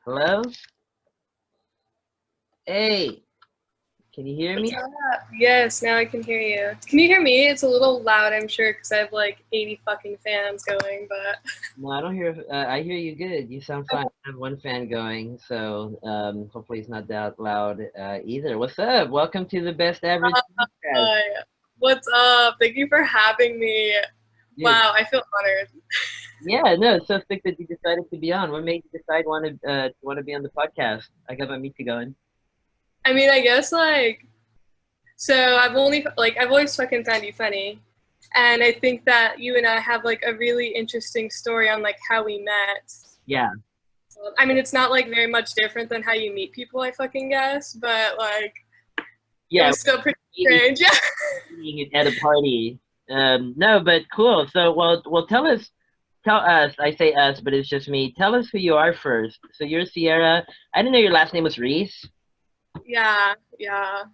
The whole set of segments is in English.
Hello? Hey, can you hear What's me? up? Yes, now I can hear you. Can you hear me? It's a little loud, I'm sure, because I have like 80 fucking fans going, but No, I don't hear. I hear you good. You sound fine. okay. I have one fan going, so hopefully it's not that loud either. What's up? Welcome to the Best Average Podcast. Hi. What's up? Thank you for having me. Dude, Wow, I feel honored. yeah, no, it's so sick that you decided to be on. What made you decide want to be on the podcast? I got my meet you going. I mean, I guess like so I've always fucking found you funny. And I think that you and I have like a really interesting story on like how we met. Yeah, I mean, it's not like very much different than how you meet people, I fucking guess, but like it yeah, was still pretty meeting strange. Yeah. meeting at a party. No, but cool. So, well, tell us. I say us, but it's just me. Tell us who you are first. So you're Sierra. I didn't know your last name was Reece. Yeah, yeah,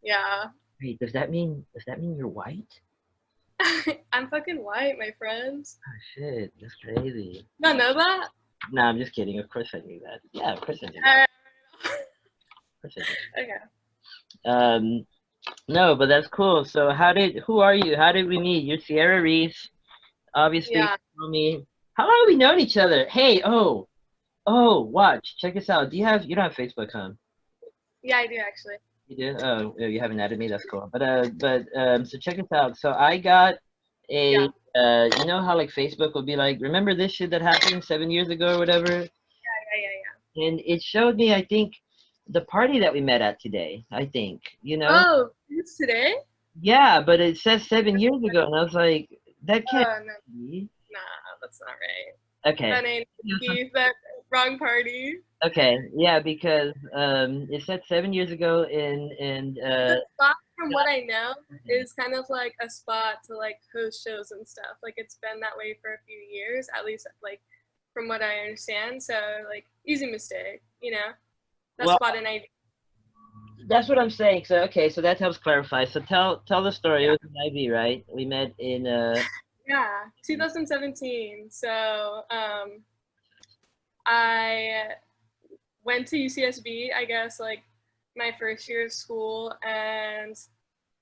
yeah. Wait, does that mean you're white? I'm fucking white, my friends. Oh shit, that's crazy. Not know that? No, I'm just kidding. Of course I knew that. Yeah, of course I knew that. Uh, Of course I knew okay. that. No, but that's cool. So who are you? How did we meet? You're Sierra Reese. Obviously, Yeah. you know me. How long have we known each other? Hey, watch, check this out. You don't have Facebook, huh? Yeah, I do actually. You do? Oh, you haven't added me. That's cool. So check this out. So I got a, Yeah. you know how like Facebook will be like, remember this shit that happened 7 years ago or whatever? Yeah. And it showed me, I think, the party that we met at today. I think, you know? Oh, it's today? Yeah, but it says 7 years ago, and I was like, that can't Oh no, be. nah, that's not right. Okay. That ain't Keith. That wrong party. Okay, yeah, because it said 7 years ago, and The spot, from what I know, is kind of like a spot to like host shows and stuff. Like it's been that way for a few years, at least like from what I understand. So like easy mistake, you know. That well, spot in ID. that's what I'm saying. So okay, so that helps clarify. So tell the story. It Yeah. was in IB, right? We met in Yeah, 2017. So I went to UCSB, I guess, like my first year of school, and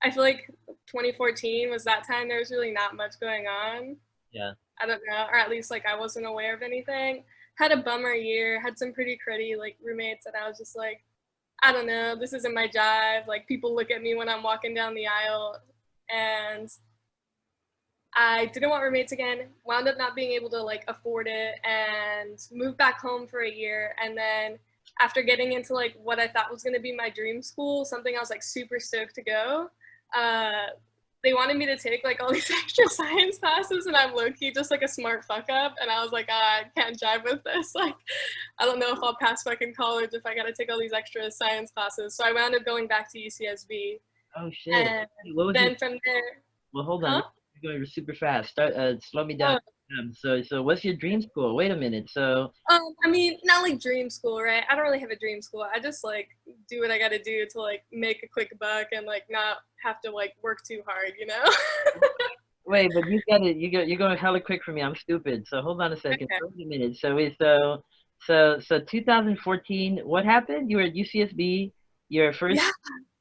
I feel like 2014 was that time there was really not much going on. yeah. I don't know, or at least like I wasn't aware of anything. Had a bummer year, had some pretty cruddy like roommates, and I was just like, I don't know, this isn't my jive. Like people look at me when I'm walking down the aisle, and I didn't want roommates again, wound up not being able to like afford it and moved back home for a year. And then after getting into like what I thought was going to be my dream school, something I was like super stoked to go, uh, they wanted me to take like all these extra science classes, and I'm low-key just like a smart fuck up, and I was like, I can't jive with this. Like I don't know if I'll pass fucking college if I gotta take all these extra science classes. So I wound up going back to UCSB, Oh shit. and What was your? then from there, Well, hold on. huh? You're going super fast. Slow me down. Oh, So what's your dream school? Wait a minute. So I mean, not like dream school, right? I don't really have a dream school. I just like do what I got to do to like make a quick buck and like not have to like work too hard, you know? wait, but you got it. You're going hella quick for me. I'm stupid. So hold on a second. Okay. Wait a minute. So 2014. What happened? You were at UCSB. Your first.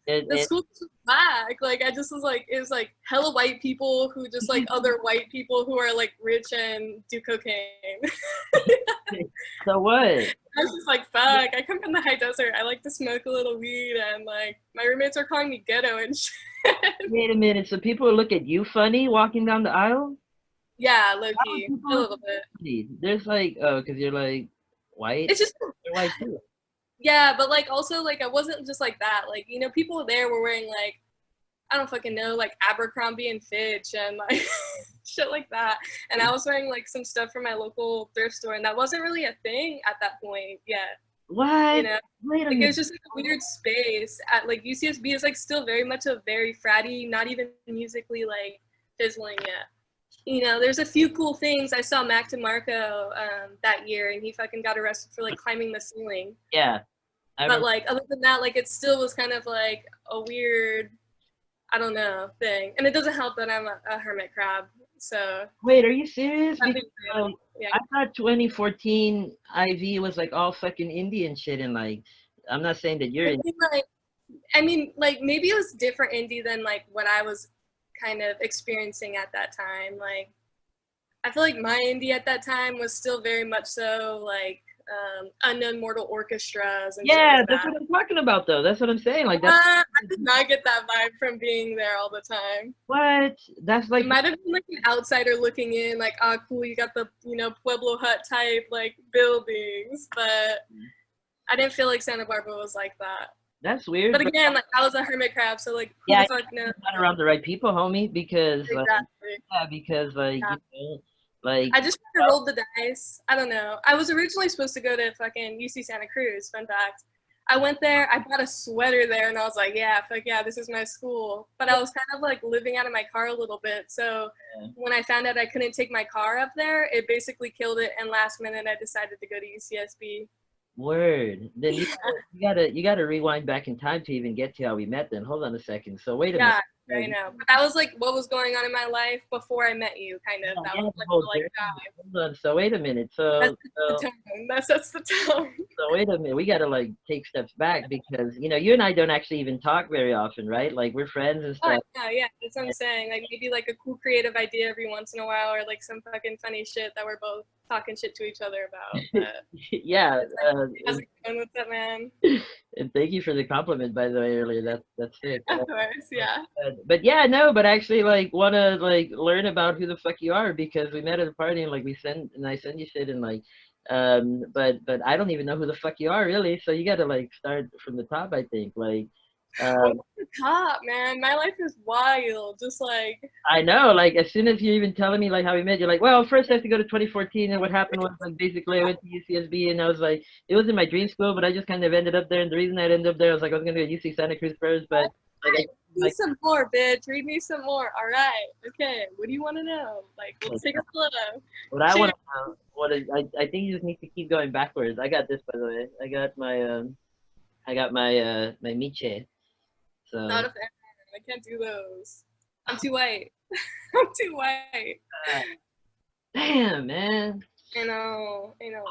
Yeah, the It, school was black. Like I just was like, it was like hella white people who just like other white people who are like rich and do cocaine. so what? I was just like, fuck, I come from the high desert. I like to smoke a little weed, and like my roommates are calling me ghetto and shit. Wait a minute. So people look at you funny walking down the aisle? Yeah, low How do key, people a look little at bit. you funny? There's like, oh, because you're like white. It's just They're white too. yeah, but like also like I wasn't just like that. Like, you know, people there were wearing like I don't fucking know, like Abercrombie and Fitch and like shit like that. And I was wearing like some stuff from my local thrift store, and that wasn't really a thing at that point yet. You What? know, Wait a like it minute. was just like a weird space. At like UCSB is like still very much a very fratty, not even musically like fizzling yet. You know, there's a few cool things. I saw Mac DeMarco that year, and he fucking got arrested for like climbing the ceiling. Yeah, I But remember. like other than that, like it still was kind of like a weird, I don't know, thing. And it doesn't help that I'm a hermit crab. So Wait, are you serious? Because nothing real. Yeah. I thought 2014 IV was like all fucking Indian shit, and like, I'm not saying that you're I in. think, like, I mean, like maybe it was different indie than like what I was kind of experiencing at that time. Like I feel like my indie at that time was still very much so like unknown mortal orchestras and shit Yeah, like that's that. what I'm talking about, though. That's what I'm saying. Like, that's I did not get that vibe from being there all the time. what. That's It like, might have been like an outsider looking in, like, oh, cool, you got the, Pueblo hut type, like, buildings. But I didn't feel like Santa Barbara was like that. that's weird. But But again, like, I was a hermit crab, so, like, who yeah, the fuck knows? you're not around the right people, homie. Because like, Exactly. yeah, because like, Yeah. like, I just kind of rolled the dice. I don't know. I was originally supposed to go to fucking UC Santa Cruz, fun fact. I went there, I bought a sweater there, and I was like, yeah, fuck yeah, this is my school. But I was kind of like living out of my car a little bit. So when I found out I couldn't take my car up there, it basically killed it. And last minute, I decided to go to UCSB. word. Then you gotta rewind back in time to even get to how we met. Then hold on a second. So wait a minute. Yeah, I know. But that was like what was going on in my life before I met you, kind of. That Yeah, was like hold the like dive. on. So wait a minute. That So, sets the so tone. That sets the tone. so wait a minute. We gotta like take steps back because you and I don't actually even talk very often, right? Like we're friends and Oh, stuff. yeah, that's what I'm saying. Like maybe like a cool creative idea every once in a while, or like some fucking funny shit that we're both talking shit to each other about. But Yeah. it's like, how's it going with that, man? And thank you for the compliment, by the way, earlier. That's sick. Of course, yeah. But yeah, no, but I actually like wanna like learn about who the fuck you are because we met at a party and like I send you shit and like but I don't even know who the fuck you are really. So you gotta like start from the top, I think. Like What's um the top, man? My life is wild. Just like, I know, like as soon as you're even telling me like how we met, you're like, well, first I have to go to 2014, and what happened was like basically I went to UCSB, and I was like, it was in my dream school, but I just kind of ended up there, and the reason I ended up there was like I was gonna go to UC Santa Cruz first, but like read me some more, bitch. Read me some more. All right. Okay. What do you want to know? Like, let's take a photo. what I want Cheers. to know, I think you just need to keep going backwards. I got this by the way. I got my Miche. Not So a fan. I can't do those. I'm too white. I'm too white. uh, damn man, I know. I know.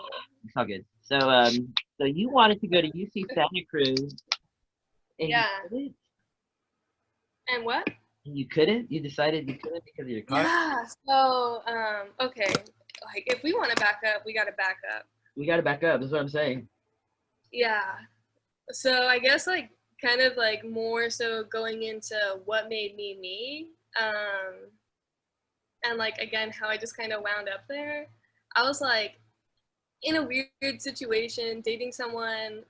it's all good. So you wanted to go to UC Santa Cruz, and you Yeah. couldn't. And what? And you couldn't. You decided you couldn't because of your car. Yeah. So, okay. Like, if we want to back up, we got to back up. We got to back up. That's what I'm saying. Yeah. So I guess like kind of like more so going into what made me me. And like again how I just kind of wound up there. I was like in a weird situation dating someone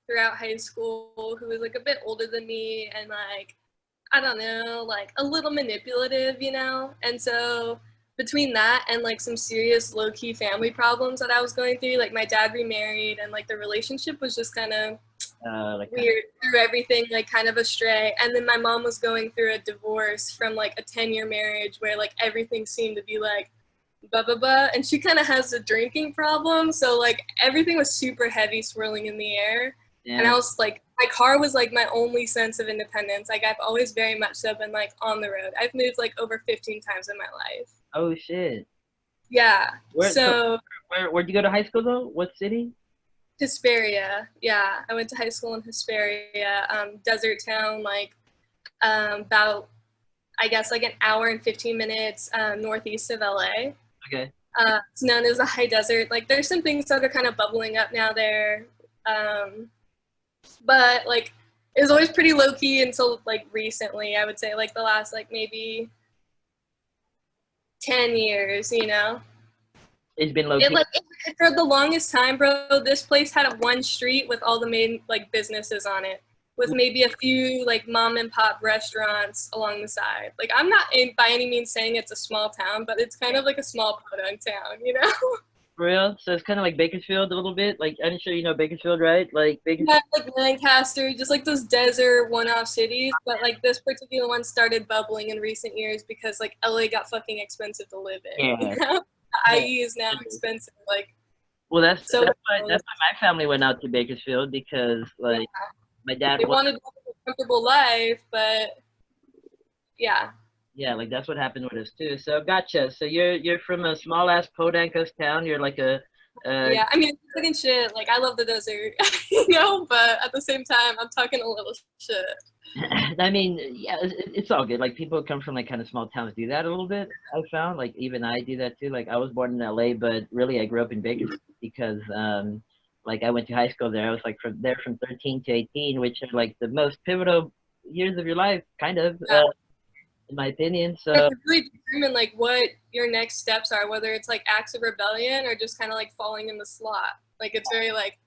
throughout high school who was like a bit older than me and like I don't know, like a little manipulative, And so between that and like some serious low key family problems that I was going through, like my dad remarried and like the relationship was just kind of Like weird through everything, like kind of astray. And then my mom was going through a divorce from like a 10-year marriage where like everything seemed to be like blah blah blah. And she kind of has a drinking problem, so like everything was super heavy, swirling in the air. yeah. And I was like, my car was like my only sense of independence. Like I've always very much so been like on the road. I've moved like over 15 times in my life. Oh shit. Yeah. So Where'd you go to high school though? What city? Hesperia. Yeah, I went to high school in Hesperia, desert town, like about, I guess, like an hour and 15 minutes northeast of LA. Okay. It's known as the high desert. Like, there's some things that are kind of bubbling up now there. But, like, it was always pretty low-key until, like, recently, I would say, like, the last, like, maybe 10 years, It's been low It key. like for the longest time, bro. This place had a one street with all the main like businesses on it, with maybe a few like mom and pop restaurants along the side. Like I'm not by any means saying it's a small town, but it's kind of like a small podunk town. For real? So it's kind of like Bakersfield a little bit. Like I'm sure you know Bakersfield, right? Like Bakersfield. Yeah, like Lancaster, just like those desert one-off cities. But like this particular one started bubbling in recent years because like LA got fucking expensive to live in. Yeah. The IE is now expensive. Like Well, that's so. that's why my family went out to Bakersfield because like my dad They wanted a comfortable life, but yeah. Yeah, like that's what happened with us too. So gotcha. So you're from a small ass Podunk town. You're like a Yeah, I mean, fucking shit. Like, I love the desert, you know, but at the same time, I'm talking a little shit. I mean, yeah, it's all good. Like people come from like kind of small towns do that a little bit. I found like even I do that too. Like I was born in LA, but really I grew up in Bakersfield because like I went to high school there. I was like from 13 to 18, which are like the most pivotal years of your life, kind of, Yeah. in my opinion. It So really determine like what your next steps are, whether it's like acts of rebellion or just kind of like falling in the slot. Like it's very like,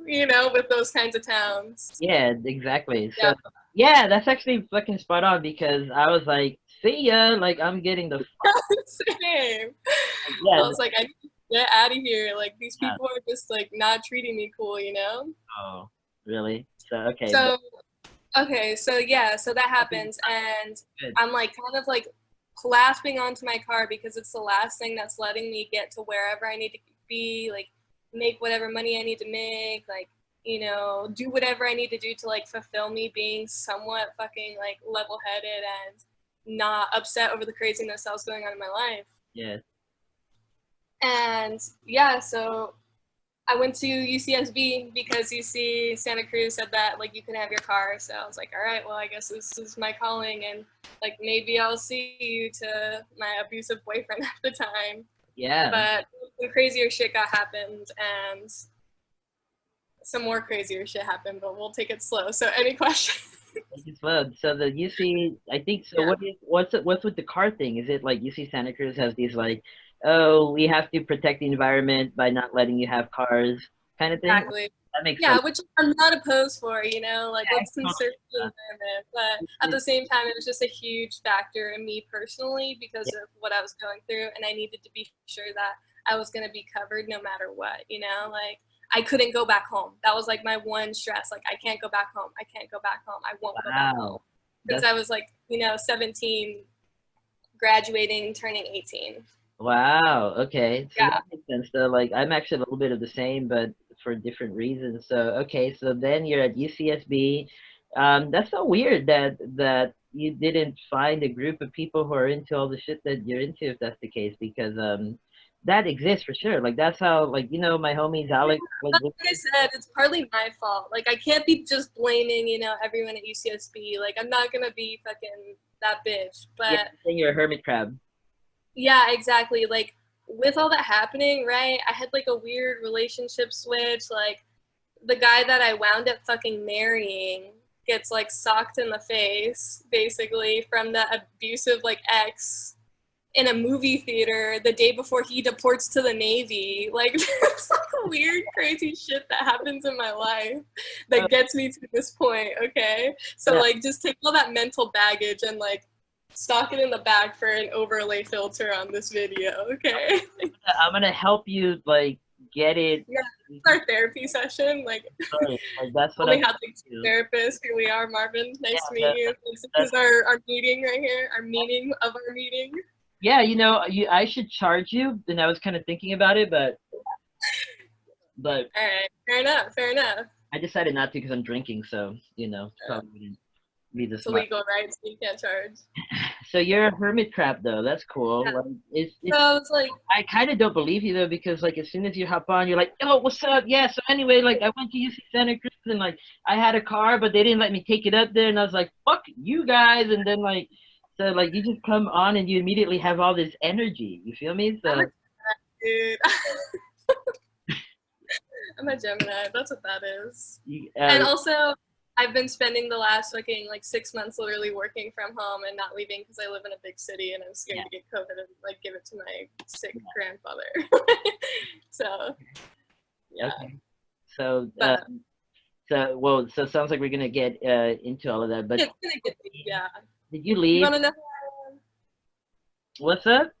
you know, with those kinds of towns. yeah, exactly. Yeah, So yeah, that's actually fucking spot on because I was like, see ya, like I'm getting the fuck. same. I Yeah. was like, I need to get out of here. Like these No. people are just like not treating me cool, you know? Oh, really? So okay, So okay, so yeah, so that good. happens, and I'm like kind of like clasping onto my car because it's the last thing that's letting me get to wherever I need to be, like make whatever money I need to make, like, you know, do whatever I need to do to like fulfill me being somewhat fucking like level headed and not upset over the craziness that was going on in my life. Yeah. And yeah, so I went to UCSB because UC Santa Cruz said that like you can have your car. So I was like, all right, well, I guess this is my calling, and like maybe I'll see you to my abusive boyfriend at the time. Yeah. But the crazier shit got happened, and some more crazier shit happened. But we'll take it slow. So any questions? Thank you, Slug. So the UC, I think so. Yeah, What's with the car thing? Is it like UC Santa Cruz has these like, oh, we have to protect the environment by not letting you have cars kind of thing? exactly. That makes Yeah, sense. which I'm not opposed for, you know, like Yeah, let's conserve the totally. environment. But at the same time, it was just a huge factor in me personally because Yeah, of what I was going through. And I needed to be sure that I was going to be covered no matter what, you know, like I couldn't go back home. That was like my one stress. Like, I can't go back home. I can't go back home. I won't go back home. wow. Because That's I was like, you know, 17, graduating, turning 18. wow. Okay. So Yeah. that makes sense though. Like I'm actually a little bit of the same, but for different reasons. So okay, so then you're at UCSB. That's so weird that you didn't find a group of people who are into all the shit that you're into, if that's the case, because that exists for sure. Like that's how like my homies Alex like Like I said, it's partly my fault. Like I can't be just blaming, you know, everyone at UCSB. Like I'm not gonna be fucking that bitch. yeah, But saying you're a hermit crab. yeah, exactly. Like with all that happening, right? I had like a weird relationship switch. Like the guy that I wound up fucking marrying gets like socked in the face, basically, from the abusive like ex in a movie theater the day before he deports to the Navy. Like, it's like weird, crazy shit that happens in my life Oh, that gets me to this point, okay? So, no, like, just take all that mental baggage and, like, stock it in the back for an overlay filter on this video, okay? I'm gonna help you like get it. Yeah, it's our therapy session. Like, Sorry, like that's what only I'm had like two do. therapists. Here we are, Marvin. Yeah, Nice to meet you. This that's is our meeting right here, our meeting of our meeting. yeah. I should charge you. And I was kind of thinking about it, but All right, fair enough, fair enough. I decided not to because I'm drinking. So probably wouldn't be the It's smart. illegal, right? So you can't charge. So you're a hermit crab though. That's cool. Yeah. Like it's So it's like, I kind of don't believe you though because like as soon as you hop on, you're like, "Yo, what's up?" Yeah. So anyway, like I went to UC Santa Cruz and like I had a car, but they didn't let me take it up there, and I was like, "Fuck you guys!" And then like so like you just come on and you immediately have all this energy. You feel me? I'm a So dude. I'm a Gemini. That's what that is. you, And also, I've been spending the last fucking like 6 months literally working from home and not leaving because I live in a big city and I'm scared yeah. to get COVID and like give it to my sick grandfather. So yeah, Okay. So but so it sounds like we're gonna get into all of that. But it's gonna get me. Yeah. did you You leave? want to know? What's up?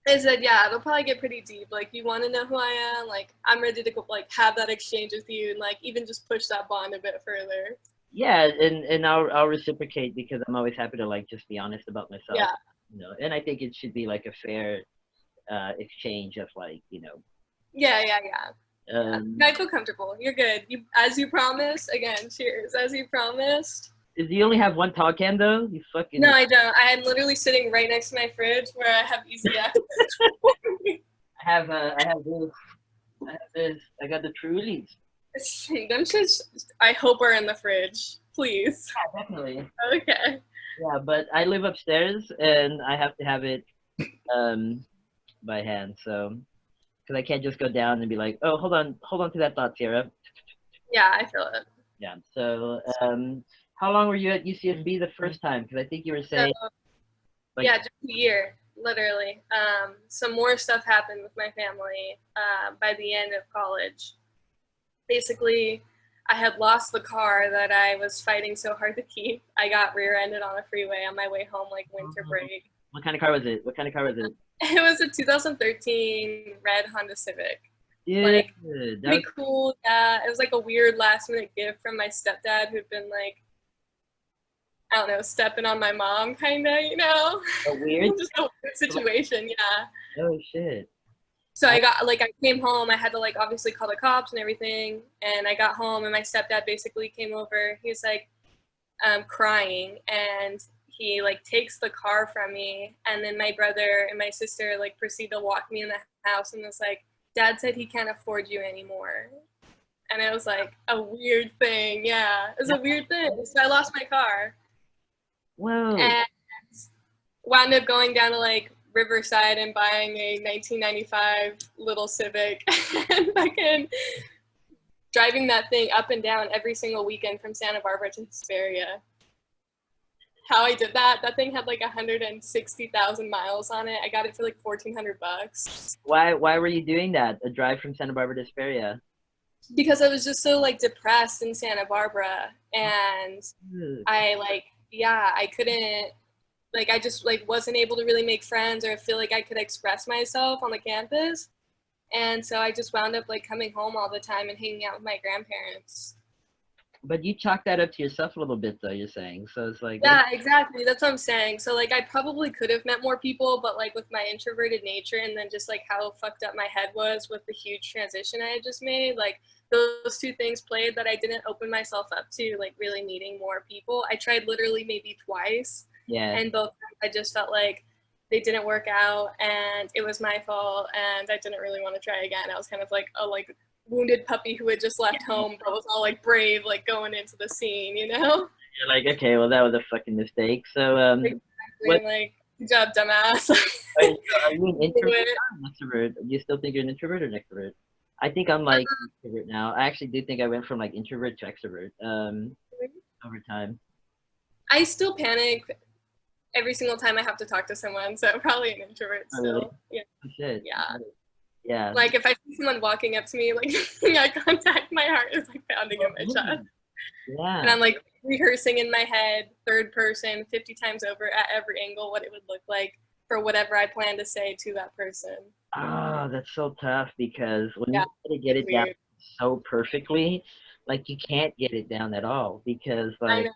I said, yeah, it'll probably get pretty deep. Like, you want to know who I am? Like, I'm ready to go, like have that exchange with you and like even just push that bond a bit further. Yeah, and I'll reciprocate because I'm always happy to like just be honest about myself. Yeah. And I think it should be like a fair exchange of like Yeah, yeah, yeah. Yeah. um I feel comfortable. You're good. You, as you promised. Again, cheers. As you promised. Do you only have one tall can though? You No, fucking. I don't. I am literally sitting right next to my fridge where I have easy access. I have this. I have this. I got the Trulies. Them shits, I hope are in the fridge. Please. Yeah, definitely. Okay. Yeah, but I live upstairs and I have to have it um by hand. So because I can't just go down and be like, oh, hold on to that thought, Sierra. Yeah, I feel it. Yeah. So how long were you at UCSB the first time? Because I think you were So, saying like. yeah, just a year, literally. Some more stuff happened with my family by the end of college. Basically, I had lost the car that I was fighting so hard to keep. I got rear-ended on a freeway on my way home, like winter break. What kind of car was it? What kind of car was it? It was a 2013 red Honda Civic. Yeah, Like, that pretty was cool. Yeah, it was like a weird last-minute gift from my stepdad, who'd been like, I don't know, stepping on my mom, kind of, you know? a weird. Just a weird situation, yeah. Oh shit. So I, I came home, I had to like obviously call the cops and everything. And I got home and my stepdad basically came over. He was like crying, and he like takes the car from me. And then my brother and my sister like proceed to walk me in the house and was like, Dad said he can't afford you anymore. And it was like a weird thing. Yeah, it was a weird thing. So I lost my car. whoa. And wound up going down to like Riverside and buying a 1995 little Civic and fucking driving that thing up and down every single weekend from Santa Barbara to Hesperia. How I did that thing had like 160,000 miles on it. I got it for like $1,400 Why were you doing that? A drive from Santa Barbara to Hesperia? because I was just so like depressed in Santa Barbara, and I like, yeah, I couldn't, like, I just like wasn't able to really make friends or feel like I could express myself on the campus. And so I just wound up like coming home all the time and hanging out with my grandparents. But you chalk that up to yourself a little bit, though. You're saying so. It's like, Yeah, exactly. That's what I'm saying. So like I probably could have met more people, but like with my introverted nature and then just like how fucked up my head was with the huge transition I had just made, like those two things played that I didn't open myself up to like really meeting more people. I tried literally maybe twice, yeah, and both times I just felt like they didn't work out and it was my fault and I didn't really want to try again. I was kind of like a like wounded puppy who had just left home but was all like brave, like going into the scene, you know? you're like, okay, well, that was a fucking mistake. So, Exactly. what Like, good job, dumbass. are you an introvert it. or an extrovert? Do you still think you're an introvert or an extrovert? I think I'm like an introvert now. I actually do think I went from like introvert to extrovert over time. I still panic every single time I have to talk to someone, so probably an introvert Oh, really? still. Yeah. Oh, shit. Yeah. Yeah. Like if I see someone walking up to me, like eye contact, my heart is like pounding in my chest. And Yeah. I'm like rehearsing in my head, third person, 50 times over at every angle, what it would look like for whatever I plan to say to that person. Oh, that's so tough because when you Yeah, try to get it down weird. so perfectly, like you can't get it down at all because I like know.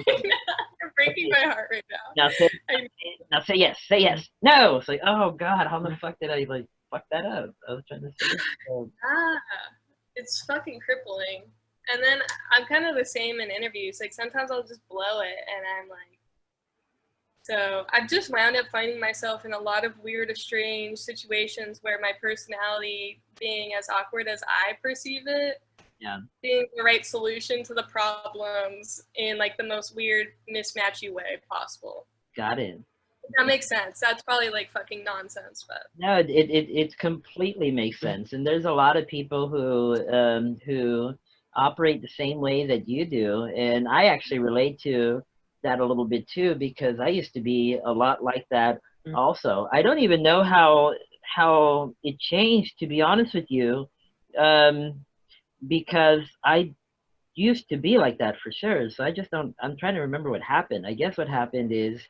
You're breaking my heart right now now. say I, now say yes. No. It's like, oh God, how the fuck did I like fuck that up? I was trying to say ah, it's fucking crippling. And then I'm kind of the same in interviews. Like sometimes I'll just blow it and I'm like, so I've just wound up finding myself in a lot of weird, strange situations where my personality being as awkward as I perceive it, yeah. being the right solution to the problems in like the most weird, mismatchy way possible. Got it. That makes sense. That's probably like fucking nonsense, but No, it completely makes sense. And there's a lot of people who operate the same way that you do. And I actually relate to that a little bit too, because I used to be a lot like that also. I don't even know how it changed, to be honest with you. Because I used to be like that for sure. So I just don't I'm trying to remember what happened. I guess what happened is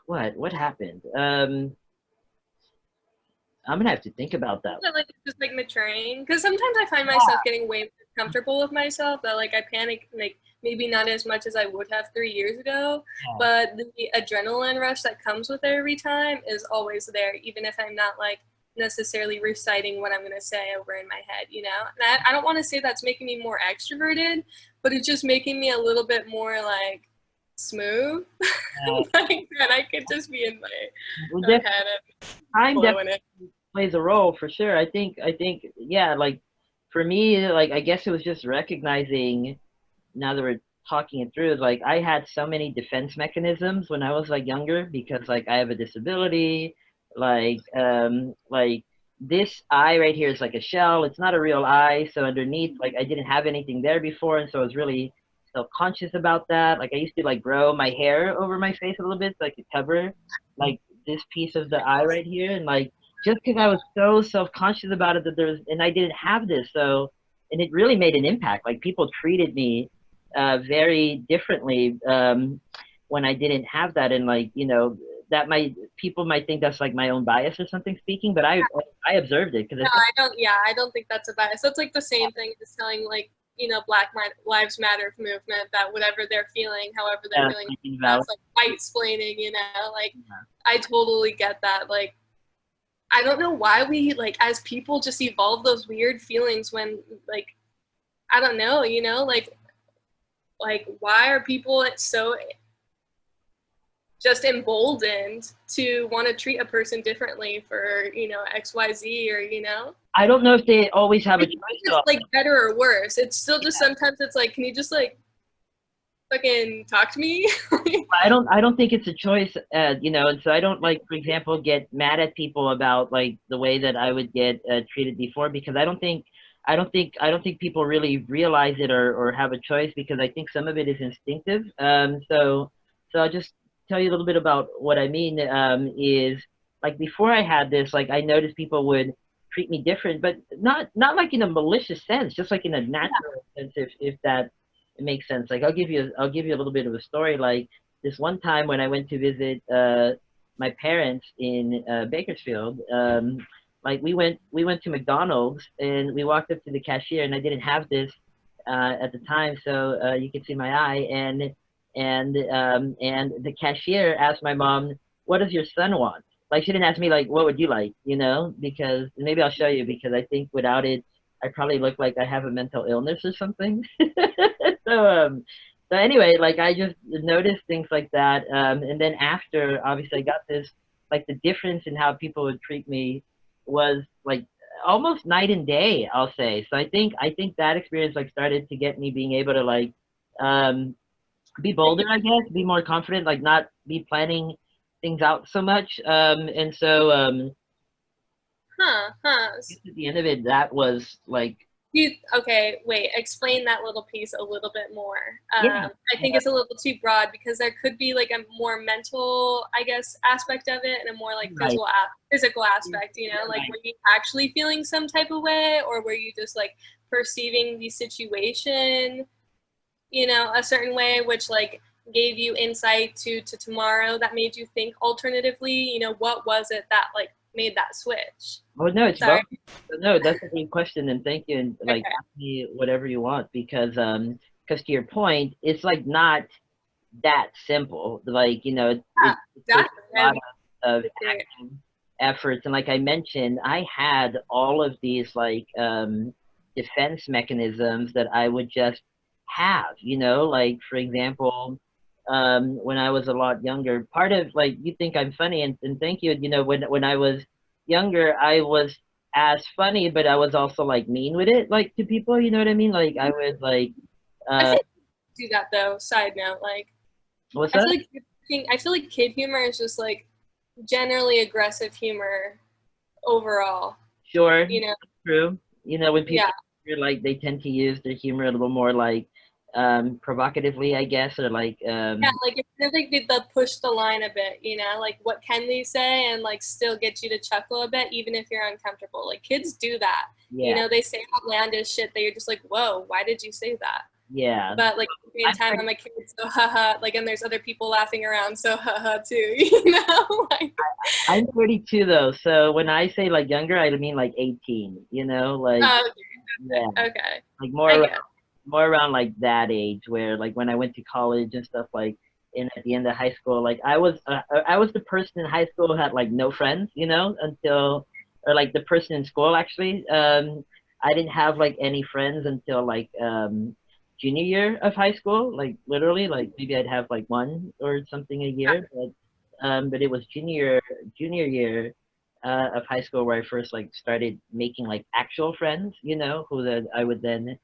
what happened? I'm gonna have to think about that. like just like maturing, because sometimes I find myself getting way more comfortable with myself that like I panic like maybe not as much as I would have 3 years ago, but the adrenaline rush that comes with it every time is always there, even if I'm not like necessarily reciting what I'm going to say over in my head, you know? And I don't want to say that's making me more extroverted, but it's just making me a little bit more like smooth. Uh, Like that I could just be in well, my head and time blowing definitely it. plays a role for sure. I think, yeah, like for me, like I guess it was just recognizing now that we're talking it through, like I had so many defense mechanisms when I was like younger because like I have a disability, like this eye right here is like a shell. It's not a real eye. So underneath, like I didn't have anything there before, and so I was really self-conscious about that. Like I used to like grow my hair over my face a little bit so I could cover like this piece of the eye right here, and like just because I was so self-conscious about it that there was, and I didn't have this, so and it really made an impact. Like people treated me very differently when I didn't have that, and like that might people might think that's like my own bias or something speaking, but I observed it because No, I think I don't. Yeah, I don't think that's a bias. That's like the same thing as telling like Black Lives Matter movement that whatever they're feeling, however they're feeling, something valid. that's like white splaining. Like I totally get that. Like I don't know why we like as people just evolve those weird feelings when like I don't know. Like why are people so just emboldened to want to treat a person differently for XYZ or I don't know if they always have a choice it's though. like better or worse. It's still just sometimes it's like, can you just like fucking talk to me? I don't think it's a choice, and so I don't like, for example, get mad at people about like the way that I would get treated before because I don't think people really realize it or have a choice because I think some of it is instinctive. So I'll just tell you a little bit about what I mean. Is like before I had this, like I noticed people would treat me different, but not like in a malicious sense, just like in a natural sense, if that it makes sense. Like I'll give you a little bit of a story. Like this one time when I went to visit my parents in Bakersfield, like we went to McDonald's and we walked up to the cashier and I didn't have this at the time, so you can see my eye and the cashier asked my mom, "What does your son want?" Like she didn't ask me like, "What would you like?" Because maybe I'll show you because I think without it, I probably look like I have a mental illness or something. so so anyway, like I just noticed things like that, and then after obviously I got this like the difference in how people would treat me was like almost night and day, I'll say. So I think that experience like started to get me being able to like um be bolder, I guess, be more confident, like not be planning things out so much. And so Huh. at the end of it, that was like Okay, wait, explain that little piece a little bit more. yeah, I think it's a little too broad because there could be like a more mental, I guess, aspect of it and a more like right, physical aspect, like right. were you actually feeling some type of way or were you just like perceiving the situation, a certain way, which like gave you insight to tomorrow that made you think alternatively, what was it that like made that switch? Oh no, it's both. Sorry. No, that's a great question, and thank you. And like, Okay. ask me whatever you want because to your point, it's like not that simple. Like it Yeah, takes a lot exactly. of I'm curious. active efforts, and like I mentioned, I had all of these like defense mechanisms that I would just have. Like for example. When I was a lot younger, part of like you think I'm funny, and thank you. When I was younger, I was as funny, but I was also like mean with it, like to people. You know what I mean? Like I would like, I uh, think do that though. Side note, like what's I that? feel like I feel like kid humor is just like generally aggressive humor overall. Sure, You know? true. When Yeah. people are like they tend to use their humor a little more like provocatively, I guess, or like Yeah, like it's kind of like they'll push the line a bit, like what can they say and like still get you to chuckle a bit even if you're uncomfortable. Like kids do that. yeah, They say outlandish shit that you're just like, whoa, why did you say that? yeah. But like at the same I'm time, pretty, I'm a kid, so haha. Like, and there's other people laughing around, so haha too. Like I'm 32 though, so when I say like younger, I mean like 18. Like oh, yeah, okay, like I get. more around like that age where like when I went to college and stuff like in at the end of high school like I was the person in high school who had like no friends until or like the person in school actually I didn't have like any friends until like junior year of high school, like literally, like maybe I'd have like one or something a year, but it was junior year of high school where I first like started making like actual friends, you know, who that I would then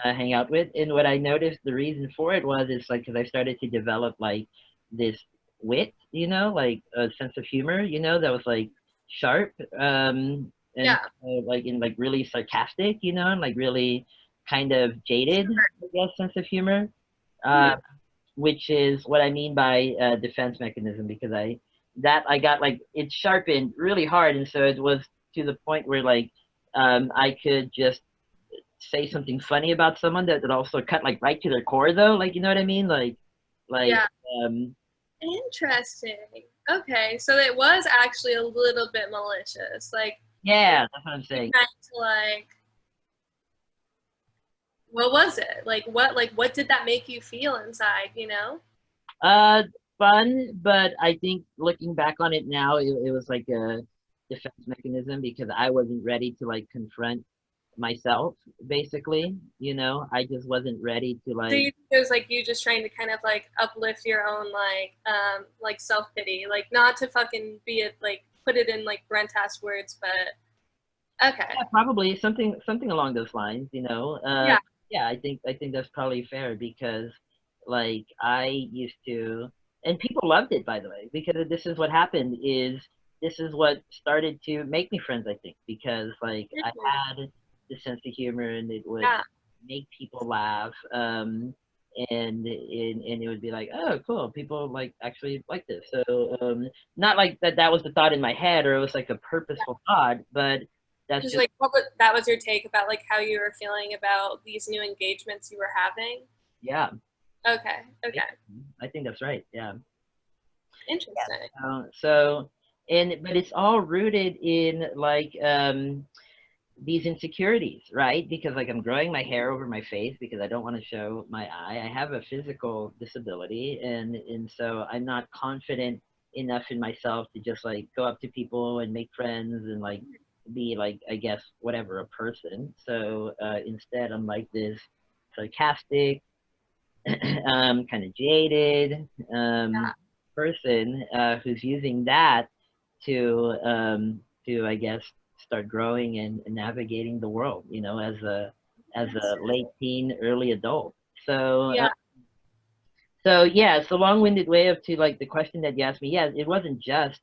hang out with. And what I noticed the reason for it was it's like because I started to develop like this wit, you know, like a sense of humor, you know, that was like sharp, and Yeah. like in like really sarcastic, you know, and like really kind of jaded, I guess, sense of humor, uh, Hmm. which is what I mean by defense mechanism because I got like it sharpened really hard, and so it was to the point where like I could just say something funny about someone that also cut like right to their core though, like you know what I mean, like Yeah. um Interesting. Okay, so it was actually a little bit malicious. yeah, that's what I'm You saying. kind of what was it? What did that make you feel inside, you know? Uh, fun, but I think looking back on it now, it was like a defense mechanism because I wasn't ready to like confront myself, basically. You know, I just wasn't ready to So like, you think it was like you just trying to kind of like uplift your own like self pity, like not to fucking be it like put it in like Brent-ass words, but okay. yeah, probably something along those lines, you know. Yeah. Yeah, I think that's probably fair because like I used to, and people loved it by the way, because this is what happened is this is what started to make me friends, I think, because like I had the sense of humor and it would Yeah. make people laugh. And it would be like, oh, cool, people like actually like this. So not like that was the thought in my head or it was like a purposeful thought, but that's Just just like that was your take about like how you were feeling about these new engagements you were having? yeah. Okay. Okay. I think that's right. Yeah. Interesting. So and but it's all rooted in like these insecurities, right? Because like I'm growing my hair over my face because I don't want to show my eye. I have a physical disability and so I'm not confident enough in myself to just like go up to people and make friends and like be like I guess whatever a person. So instead I'm like this sarcastic, kind of jaded Yeah. person who's using that to I guess start growing and navigating the world, you know, as a late teen, early adult. So Yeah. so yeah, it's a long-winded way of to like the question that you asked me. Yeah, it wasn't just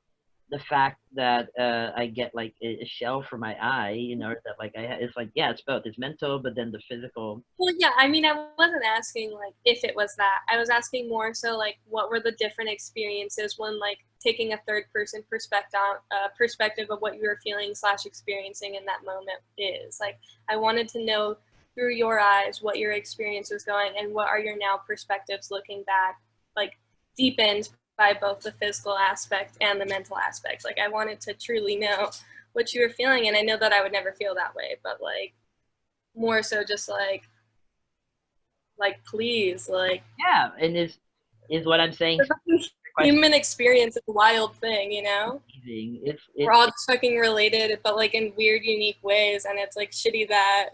the fact that I get like a shell for my eye, you know, that like it's like yeah, it's both. It's mental, but then the physical. Well, yeah, I mean, I wasn't asking like if it was that. I was asking more so like what were the different experiences when like taking a third person perspective of what you were feeling slash experiencing in that moment is. Like I wanted to know through your eyes what your experience was going and what are your now perspectives looking back, like deepened by both the physical aspect and the mental aspect. Like I wanted to truly know what you were feeling, and I know that I would never feel that way, but like more so just like please like Yeah, and is what I'm saying. Question human experience is a wild thing, you know, amazing. we're all just fucking related but like in weird unique ways, and it's like shitty that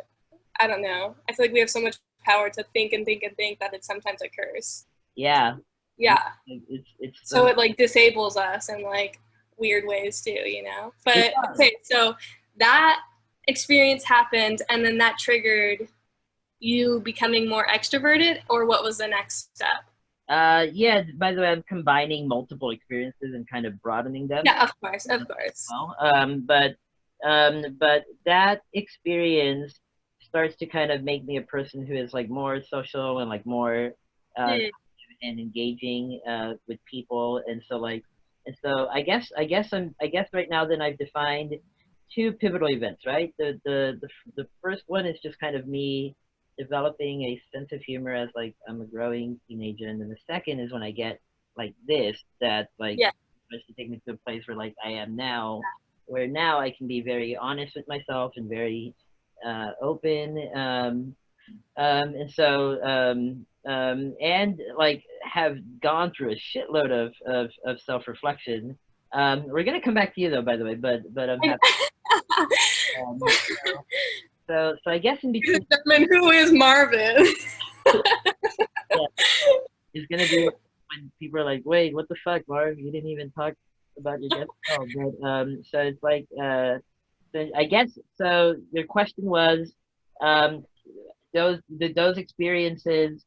I don't know, I feel like we have so much power to think and think and think that it's sometimes a curse. Yeah, yeah. Yeah, It's so it like disables us in like weird ways too, you know. it But does. okay, so that experience happened and then that triggered you becoming more extroverted, or what was the next step? Yeah. By the way, I'm combining multiple experiences and kind of broadening them. Yeah, of course, of course. Well, but that experience starts to kind of make me a person who is like more social and like more uh, Hmm. and engaging with people, and so like, and so I guess right now then I've defined two pivotal events, right? The first one is just kind of me developing a sense of humor as like I'm a growing teenager, and then the second is when I get like this that like Yeah, supposed to take me to a place where like I am now, where now I can be very honest with myself and very open. And so and like have gone through a shitload of self-reflection. We're gonna come back to you though, by the way, but I'm happy. Um, so I guess in between, determine who is Marvin. Yeah, it's gonna be when people are like, "Wait, what the fuck, Marv? You didn't even talk about your guest." Oh, but so it's like so I guess so. Your question was, um, those experiences.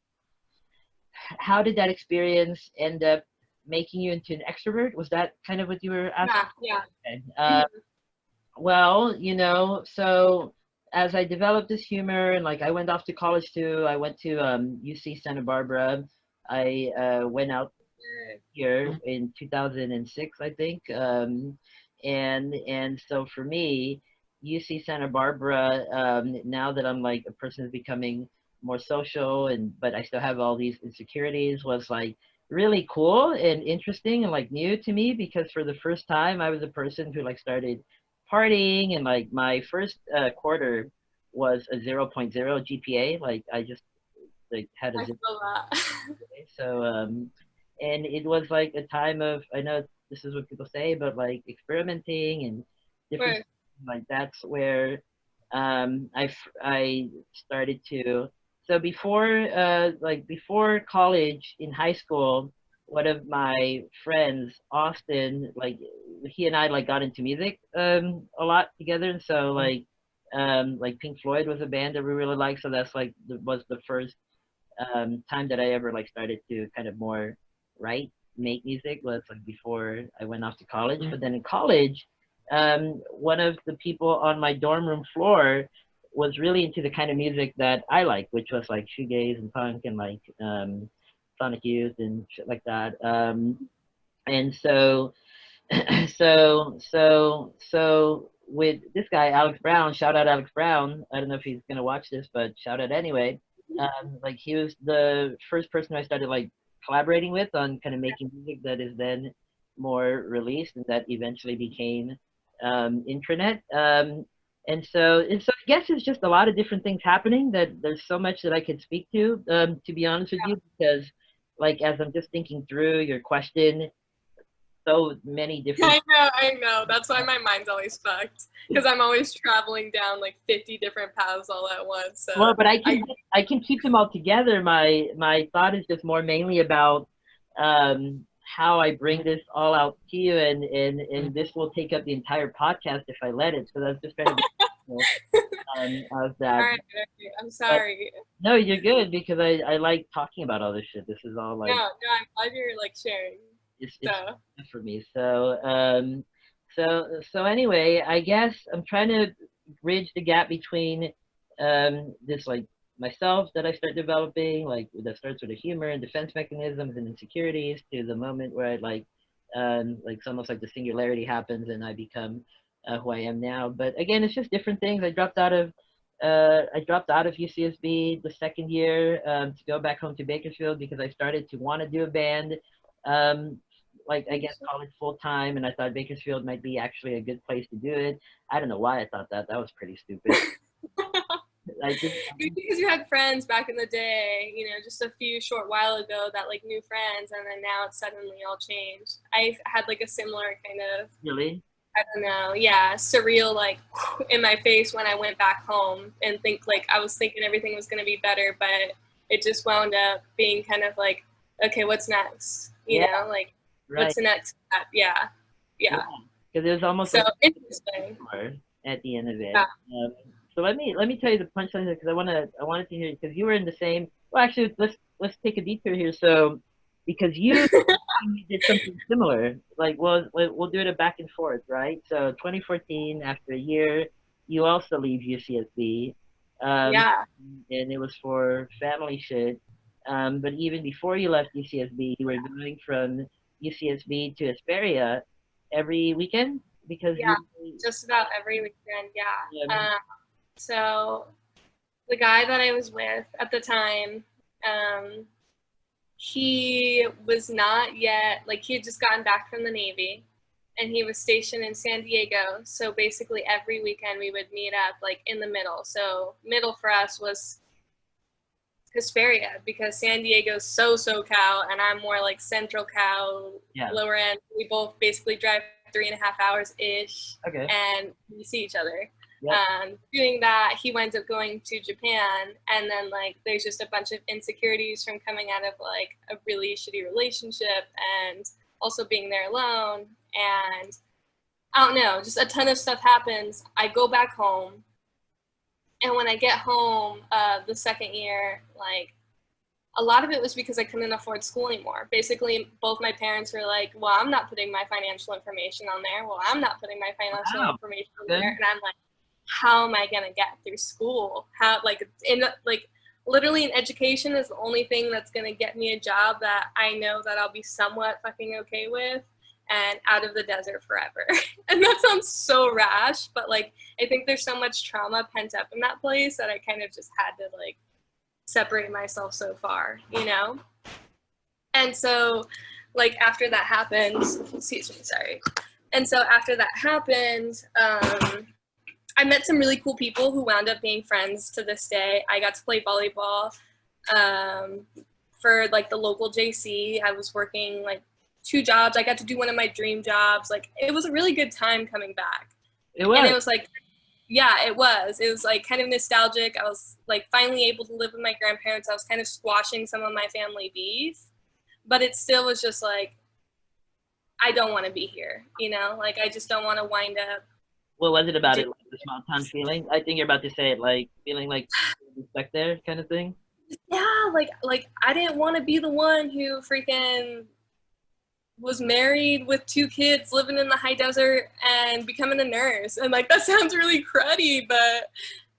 How did that experience end up making you into an extrovert? Was that kind of what you were asking? Yeah, yeah. Okay. Mhm. Well, so as I developed this humor and like I went off to college too, I went to UC Santa Barbara. I went out here in 2006, I think. And so for me, UC Santa Barbara, now that I'm like a person who's becoming more social and but I still have all these insecurities, was like really cool and interesting and like new to me because for the first time I was a person who like started partying and like my first quarter was a zero point 0.0 GPA. Like I just like had a I zero. feel that. So, and it was like a time of, I know this is what people say, but like experimenting and different, Right. like that's where I started to. So before college in high school, one of my friends, Austin, like he and I like got into music a lot together, and so like Pink Floyd was a band that we really liked, so that's like was the first time that I ever like started to kind of more write, make music was like before I went off to college. But then in college, one of the people on my dorm room floor was really into the kind of music that I like, which was like shoegaze and punk and like Sonic Youth and shit like that. And so so with this guy Alex Brown, shout out Alex Brown. I don't know if he's gonna watch this, but shout out anyway. Like he was the first person I started like collaborating with on kind of making music that is then more released and that eventually became intranet. And so I guess it's just a lot of different things happening that there's so much that I could speak to be honest with you, because like as I'm just thinking through your question, so many different. I know. That's why my mind's always fucked. Because I'm always traveling down like 50 different paths all at once. So Well, but I I can keep them all together. My thought is just more mainly about how I bring this all out to you, and this will take up the entire podcast if I let it. So that's just trying to be of all that. right, okay, I'm But sorry. no, you're good because I like talking about all this shit. This is all No, like no, I'm glad you're like sharing. it's So for me. So anyway, I guess I'm trying to bridge the gap between this like myself that I start developing, like that starts with a humor and defense mechanisms and insecurities, to the moment where I like it's almost like the singularity happens and I become who I am now. But again, it's just different things. I dropped out of UCSB the second year to go back home to Bakersfield because I started to want to do a band. Um, like I guess college full time, and I thought Bakersfield might be actually a good place to do it. I don't know why I thought that. That was pretty stupid. I just maybe because you had friends back in the day, just a few short while ago that like new friends, and then now it's suddenly all changed. I had like a similar kind of, really. I don't know, yeah, surreal like in my face when I went back home and think like I was thinking everything was gonna be better, but it just wound up being kind of like, okay, what's next? Yeah, Like right. what's the next step? Yeah, Yeah, yeah. because it was almost So like interesting. more at the end of it. Yeah. So let me tell you the punchline here because I wanted to hear because you were in the same. Well, actually, let's take a detour here. So because you did something similar, like we'll do it a back and forth, right? So 2014, after a year, you also leave UCSB, um, Yeah. and it was for family shit. But even before you left UCSB, you were going from UCSB to Hesperia every weekend because Yeah. you Just about every weekend. Yeah. um, So the guy that I was with at the time, um, he was not yet, like, he had just gotten back from the Navy and he was stationed in San Diego. So basically, every weekend we would meet up, like, in the middle. So, middle for us was Hesperia because San Diego's so Cal and I'm more like Central Cal, yeah. lower end. We both basically drive 3.5 hours ish Okay. and we see each other. Yep. Doing that, he winds up going to Japan, and then like there's just a bunch of insecurities from coming out of like a really shitty relationship and also being there alone. And I don't know, just a ton of stuff happens. I go back home, and when I get home the second year, like a lot of it was because I couldn't afford school anymore. Basically, both my parents were like, well, I'm not putting my financial information on there. Well, I'm not putting my financial Wow. information on Good. there. And I'm like, how am I going to get through school? How, like, literally in education is the only thing that's going to get me a job that I know that I'll be somewhat fucking okay with and out of the desert forever. And that sounds so rash, but like, I think there's so much trauma pent up in that place that I kind of just had to like separate myself so far, you know? And so like after that happened, excuse me, sorry. And so after that happened, I met some really cool people who wound up being friends to this day. I got to play volleyball for like the local JC. I was working like 2 jobs. I got to do one of my dream jobs. Like it was a really good time coming back. It was. And it was like, yeah, it was. It was like kind of nostalgic. I was like finally able to live with my grandparents. I was kind of squashing some of my family beef, but it still was just like, I don't want to be here, you know? Like I just don't want to wind up. What was it about it? Like the small town feeling? I think you're about to say it, like feeling like stuck there, kind of thing. Yeah, like I didn't want to be the one who freaking was married with 2 kids living in the high desert and becoming a nurse. And like that sounds really cruddy, but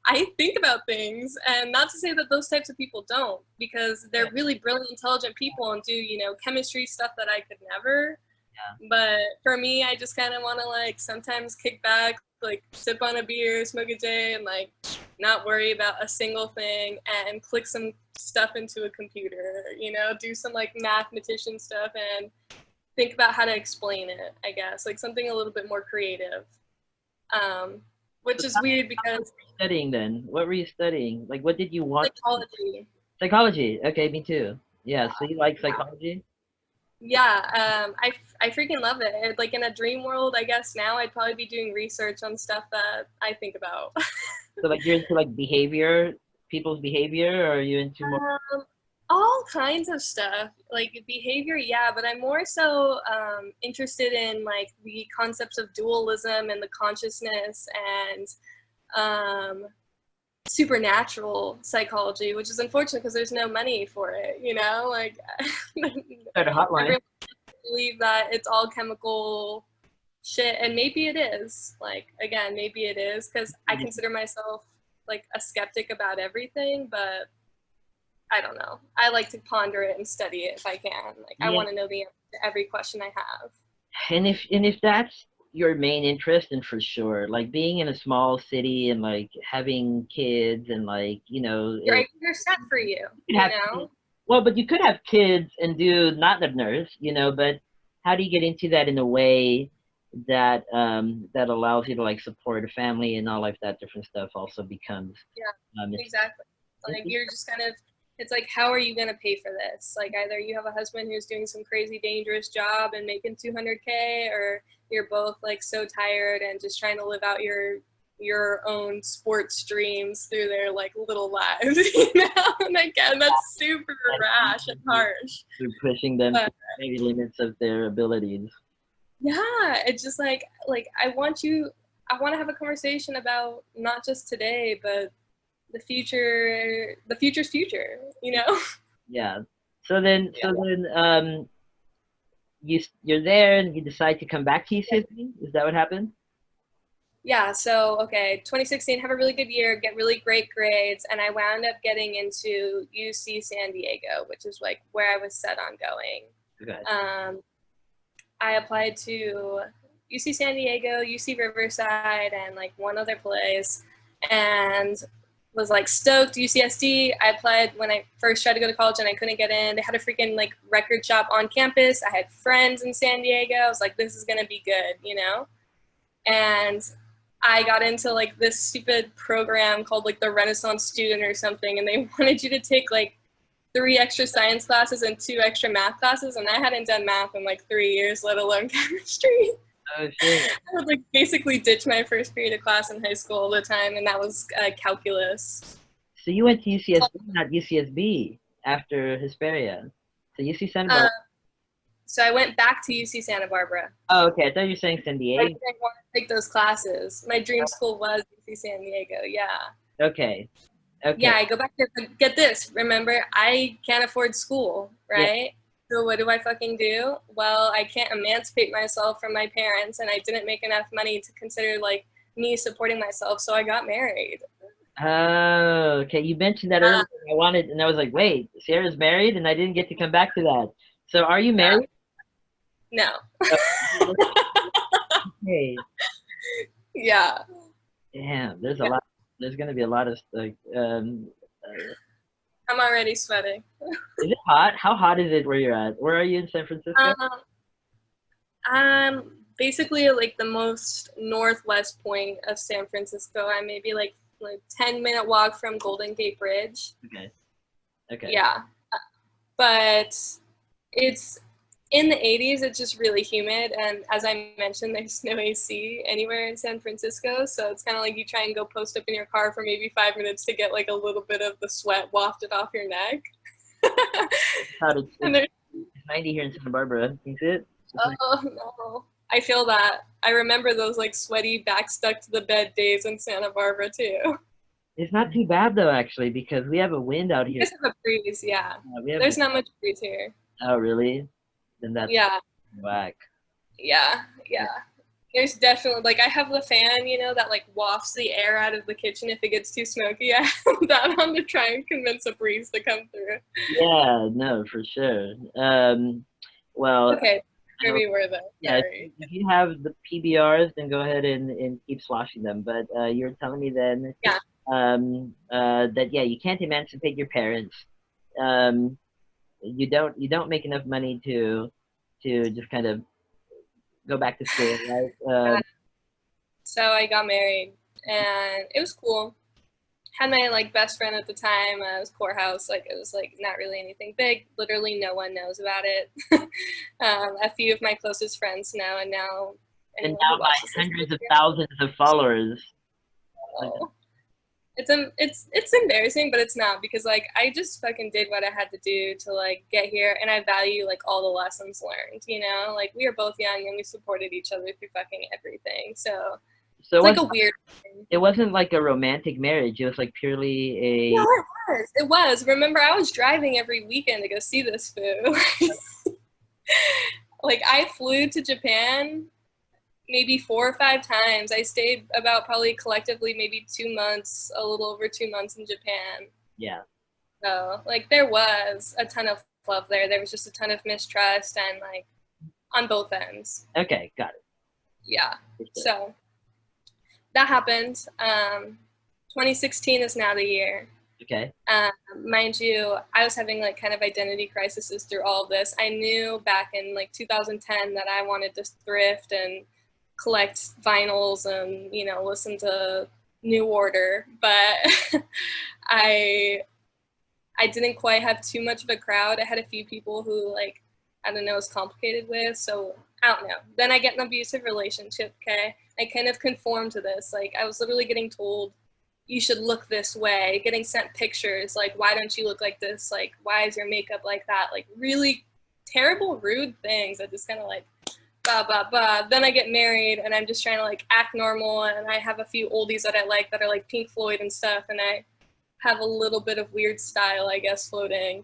I think about things, and not to say that those types of people don't, because they're really brilliant, intelligent people and do, you know, chemistry stuff that I could never. Yeah. But for me, I just kind of want to like sometimes kick back, like sip on a beer, smoke a J, and like not worry about a single thing and click some stuff into a computer, you know, do some like mathematician stuff and think about how to explain it, I guess, like something a little bit more creative, which is weird because Studying then? What were you studying? Like, what did you want? psychology. Psychology. Okay, me too. Yeah. So you like psychology? Yeah, I freaking love it. Like in a dream world, I guess now I'd probably be doing research on stuff that I think about. So like you're into like behavior, people's behavior, or are you into more? All kinds of stuff, like behavior, yeah, but I'm more so interested in like the concepts of dualism and the consciousness and supernatural psychology, which is unfortunate because there's no money for it, you know, like Start a hotline. everyone believe that it's all chemical shit, and maybe it is, like again, maybe it is, because I consider myself like a skeptic about everything, but I don't know. I like to ponder it and study it if I can. Like I Yeah. want to know the answer to every question I have. And if that's your main interest, then for sure, like being in a small city and like having kids and like You're set for you, you you have know? well, but you could have kids and do not the nurse, but how do you get into that in a way that that allows you to like support a family and all like that different stuff also becomes Yeah, um, exactly. Like it's, you're just kind of, it's like, how are you going to pay for this? Like either you have a husband who's doing some crazy dangerous job and making 200K, or you're both like so tired and just trying to live out your own sports dreams through their like little lives, you know? And again, that's super rash and harsh. you're pushing them to But maybe limits of their abilities. yeah, it's just like I want to have a conversation about not just today, but the future's future, you know? Yeah. So then, Yeah. you're there and you decide to come back to East Sydney. Is that what happened? Yeah, so okay, 2016, have a really good year, get really great grades, and I wound up getting into UC San Diego, which is like where I was set on going. Okay. I applied to UC San Diego, UC Riverside, and like one other place, and was like stoked. UCSD, I applied when I first tried to go to college and I couldn't get in. They had a freaking like record shop on campus. I had friends in San Diego. I was like, this is gonna be good, you know? And I got into like this stupid program called like the Renaissance Student or something, and they wanted you to take like 3 extra science classes and 2 extra math classes, and I hadn't done math in like 3 years, let alone chemistry. Oh shit. I would like basically ditch my first period of class in high school all the time, and that was calculus. So you went to UCSB, not UCSB, after Hesperia. So UC Santa Uh, Barbara. so I went back to UC Santa Barbara. Oh, okay. I thought you were saying San I Diego. didn't want to take those classes. My dream school was UC San Diego. Yeah. Okay. Yeah, Okay. I go back there. Get this. Remember, I can't afford school, Yeah. right? So what do I fucking do? Well, I can't emancipate myself from my parents, and I didn't make enough money to consider like me supporting myself. So I got married. Oh, okay. You mentioned that Uh, earlier. I wanted, and I was like, wait, Sierra's married, and I didn't get to come back to that. So are you yeah. married? No. Okay. Yeah. Damn, there's a lot. There's gonna be a lot of like. I'm already sweating. Is it hot? How hot is it where you're at? Where are you in San Francisco? Um, I'm basically like the most northwest point of San Francisco. I'm maybe like 10-minute walk from Golden Gate Bridge. Okay. Okay. Yeah. But it's in the 80s, it's just really humid. And as I mentioned, there's no AC anywhere in San Francisco. So it's kind of like you try and go post up in your car for maybe 5 minutes to get like a little bit of the sweat wafted off your neck. Hot. And It's 90 here in Santa Barbara. Is it? oh no, I feel that. I remember those like sweaty, back stuck to the bed days in Santa Barbara too. It's not too bad though, actually, because we have a wind out You here. guys have a breeze, yeah. We have. There's not much breeze here. Oh, really? Then that's Yeah, whack. yeah, yeah. There's definitely like I have the fan, you know, that like wafts the air out of the kitchen if it gets too smoky. I have that on to try and convince a breeze to come through. Yeah, no, for sure. Well, Okay, I where know, we were then. yeah, Sorry. if you have the PBRs, then go ahead and keep sloshing them. But you were telling me then Yeah. that yeah, you can't emancipate your parents. Um, you don't make enough money to just kind of go back to school, right? So I got married and it was cool. Had my like best friend at the time. It was courthouse. Like it was like not really anything big. Literally no one knows about it. A few of my closest friends know, and now And anyone now who by watches this hundreds of video, thousands of followers. Like, oh, it's embarrassing, but it's not because like I just fucking did what I had to do to like get here, and I value like all the lessons learned. You know, like we were both young and we supported each other through fucking everything. So so it's like a weird thing. it wasn't like a romantic marriage. It was like purely No, a. it was. It was. Remember, I was driving every weekend to go see this food. Like I flew to Japan maybe 4 or 5 times. I stayed about probably collectively maybe 2 months, a little over 2 months in Japan. Yeah. So like there was a ton of love there. There was just a ton of mistrust and like on both ends. Okay, got it. Yeah. For sure. So that happened. 2016 is now the year. Okay. Mind you, I was having like kind of identity crises through all of this. I knew back in like 2010 that I wanted to thrift and collect vinyls and, you know, listen to New Order, but I didn't quite have too much of a crowd. I had a few people who like I don't know was complicated with, so I don't know. Then I get an abusive relationship, okay? I kind of conformed to this. Like I was literally getting told you should look this way, getting sent pictures like why don't you look like this, like why is your makeup like that, like really terrible rude things that just kind of like blah blah blah. Then I get married and I'm just trying to like act normal, and I have a few oldies that I like that are like Pink Floyd and stuff, and I have a little bit of weird style I guess floating.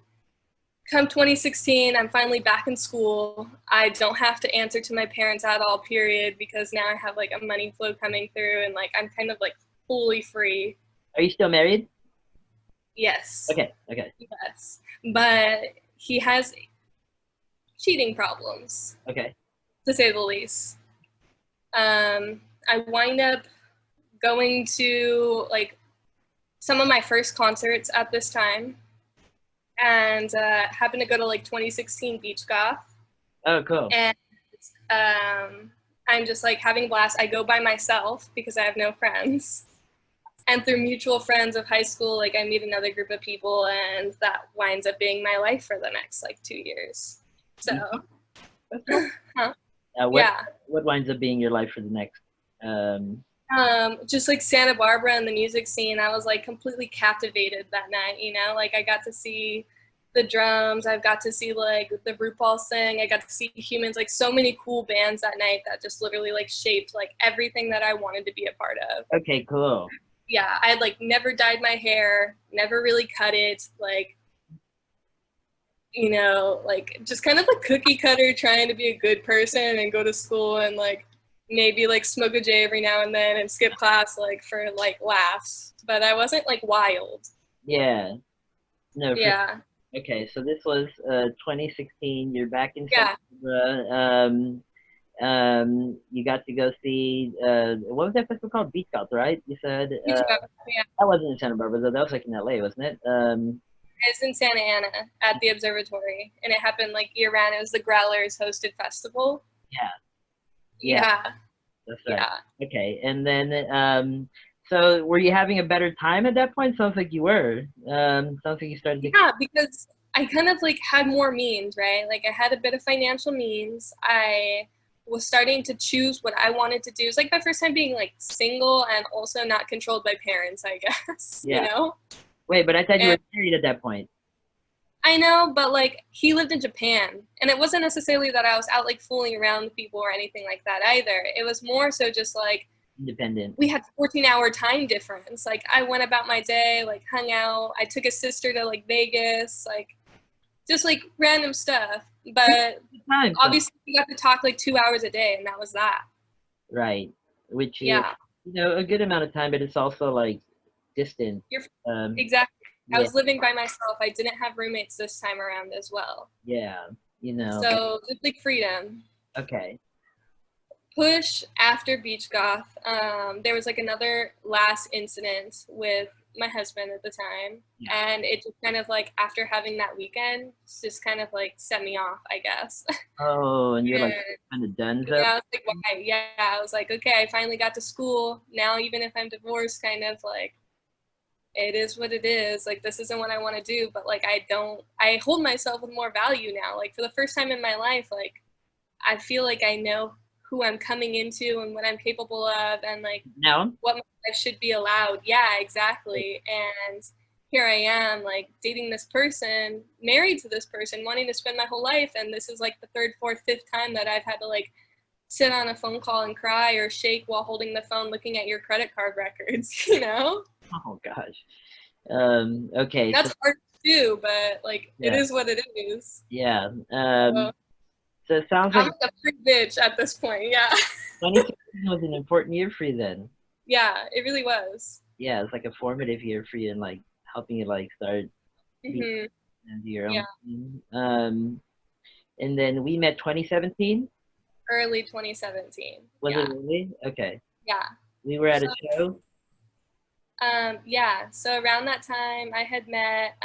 Come 2016, I'm finally back in school. I don't have to answer to my parents at all, period, because now I have like a money flow coming through and like I'm kind of like fully free. Are you still married? Yes. Okay. Okay. Yes. But he has cheating problems, Okay. to say the least. I wind up going to like some of my first concerts at this time, and happened to go to like 2016 Beach Goth. Oh, cool. And I'm just like having a blast. I go by myself because I have no friends. And through mutual friends of high school, like I meet another group of people, and that winds up being my life for the next like 2 years. So, That's cool. huh? What Yeah. winds up being your life for the next? Um, Just like Santa Barbara and the music scene, I was like completely captivated that night, you know? Like I got to see the drums, I got to see like the RuPaul sing, I got to see Humans, like so many cool bands that night that just literally like shaped like everything that I wanted to be a part of. okay, cool. Yeah, I had like never dyed my hair, never really cut it, like, you know, like just kind of like cookie cutter trying to be a good person and go to school and like maybe like smoke a J every now and then and skip class like for like laughs. But I wasn't like wild. Yeah. No, for Yeah. okay. So this was 2016. You're back in Santa Yeah. Barbara. You got to go see what was that festival called? Beach Golf, right? You said Beach Bum. Yeah. that wasn't in Santa Barbara, though. That was like in LA, wasn't it? It's in Santa Ana at the observatory and it happened like year round. It was the Growlers hosted festival. Yeah, yeah, Yeah. that's right. Yeah. Okay, and then so were you having a better time at that point? Sounds like you were. Sounds like you started to. Yeah, because I kind of like had more means, right? Like I had a bit of financial means. I was starting to choose what I wanted to do. It's like my first time being like single and also not controlled by parents, I guess, you Yeah. know? Wait, but I thought you And were married at that point. I know, but like he lived in Japan. And it wasn't necessarily that I was out like fooling around with people or anything like that either. It was more so just like Independent. we had 14-hour time difference. Like I went about my day, like hung out. I took a sister to like Vegas, like just like random stuff. But Time. So, obviously we got to talk like 2 hours a day and that was that. right. Which is, Yeah. a good amount of time, but it's also like distant. You're Um, exactly. I yeah, was living by myself. I didn't have roommates this time around as well. yeah, So just like freedom. okay. Push after Beach Goth, there was like another last incident with my husband at the time. Yeah. And it just kind of like after having that weekend, just kind of like set me off, I guess. Oh, and you're like And kind of done yeah, up. I was like, why? Yeah, I was like, okay, I finally got to school. Now, even if I'm divorced, kind of like, it is what it is. Like, this isn't what I want to do, but like, I hold myself with more value now. Like, for the first time in my life, like, I feel like I know who I'm coming into and what I'm capable of and like Now, what my life should be allowed. Yeah, exactly. And here I am, like dating this person, married to this person, wanting to spend my whole life. And this is like the third, fourth, fifth time that I've had to like sit on a phone call and cry or shake while holding the phone looking at your credit card records, you know? oh gosh. Okay, so That's hard to do, but like it yeah, is what it is. yeah. So So it sounds I'm like like a free bitch at this point. Yeah. 2016 was an important year for you then. Yeah, it really was. Yeah, it's like a formative year for you and like helping you like start being Hmm. into your own Yeah. thing. And then we met 2017. Early 2017. Was it Yeah. really? Okay. Yeah. We were at a So, show. yeah. So around that time, I had met,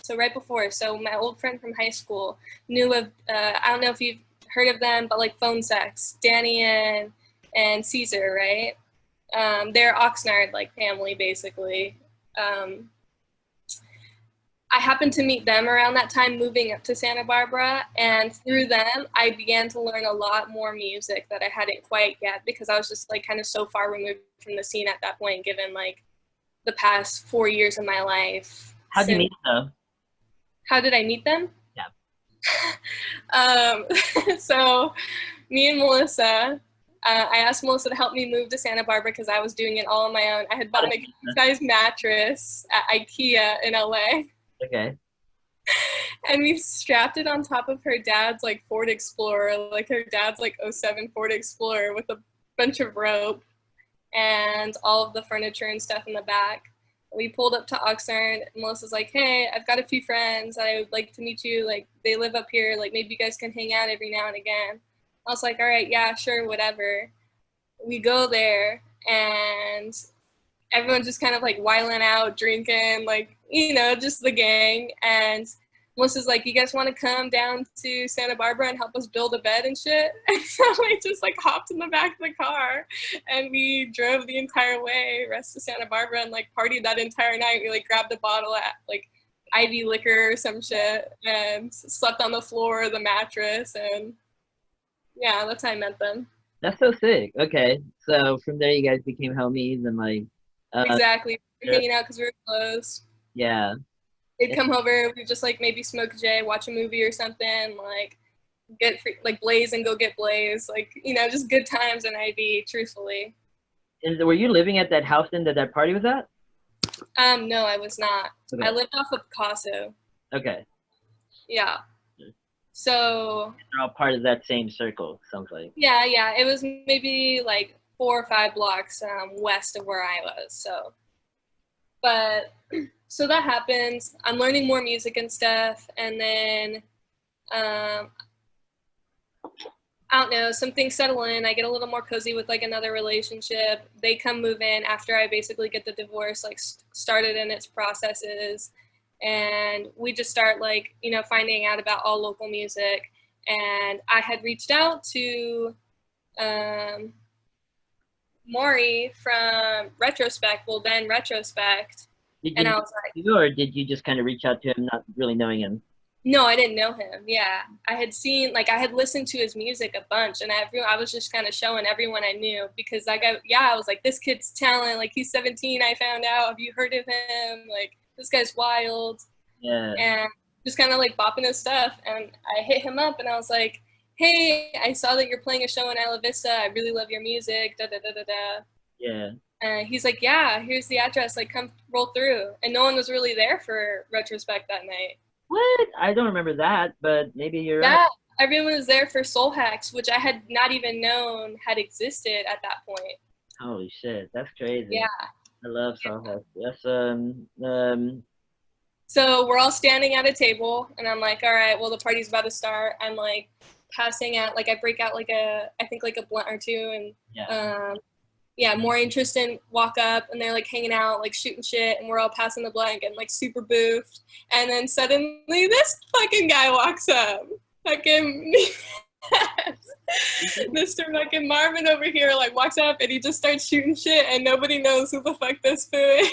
so right before, so my old friend from high school knew of, I don't know if you've heard of them, but like Phone Sex, Danny and Caesar, right? They're Oxnard, like family, basically. Um, I happened to meet them around that time moving up to Santa Barbara, and through them, I began to learn a lot more music that I hadn't quite yet because I was just like kind of so far removed from the scene at that point, given like the past 4 years of my life. How'd you Since meet them? how did I meet them? Yeah. Um, so me and Melissa, I asked Melissa to help me move to Santa Barbara because I was doing it all on my own. I had bought a king size mattress at IKEA in LA. Okay. And we strapped it on top of her dad's like Ford Explorer, like her dad's like '07 Ford Explorer with a bunch of rope and all of the furniture and stuff in the back. We pulled up to Oxnard. Melissa's like, hey, I've got a few friends that I would like to meet you. Like, they live up here. Like, maybe you guys can hang out every now and again. I was like, all right, yeah, sure, whatever. We go there, and everyone's just kind of like wiling out, drinking, like, you know, just the gang. And Melissa's like, you guys want to come down to Santa Barbara and help us build a bed and shit? And so I just like hopped in the back of the car and we drove the entire way rest of Santa Barbara and like partied that entire night. We like grabbed a bottle at like Ivy Liquor or some shit and slept on the floor of the mattress. And Yeah, that's how I met them. That's so sick. Okay, so from there you guys became homies and like, uh, Exactly. We were yeah, hanging out because we were close. yeah. They'd come over, we'd just like maybe smoke a J, watch a movie or something, like get free, like Blaze and go get Blaze, like just good times in IB. Truthfully, And were you living at that house then that that party was at? no, I was not. I Okay, lived off of Picasso. okay. Yeah. So They're all part of that same circle. Sounds like. yeah, yeah, it was maybe like 4 or 5 blocks west of where I was. So, but so that happens. I'm learning more music and stuff, and then um, I don't know, some things settle in. I get a little more cozy with like another relationship. They come move in after I basically get the divorce like started in its processes, and we just start like finding out about all local music. And I had reached out to um, Maury from Retrospect, well then Retrospect, Did you and know I was like, you, or did you just kind of reach out to him, not really knowing him? no, I didn't know him. Yeah, I had seen like I had listened to his music a bunch, and I was just kind of showing everyone I knew because like I was like, this kid's talent. Like he's 17. I found out. Have you heard of him? Like this guy's wild, Yeah, and just kind of like bopping his stuff. And I hit him up, and I was like, hey, I saw that you're playing a show in Isla Vista. I really love your music. Da da da da da. yeah. He's like, yeah, here's the address. Like, come roll through. And no one was really there for Retrospect that night. What? I don't remember that, but maybe you're right. Yeah, everyone was there for Soul Hacks, which I had not even known had existed at that point. Holy shit, that's crazy. Yeah. I love Sawhurst. That's So we're all standing at a table, and I'm like, all right, well, the party's about to start. I'm like passing out, like, I break out like I think like a blunt or two, and yeah. yeah, Maury and Tristan walk up and they're like hanging out, like shooting shit, and we're all passing the blunt, getting like super boofed. And then suddenly this fucking guy walks up. Fucking Mr. fucking Marvin over here like walks up and he just starts shooting shit and nobody knows who the fuck this fool is.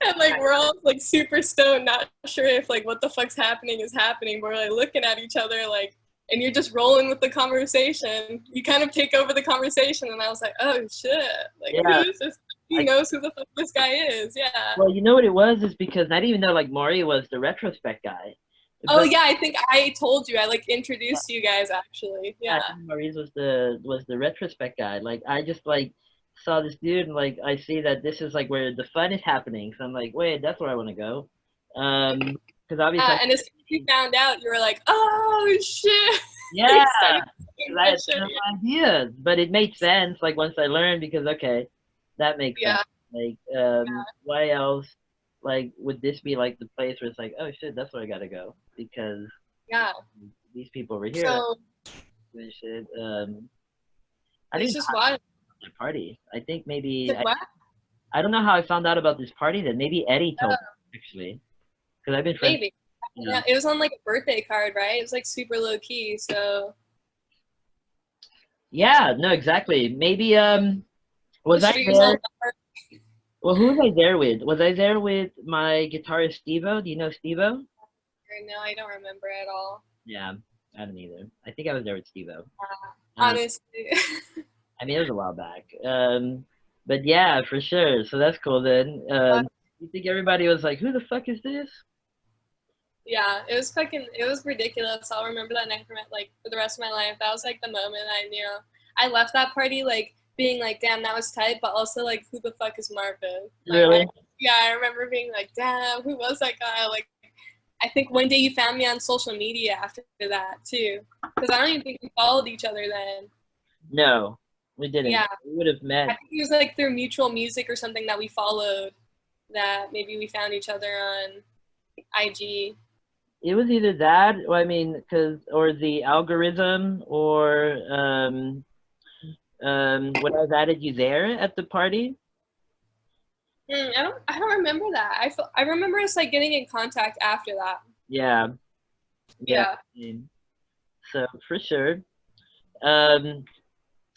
And like we're all like super stoned, not sure if like what the fuck's happening is happening, but we're like looking at each other like, and you're just rolling with the conversation. You kind of take over the conversation, and I was like, oh shit, like Yeah. who is this? He knows who the fuck this guy is. Yeah. Well, you know what it was is because I didn't even know like Maury was the retrospect guy. Oh But yeah, I think I told you. I like introduced you guys actually. yeah, Yeah. Maurice was the retrospect guy. Like I just like saw this dude and like I see that this is like where the fun is happening. So I'm like, wait, that's where I want to go. Because obviously, And as soon as you found out, you were like, oh shit. yeah, Started 'cause I had shit. no idea, but it made sense. Like once I learned, because okay, that makes sense. Yeah. Like, why else? Like, would this be like the place where it's like, oh shit, that's where I gotta go because Yeah. these people over here So and shit. I it's didn't just wild. my party. I think maybe Like, what? I don't know how I found out about this party. That maybe Eddie told me actually, because I've been friends. Maybe. You know. Yeah, it was on like a birthday card, right? It was like super low key. So Yeah, no, exactly. Maybe the was I street was all there? Well, who was I there with? Was I there with my guitarist Stevo? Do you know Stevo? no, I don't remember at all. Yeah, I don't either. I think I was there with Stevo. Honestly. I mean, it was a while back. But yeah, for sure. So that's cool then. You think everybody was like, "Who the fuck is this?" Yeah, it was ridiculous. I'll remember that night for the rest of my life. That was like the moment I knew. I left that party like being like, damn, that was tight, but also like, who the fuck is Marvin? Like, Really? yeah, I remember being like, damn, who was that guy? Like, I think one day you found me on social media after that too, because I don't even think we followed each other then. No, we didn't. Yeah, We would have met. I think it was like through mutual music or something that we followed. That maybe we found each other on IG. It was either that, or, I mean, or the algorithm, or when I was added you there at the party. I don't remember that. I remember us like getting in contact after that. Yeah, Yeah. So for sure, um,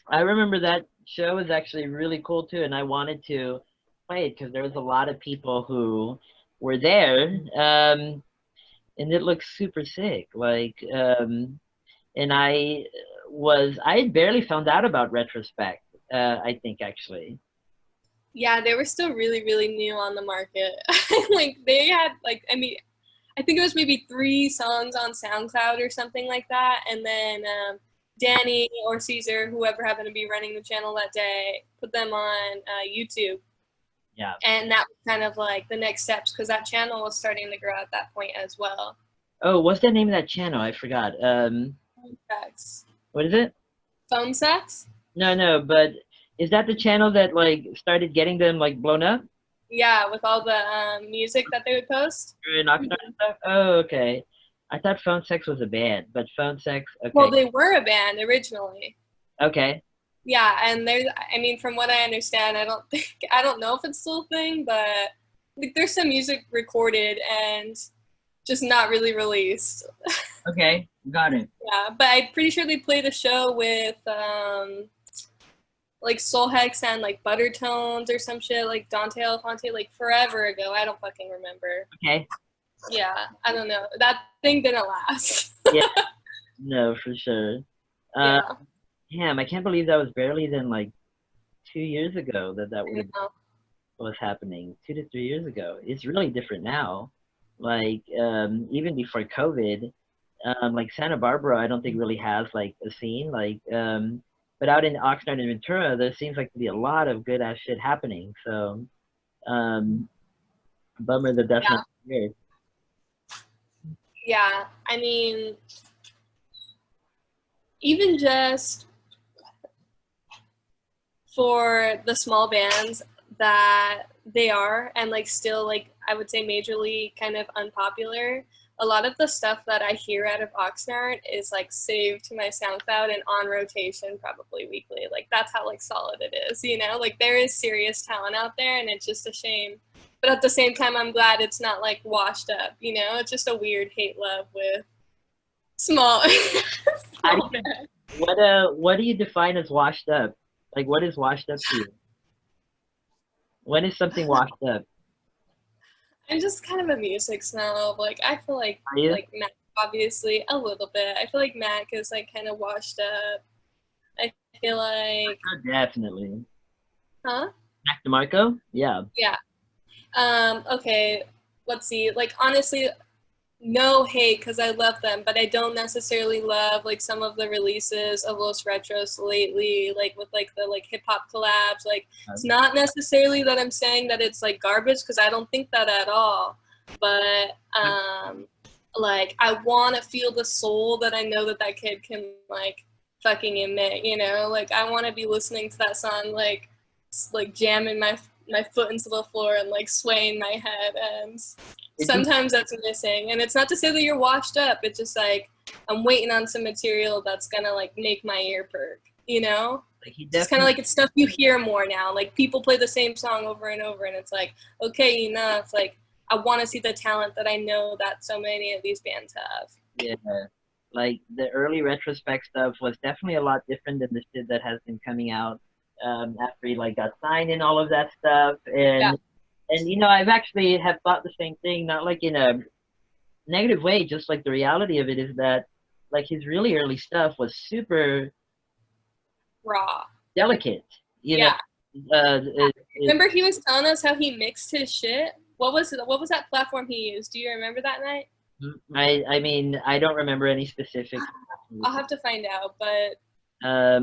I remember that show was actually really cool too, and I wanted to play it because there was a lot of people who were there. and it looks super sick. Like, and I barely found out about Retrospect. I think actually. Yeah, they were still really, really new on the market. Like they had like, I mean, I think it was maybe 3 songs on SoundCloud or something like that, and then Danny or Caesar, whoever happened to be running the channel that day, put them on YouTube, Yeah. and that was kind of like the next steps because that channel was starting to grow at that point as well. Oh, what's the name of that channel? I forgot. Phone sex. What is it? Phone sex? No, no, but is that the channel that like started getting them like blown up? Yeah, with all the music that they would post. In Oxnard and stuff? Oh, okay. I thought Phone Sex was a band, but Phone Sex, Well, okay. they were a band originally. Okay. Yeah, and there's, I mean, from what I understand, I don't know if it's still a thing, but like, there's some music recorded and just not really released. Okay, got it. Yeah, but I'm pretty sure they played a show with like Soul Hex and like Buttertones or some shit, like Dante Elefante, like forever ago. I don't fucking remember. Okay. Yeah, I don't know. That thing didn't last. Yeah, no, for sure. Uh, Yeah, Damn, I can't believe that was barely than like 2 years ago that I would know. was happening. 2 to 3 years ago. It's really different now. Like even before COVID, like Santa Barbara, I don't think really has like a scene. Like but out in Oxnard and Ventura, there seems like to be a lot of good ass shit happening. So um, bummer that that's Yeah, not here. yeah. I mean, even just for the small bands that they are and like still like I would say majorly kind of unpopular, a lot of the stuff that I hear out of Oxnard is like saved to my SoundCloud and on rotation probably weekly. Like that's how like solid it is, you know? Like there is serious talent out there and it's just a shame. But at the same time I'm glad it's not like washed up, you know? It's just a weird hate love with small How do small you, bands. what do you define as washed up? Like what is washed up to you? When is something washed up? I'm just kind of a music snob. Like I feel Are you? like Mac obviously a little bit. I feel like Mac is like kind of washed up. I feel like Oh, definitely. huh? Mac DeMarco? Yeah. Yeah. Okay, let's see. Like honestly, no hate because I love them, but I don't necessarily love like some of the releases of Los Retros lately, like with like the like hip hop collabs. Like it's not necessarily that I'm saying that it's like garbage because I don't think that at all. But like I want to feel the soul that I know that that kid can like fucking emit. You know, like I want to be listening to that song like jamming my foot into the floor and like swaying my head and Did he sometimes that's missing and it's not to say that you're washed up, it's just like I'm waiting on some material that's gonna like make my ear perk, you know? like he Just kind of definitely like it's stuff you hear more now, like people play the same song over and over and it's like okay enough, like I want to see the talent that I know that so many of these bands have. yeah. Like the early retrospect stuff was definitely a lot different than the shit that has been coming out after he like got signed and all of that stuff. Yeah, And you know, I've actually have thought the same thing, not like in a negative way, just like the reality of it is that like his really early stuff was super raw. delicate. You know, Yeah, remember he was telling us how he mixed his shit. What was that platform he used? Do you remember that night? I mean, I don't remember any specific. I'll have to find out, but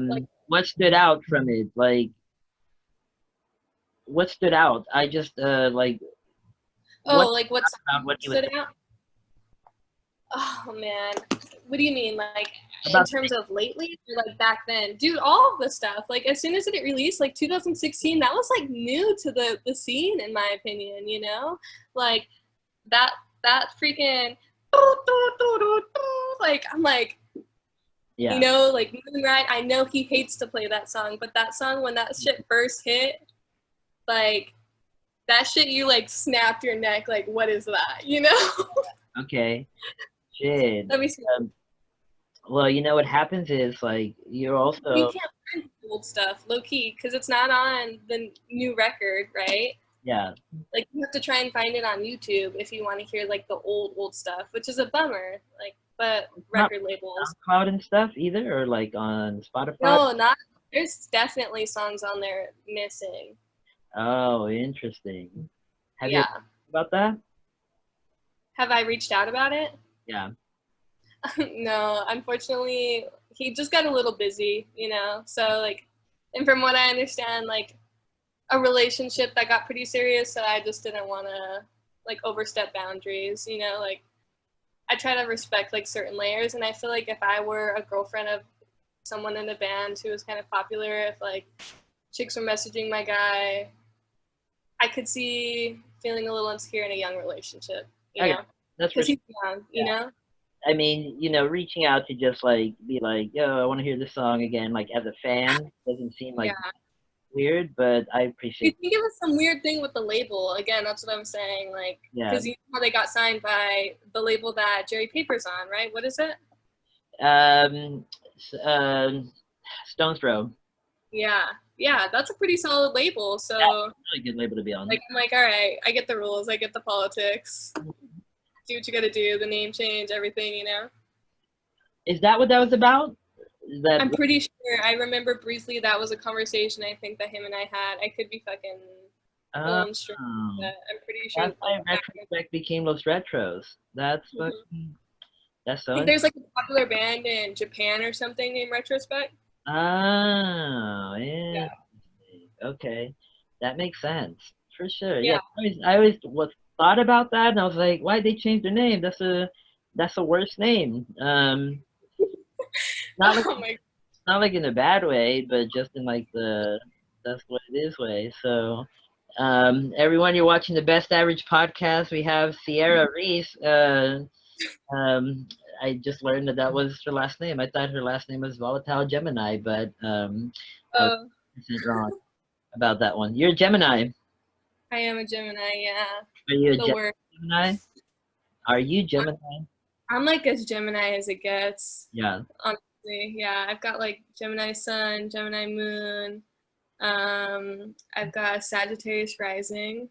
like What stood out from it? Like, what stood out? I just like oh, what like what about song what he was stood out? Oh man, what do you mean? Like in about. terms of lately, or like back then, dude? All of the stuff. Like as soon as it released, like 2016, that was like new to the scene, in my opinion. You know, like that that freaking like I'm like you Yeah. know like Moonlight. I know he hates to play that song, but that song when that shit first hit, like that shit, you like snapped your neck. Like what is that? You know? Okay. Shit. Let me see. Um, well, you know what happens is like you're You also can't find old stuff low key because it's not on the new record, right? Yeah. Like you have to try and find it on YouTube if you want to hear like the old stuff, which is a bummer. Like, but Not record labels. SoundCloud and stuff either, or like on Spotify. No, not. There's definitely songs on there missing. Oh, interesting. Have you Yeah. thought about that? Have I reached out about it? Yeah. No, unfortunately, he just got a little busy, you know? So, like, and from what I understand, like, a relationship that got pretty serious, so I just didn't want to, like, overstep boundaries, you know? Like, I try to respect, like, certain layers, and I feel like if I were a girlfriend of someone in a band who was kind of popular, if, like, chicks were messaging my guy, I could see feeling a little insecure in a young relationship, you Okay. know? That's for Because sure. he's young, you Yeah. know? I mean, you know, reaching out to just like be like, yo, I want to hear this song again, like as a fan, doesn't seem Yeah. like weird, but I I appreciate. think it was some weird thing with the label. Again, that's what I'm saying. Like, Yeah. because you know how they got signed by the label that Jerry Paper's on, right? What is it? Um, Stone's Throw. Yeah, yeah, that's a pretty solid label. That's So, a really good label to be like, on. I'm like, all right, I get the rules, I get the politics. Do what you got to do, the name change, everything, you know. Is that what that was about? Is that? I'm pretty sure. I remember briefly that was a conversation I think that him and I had. I could be fucking Oh, pulling strings, but I'm pretty sure. that's why Retrospect became Los Retros. That's Mhm. fucking. That's I so. think there's like a popular band in Japan or something named Retrospect. Oh, Yeah. yeah. Okay, that makes sense for sure. Yeah, Yeah. I always was thought about that, and I was like, why'd they change their name? That's a worst name. Not like Oh my. not like in a bad way, but just in like the that's what it is way. So, everyone, you're watching the Best Average podcast. We have Sierra Reece. Um, I just learned that that was her last name. I thought her last name was Volatile Gemini, but I was Oh, 100% wrong about that one. You're a Gemini. I am a Gemini. Yeah. Are you a The word. Gemini? Are you Gemini? I'm like as Gemini as it gets. Yeah. Honestly, yeah. I've got like Gemini Sun, Gemini Moon. I've got Sagittarius rising,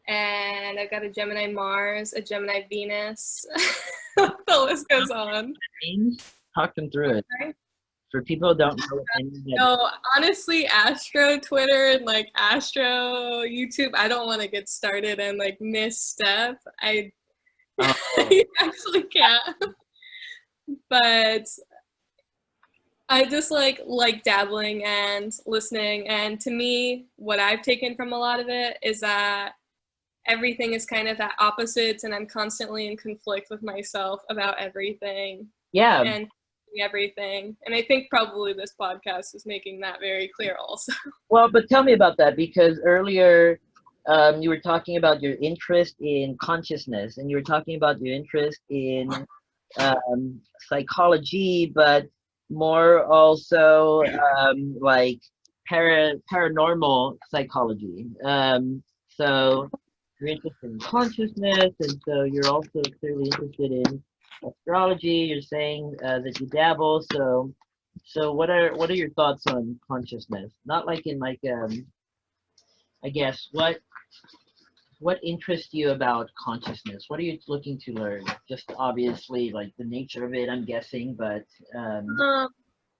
and I've got a Gemini Mars, a Gemini Venus. The list goes on. Names? Talk them through it. Okay. For people who don't know any of that. No, honestly, Astro Twitter and like Astro YouTube, I don't want to get started and like misstep. I Oh, I actually can't. But I just like dabbling and listening, and to me, what I've taken from a lot of it is that everything is kind of at opposites, and I'm constantly in conflict with myself about everything yeah. and everything. And I think probably this podcast is making that very clear also. Well, but tell me about that because earlier you were talking about your interest in consciousness and you were talking about your interest in psychology, but more also like paranormal psychology. So you're interested in consciousness, and so you're also clearly interested in astrology. You're saying that you dabble. So what are your thoughts on consciousness? Not like in like I guess what interests you about consciousness? What are you looking to learn? Just obviously like the nature of it, I'm guessing, but Um,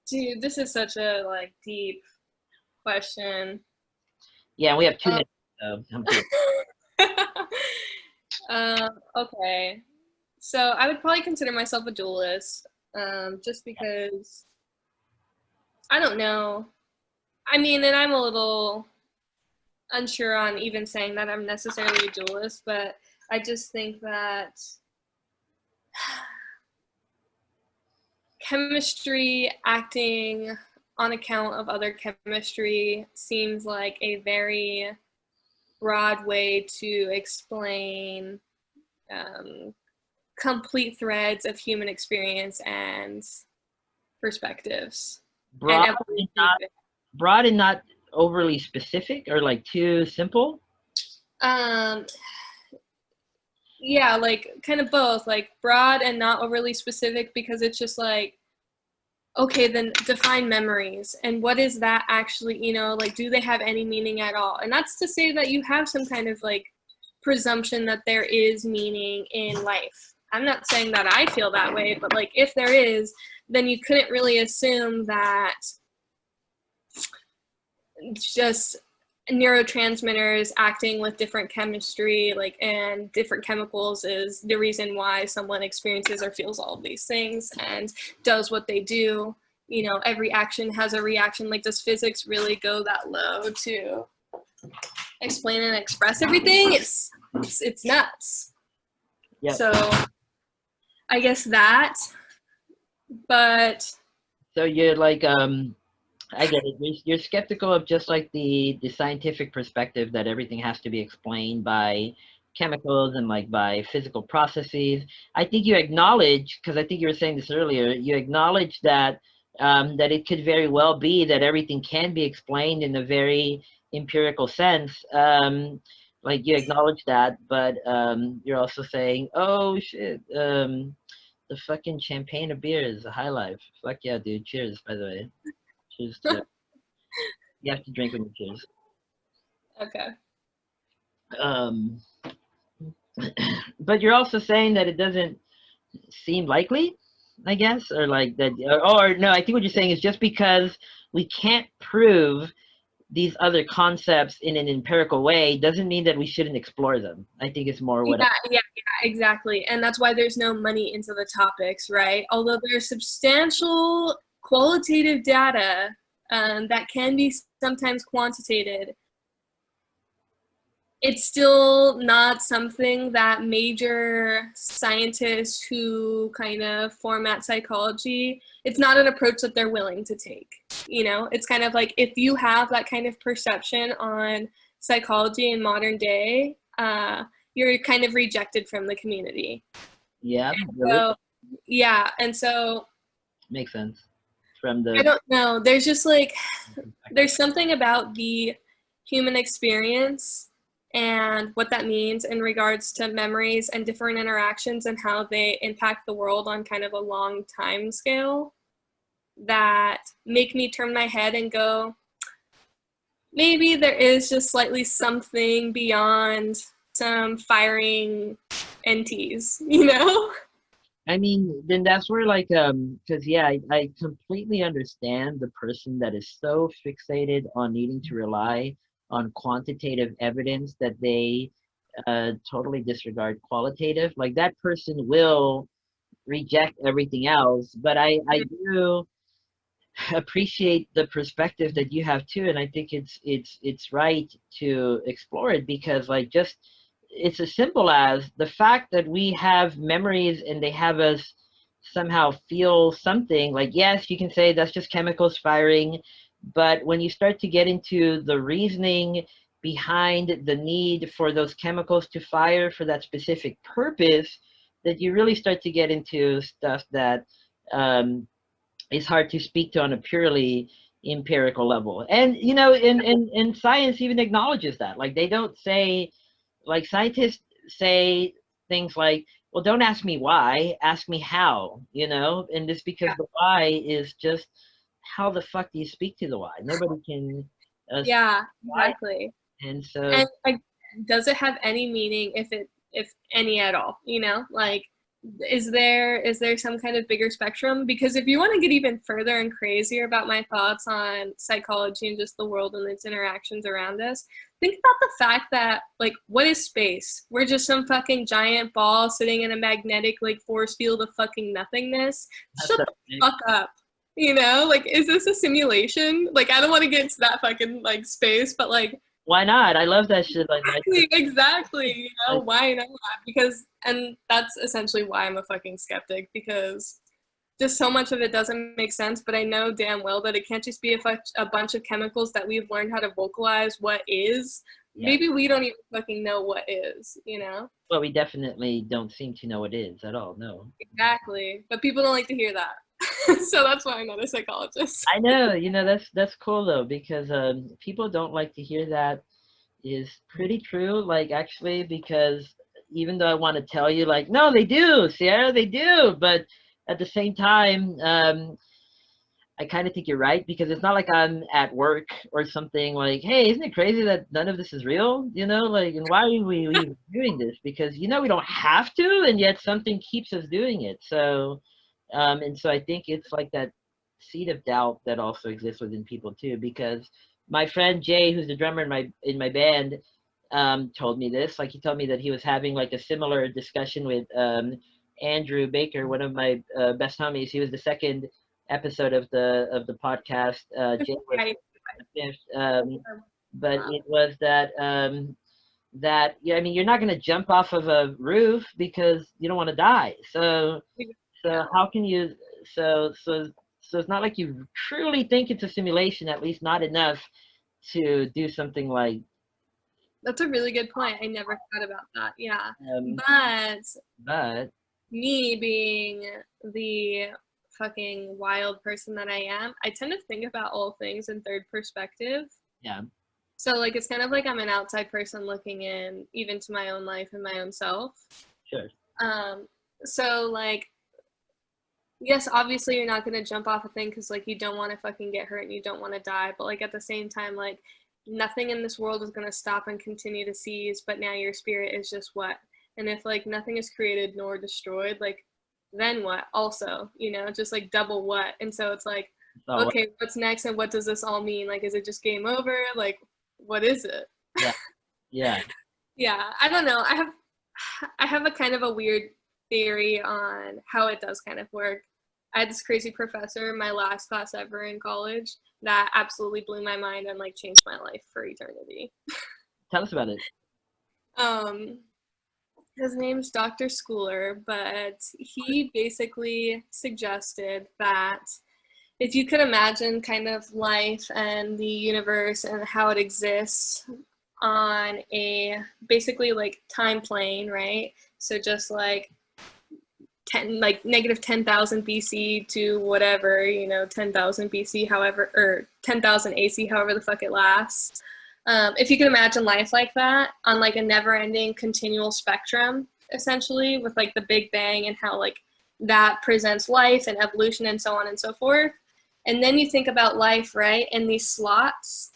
Dude, this is such a like deep question. yeah, we have two Um, minutes. So I'm kidding. okay. So I would probably consider myself a dualist, just because I don't know. I mean, and I'm a little unsure on even saying that I'm necessarily a dualist, but I just think that chemistry acting on account of other chemistry seems like a very broad way to explain complete threads of human experience and perspectives and Broad and not broad and not overly specific or like too simple. um yeah, like kind of both, like broad and not overly specific, because it's just like okay, then define memories. And what is that actually, you know, like, do they have any meaning at all? And that's to say that you have some kind of like presumption that there is meaning in life. I'm not saying that I feel that way, but like if there is, then you couldn't really assume that just neurotransmitters acting with different chemistry like and different chemicals is the reason why someone experiences or feels all of these things and does what they do. You know, every action has a reaction. Like, does physics really go that low to explain and express everything? It's nuts. Yep. So I guess that, but So you're like, I get it. You're skeptical of just like the scientific perspective that everything has to be explained by chemicals and like by physical processes. I think you acknowledge, because I think you were saying this earlier, you acknowledge that that it could very well be that everything can be explained in a very empirical sense. Like you acknowledge that, but you're also saying, oh shit, the fucking champagne of beer is a high life. Fuck yeah, dude. Cheers, by the way. Cheers to you have to drink when you cheers. okay. Um, but you're also saying that it doesn't seem likely, I guess, or like that, or no, I think what you're saying is just because we can't prove these other concepts in an empirical way doesn't mean that we shouldn't explore them. I think it's more what. Yeah, exactly. And that's why there's no money into the topics, right? Although there's substantial qualitative data that can be sometimes quantitated, it's still not something that major scientists who kind of format psychology, it's not an approach that they're willing to take. You know, it's kind of like if you have that kind of perception on psychology in modern day, you're kind of rejected from the community. Yeah, really? So, yeah, and so Makes sense. From the I don't know. There's just like there's something about the human experience and what that means in regards to memories and different interactions and how they impact the world on kind of a long time scale that make me turn my head and go, maybe there is just slightly something beyond some firing NTs, you know? I mean, then that's where like because yeah, I completely understand the person that is so fixated on needing to rely on quantitative evidence that they totally disregard qualitative. Like that person will reject everything else, but I do appreciate the perspective that you have too, and I think it's right to explore it because like just it's as simple as the fact that we have memories and they have us somehow feel something. Like yes, you can say that's just chemicals firing, but when you start to get into the reasoning behind the need for those chemicals to fire for that specific purpose, that you really start to get into stuff that it's hard to speak to on a purely empirical level. And you know, in science even acknowledges that. Like they don't say, like scientists say things like, well, don't ask me why, ask me how, you know? And it's because Yeah. the why is just how the fuck do you speak to the why? Nobody can Yeah, why. exactly. And so And like, does it have any meaning if any at all, you know? Like, is there some kind of bigger spectrum? Because if you want to get even further and crazier about my thoughts on psychology and just the world and its interactions around us, think about the fact that like, what is space? We're just some fucking giant ball sitting in a magnetic like force field of fucking nothingness. that's Shut so the big. fuck up. You know, like, is this a simulation? Like, I don't want to get into that fucking like space, but like, Why not? I love that shit like that. exactly, you know, Like, why not? Because, and that's essentially why I'm a fucking skeptic, because just so much of it doesn't make sense, but I know damn well that it can't just be a bunch of chemicals that we've learned how to vocalize what is. yeah. Maybe we don't even fucking know what is, you know? Well, we definitely don't seem to know what it is at all. No. Exactly. But people don't like to hear that. So that's why I'm not a psychologist. I know, you know, that's cool though, because people don't like to hear that is pretty true. Like actually, because even though I want to tell you, like, no, they do, Sierra, they do, but at the same time, I kind of think you're right, because it's not like I'm at work or something like, hey, isn't it crazy that none of this is real? You know, like, and why are we doing this? Because, you know, we don't have to, and yet something keeps us doing it. So, and so I think it's like that seed of doubt that also exists within people too, because my friend Jay, who's the drummer in my band, told me this. Like, he told me that he was having like a similar discussion with Andrew Baker, one of my best homies. He was the second episode of the podcast. Jay was Right. the fifth, but it was that that, yeah, I mean, you're not going to jump off of a roof because you don't want to die. So how can you? So it's not like you truly think it's a simulation. At least not enough to do something like. That's a really good point. I never thought about that. Yeah. Um, But but me being the fucking wild person that I am, I tend to think about all things in third perspective. yeah, So like it's kind of like I'm an outside person looking in even to my own life and my own self. sure. So like yes, obviously you're not going to jump off a thing cuz like you don't want to fucking get hurt and you don't want to die, but like at the same time like nothing in this world is going to stop and continue to seize, but now your spirit is just what? And if like nothing is created nor destroyed, like then what? Also, you know, just like double what? And so it's like, So okay, what's next and what does this all mean? Like, is it just game over? Like, what is it? yeah, yeah. Yeah, I don't know. I have a kind of a weird theory on how it does kind of work. I had this crazy professor my last class ever in college that absolutely blew my mind and like changed my life for eternity. Tell us about it. Um, his name's Dr. Schooler, but he basically suggested that if you could imagine kind of life and the universe and how it exists on a basically like time plane, right? So just like 10 like negative 10,000 BC to whatever, you know, 10,000 BC, however, or 10,000 AC, however the fuck it lasts. If you can imagine life like that on like a never-ending continual spectrum, essentially, with like the Big Bang and how like that presents life and evolution and so on and so forth. And then you think about life, right, in these slots,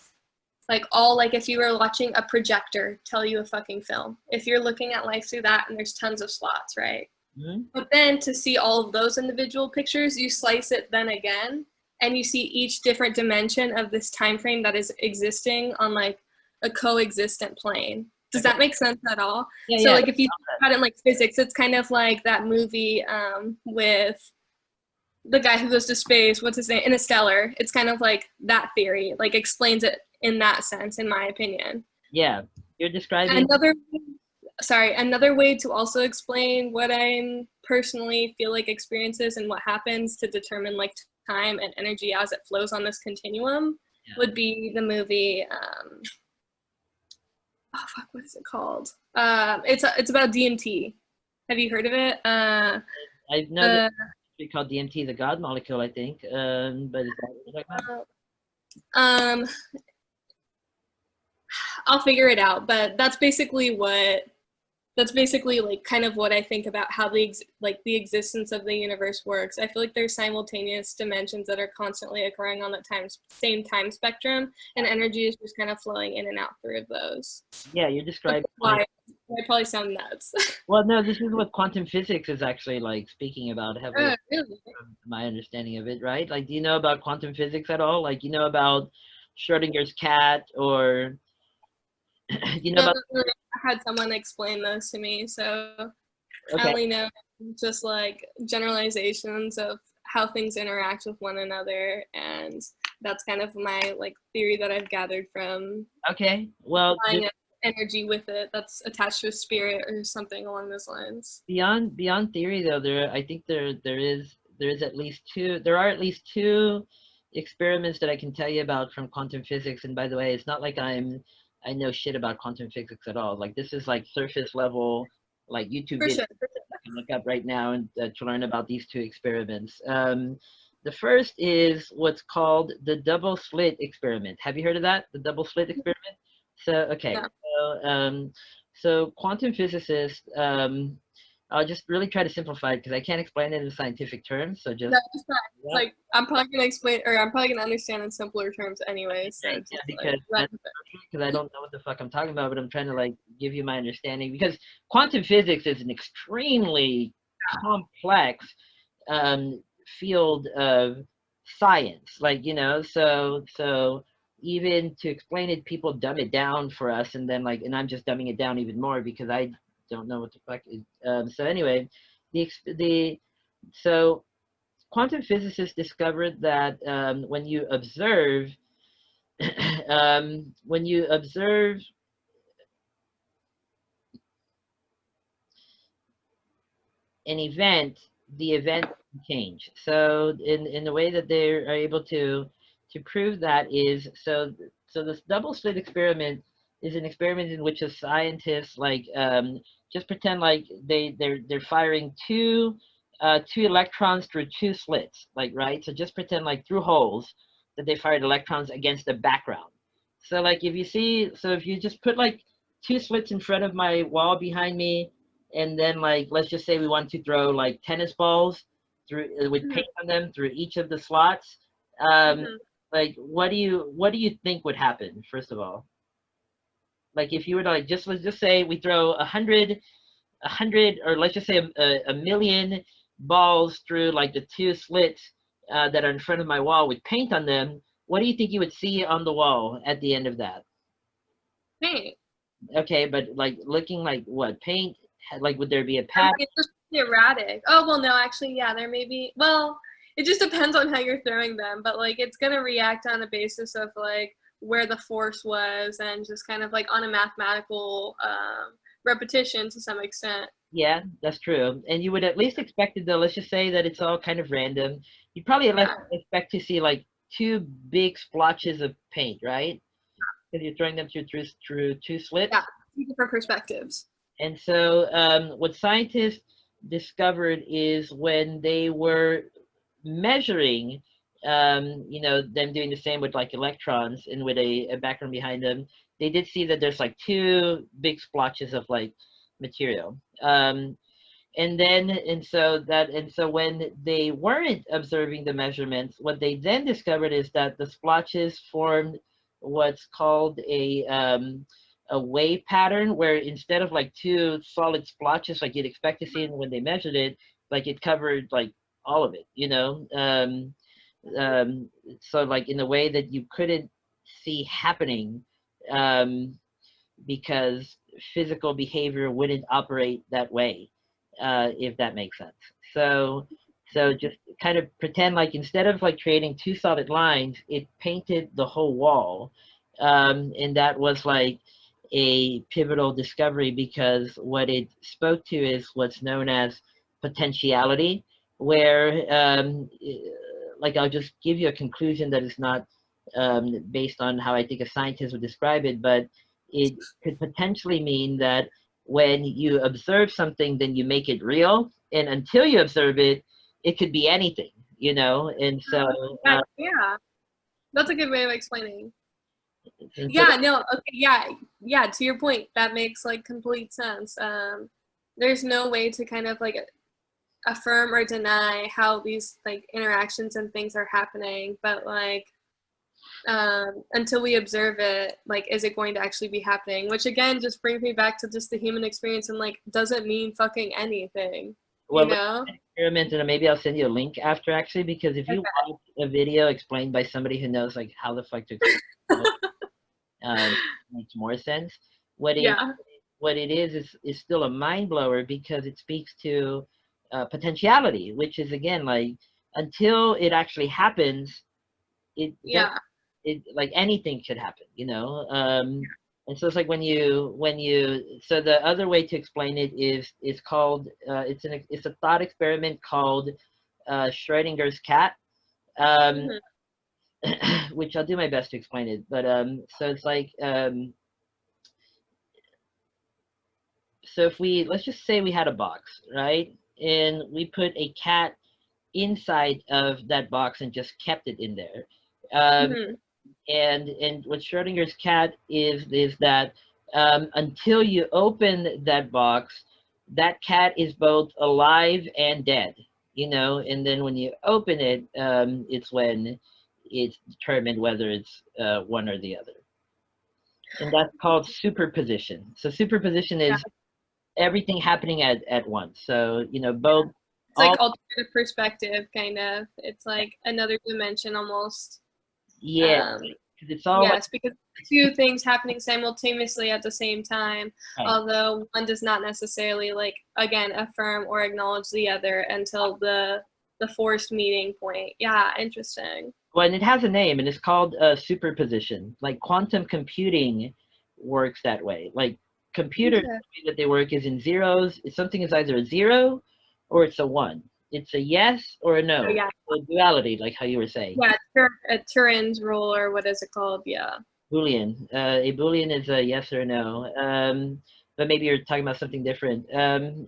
like all like if you were watching a projector tell you a fucking film. If you're looking at life through that and there's tons of slots, right? Mm-hmm. But then to see all of those individual pictures, you slice it then again, and you see each different dimension of this time frame that is existing on like a coexistent plane. Does that make sense at all? Yeah, So yeah. like if you think about it in like physics, it's kind of like that movie with the guy who goes to space, what's his name? Interstellar. It's kind of like that theory, like explains it in that sense, in my opinion. Yeah, you're describing. Another way to also explain what I personally feel like experiences and what happens to determine like time and energy as it flows on this continuum would be the movie oh fuck, what is it called? It's about DMT. Have you heard of it? I know that it's called DMT, the God molecule, I think. But is that what you're talking about? um I'll figure it out, but that's basically like kind of what I think about how the existence of the universe works. I feel like there's simultaneous dimensions that are constantly occurring on the same time spectrum, and energy is just kind of flowing in and out through those. Yeah, you're describing. Why? I probably sound nuts. Well, no, this is what quantum physics is actually like speaking about heavily. Really? From my understanding of it, right? Like, do you know about quantum physics at all? Like, you know about Schrodinger's cat, or you know No, about? no, no, I had someone explain those to me, so I Okay. only know just like generalizations of how things interact with one another, and that's kind of my like theory that I've gathered from Okay. Well, applying energy with it that's attached to a spirit or something along those lines. beyond theory, though, I think there is at least two. There are at least two experiments that I can tell you about from quantum physics. And by the way, it's not like I know shit about quantum physics at all. Like, this is like surface level, like YouTube For videos sure. I can look up right now and to learn about these two experiments. The first is what's called the double slit experiment. Have you heard of that? The double slit experiment? So, okay. Yeah. So quantum physicists I'll just really try to simplify it because I can't explain it in scientific terms. So just That's fine. yeah, Like I'm probably gonna explain, or I'm probably gonna understand in simpler terms anyway. So right, just yeah, like run with because I don't know what the fuck I'm talking about, but I'm trying to like give you my understanding because quantum physics is an extremely complex field of science. Like, so even to explain it, people dumb it down for us, and then like, and I'm just dumbing it down even more because I don't know what the fuck is. So anyway, the so quantum physicists discovered that when you observe an event, the event can change. So in the way that they are able to prove that is so this double slit experiment is an experiment in which a scientist like just pretend like they're firing two electrons through two slits, like, right? So just pretend like through holes that they fired electrons against the background. So like if you see, so if you just put like two slits in front of my wall behind me, and then like let's just say we want to throw like tennis balls through with it. paint on them through each of the slots. Um, Hmm. like what do you think would happen first of all? Like if you were to like just let's just say we throw a hundred, or let's just say a million balls through like the two slits that are in front of my wall with paint on them. What do you think you would see on the wall at the end of that? Paint. Okay, but like looking like what paint? Like would there be a I mean, pattern? it's just erratic. Oh well, no, actually, yeah, there may be. Well, it just depends on how you're throwing them, but like it's gonna react on the basis of like where the force was and just kind of like on a mathematical repetition to some extent. Yeah, that's true. And you would at least expect it though. Let's just say that it's all kind of random. You'd probably Yeah, expect to see like two big splotches of paint, right? Because you're throwing them through two slits. yeah, two different perspectives. And so, what scientists discovered is when they were measuring, them doing the same with like electrons and with a background behind them, they did see that there's like two big splotches of like material. And so when they weren't observing the measurements, what they then discovered is that the splotches formed what's called a wave pattern, where instead of like two solid splotches like you'd expect to see when they measured it, like it covered like all of it. Um, so like in a way that you couldn't see happening, um, because physical behavior wouldn't operate that way, if that makes sense. So just kind of pretend like instead of like creating two solid lines, it painted the whole wall, and that was like a pivotal discovery because what it spoke to is what's known as potentiality, where like I'll just give you a conclusion that is not based on how I think a scientist would describe it, but it could potentially mean that when you observe something, then you make it real. And until you observe it, it could be anything. And so, Yeah, yeah, that's a good way of explaining. and so Yeah, no, okay, yeah, yeah. To your point, that makes like complete sense. There's no way to kind of like affirm or deny how these like interactions and things are happening, but like until we observe it, like, is it going to actually be happening? Which again just brings me back to just the human experience and like doesn't mean fucking anything, you well, let's know? experiment, and maybe I'll send you a link after actually, because if you Okay. watch a video explained by somebody who knows like how the fuck to explain it, makes more sense. What it Yeah, what it is still a mind blower because it speaks to potentiality, which is again like until it actually happens, it does yeah, it like anything could happen. And so it's like when you so the other way to explain it is called it's a thought experiment called Schrodinger's cat, um, hmm, which I'll do my best to explain it. But so it's like so if we let's just say we had a box, right, and we put a cat inside of that box and just kept it in there. Um, hmm, and what Schrodinger's cat is that until you open that box, that cat is both alive and dead, you know, and then when you open it, it's when it's determined whether it's one or the other. And that's called superposition. So superposition Yeah, is everything happening at once. So, you know, both it's like all alternative perspective, kind of. It's like another dimension almost. yeah, Um, 'cause it's all like yes, because two things happening simultaneously at the same time, right. although one does not necessarily like again affirm or acknowledge the other until the forced meeting point. Yeah, interesting. Well, and it has a name, and it's called superposition. Like quantum computing works that way. Like computers, the Okay. way that they work is in zeros. Something is either a zero or it's a one. It's a yes or a So no. yeah, A duality, like how you were saying. yeah, a Turing's rule or what is it called? Yeah. Boolean. A Boolean is a yes or a no. But maybe you're talking about something different. And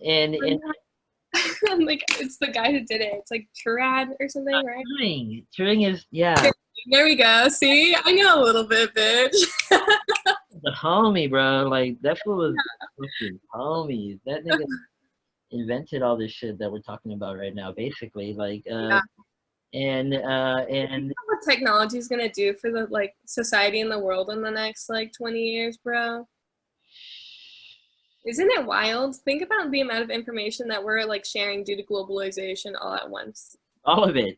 I'm like, it's the guy who did it. It's like Turad or something, right? Turing. Turing is yeah, There we go. See, I know a little bit, bitch. the homie, bro. Like that fool was fucking homie. That nigga invented all this shit that we're talking about right now, basically. Like, Yeah. and What technology is gonna do for the like society and the world in the next like 20 years, bro? Isn't it wild? Think about the amount of information that we're like sharing due to globalization all at once. all of it.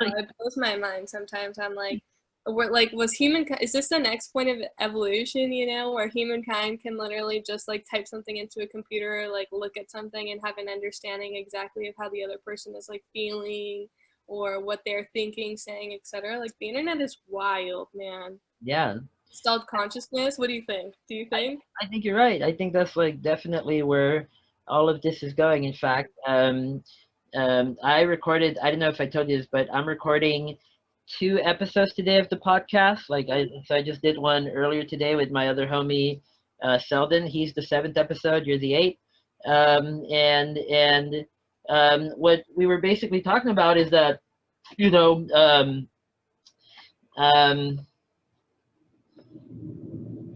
Like, It blows my mind sometimes. I'm like, we're like, was human? Is this the next point of evolution? You know, where humankind can literally just like type something into a computer, like look at something and have an understanding exactly of how the other person is like feeling or what they're thinking, saying, etc. Like the internet is wild, man. yeah, Installed consciousness. What do you think? Do you think? I think you're right. I think that's like definitely where all of this is going. In fact, I recorded. I don't know if I told you this, but I'm recording 2 episodes today of the podcast. So I just did one earlier today with my other homie, Selden. He's the 7th episode. You're the 8th. What we were basically talking about is that, you know, um,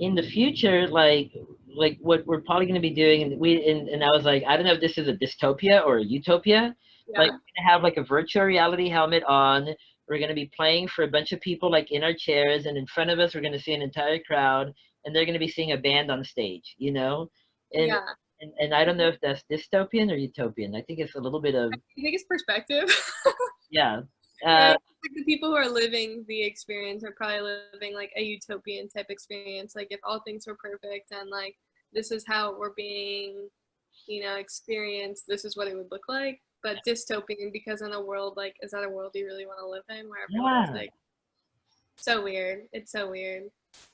in the future, like what we're probably going to be doing, and I was like, I don't know if this is a dystopia or a utopia. Like Yeah. we're gonna have like a virtual reality helmet on. We're gonna be playing for a bunch of people like in our chairs, and in front of us, we're gonna see an entire crowd, and they're gonna be seeing a band on stage, you know, and Yeah. and I don't know if that's dystopian or utopian. I think it's a little bit of I think it's perspective. yeah. Right? Uh, Like the people who are living the experience are probably living like a utopian type experience. Like if all things were perfect and like this is how we're being, you know, experienced, this is what it would look like. But dystopian because in a world like is that a world you really want to live in where everyone is yeah, like so weird. It's so weird.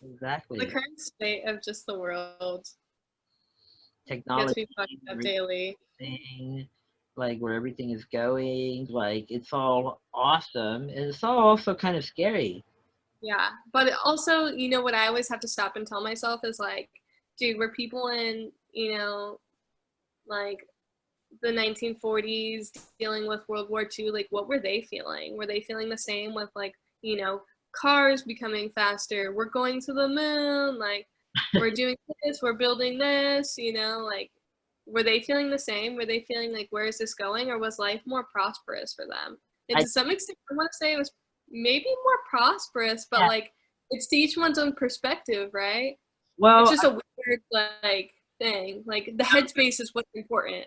The exactly. current state of just the world gets Technology, me fucked up daily. everything, like where everything is going, like it's all awesome, and it's all also kind of scary. Yeah. But also, you know what I always have to stop and tell myself is like, dude, we're people in, you know, like the 1940s dealing with World War II, like what were they feeling? Were they feeling the same with like, you know, cars becoming faster? We're going to the moon, like we're doing this, we're building this, you know, like were they feeling the same? Were they feeling like where is this going? Or was life more prosperous for them? And I to some extent I want to say it was maybe more prosperous, but yeah, like it's to each one's own perspective, right? It's well, just a weird like thing. Like the headspace is what's important.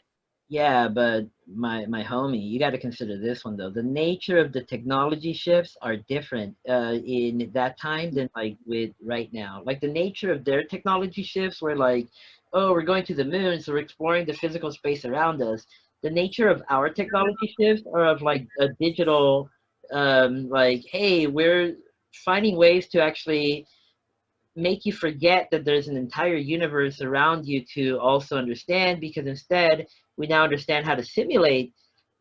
yeah, but my homie, you got to consider this one though. The nature of the technology shifts are different in that time than like with right now. Like the nature of their technology shifts were like, oh, we're going to the moon, so we're exploring the physical space around us. The nature of our technology shifts are of like a digital, like, hey, we're finding ways to actually make you forget that there's an entire universe around you to also understand, because instead we now understand how to simulate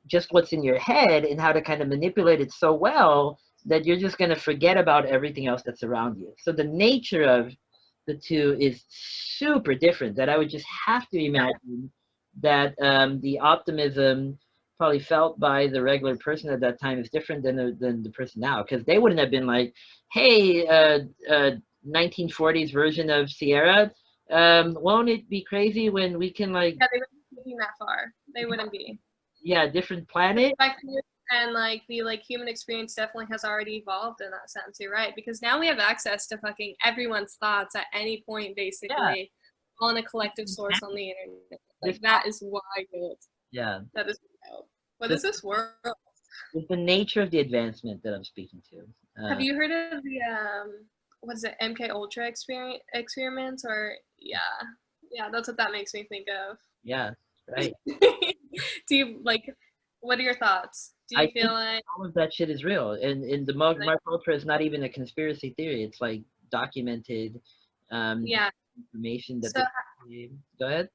just what's in your head and how to kind of manipulate it so well that you're just going to forget about everything else that's around you. So the nature of the two is super different, that I would just have to imagine that the optimism probably felt by the regular person at that time is different than the person now, because they wouldn't have been like, hey, 1940s version of Sierra, won't it be crazy when we can like Yeah, thinking that far. They wouldn't be. Yeah, different planet. And like the like human experience definitely has already evolved in that sense. You're right, because now we have access to fucking everyone's thoughts at any point, Yeah. basically, on a collective source on the internet. This, Like that is wild. yeah. That is wild. What So is this world? it's the nature of the advancement that I'm speaking to. Have you heard of the what is it, MK Ultra experiments? Or yeah, that's what that makes me think of. Yeah, right. Do you like? What are your thoughts? Do I you think feel like all of that shit is real, and the Mark Ultra is not even a conspiracy theory. It's like documented yeah? information that So they. Go ahead.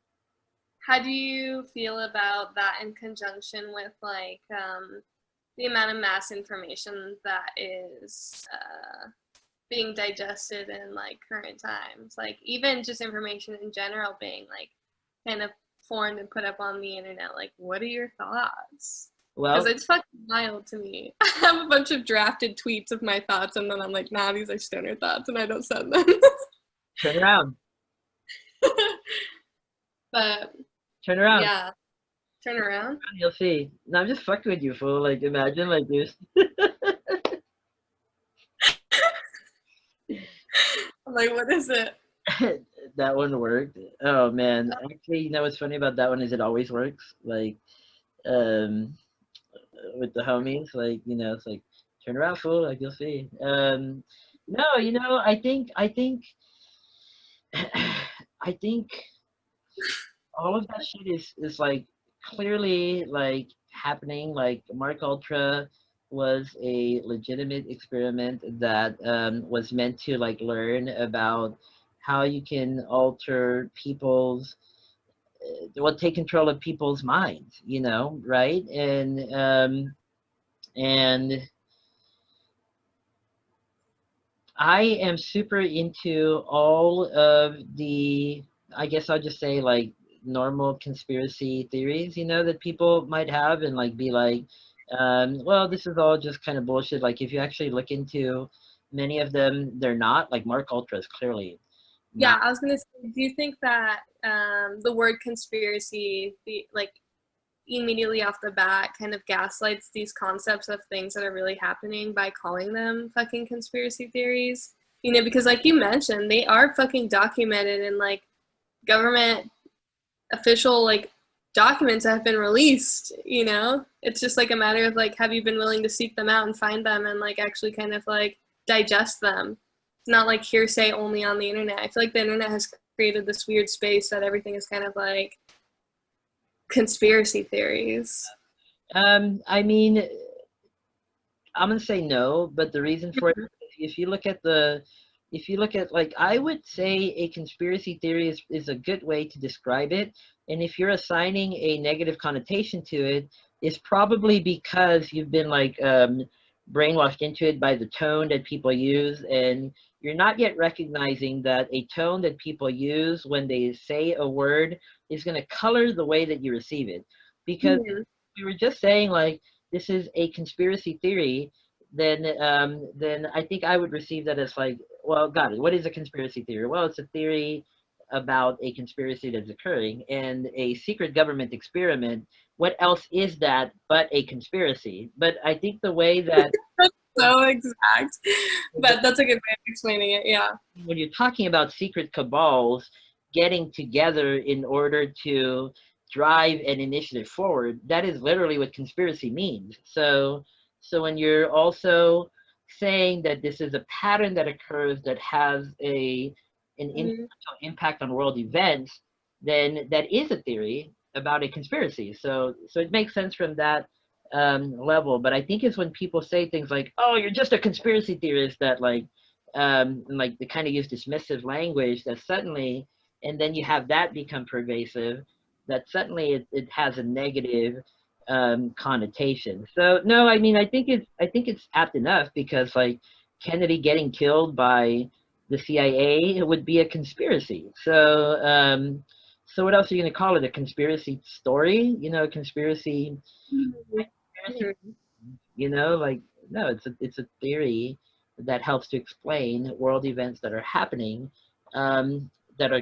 how do you feel about that in conjunction with like the amount of mass information that is being digested in like current times? Like even just information in general being like kind of formed and put up on the internet. Like, what are your thoughts? Because Well, it's fucking wild to me. I have a bunch of drafted tweets of my thoughts, and then I'm like, nah, these are stoner thoughts, and I don't send them. turn around. But Turn around. yeah, turn around. You'll see. No, I'm just fucking with you, fool. Like, imagine like this. I'm like, what is it? That one worked. Oh man. Actually, you know what's funny about that one is it always works. Like, um, with the homies, like, it's like turn around, fool. Like, you'll see. No, I think, I think all of that shit is like clearly like happening. Like Mark Ultra was a legitimate experiment that was meant to like learn about how you can alter people's well, take control of people's minds, right? And I am super into all of the, I guess I'll just say like normal conspiracy theories, that people might have and like be like, well, this is all just kind of bullshit. Like if you actually look into many of them, they're not. Like Mark Ultra is clearly Yeah, not. I was gonna say, do you think that the word conspiracy, like immediately off the bat, kind of gaslights these concepts of things that are really happening by calling them fucking conspiracy theories? Because like you mentioned, they are fucking documented in like government official like documents that have been released. It's just like a matter of like, have you been willing to seek them out and find them and like actually kind of like digest them? It's not like hearsay only on the internet. I feel like the internet has created this weird space that everything is kind of like conspiracy theories. I mean, I'm gonna say no, but the reason for it, if you look at like, I would say a conspiracy theory is a good way to describe it. And if you're assigning a negative connotation to it, it's probably because you've been like brainwashed into it by the tone that people use, and you're not yet recognizing that a tone that people use when they say a word is going to color the way that you receive it. Because Mm-hmm. we were just saying like this is a conspiracy theory, then I think I would receive that as like, well, got it. What is a conspiracy theory? Well, it's a theory about a conspiracy that's occurring and a secret government experiment. What else is that but a conspiracy? But I think the way that So exact, but that's a good way of explaining it. Yeah. when you're talking about secret cabals getting together in order to drive an initiative forward, that is literally what conspiracy means. So when you're also saying that this is a pattern that occurs that has an Mm-hmm. influential impact on world events, then that is a theory about a conspiracy. So it makes sense from that level. But I think it's when people say things like, "Oh, you're just a conspiracy theorist," that and like they kind of use dismissive language that suddenly, and then you have that become pervasive, that suddenly it has a negative connotation. So no, I mean I think it's apt enough because like Kennedy getting killed by the CIA, it would be a conspiracy. So what else are you going to call it? A conspiracy story? A conspiracy, conspiracy, Mm-hmm. like no, it's a theory that helps to explain world events that are happening, that are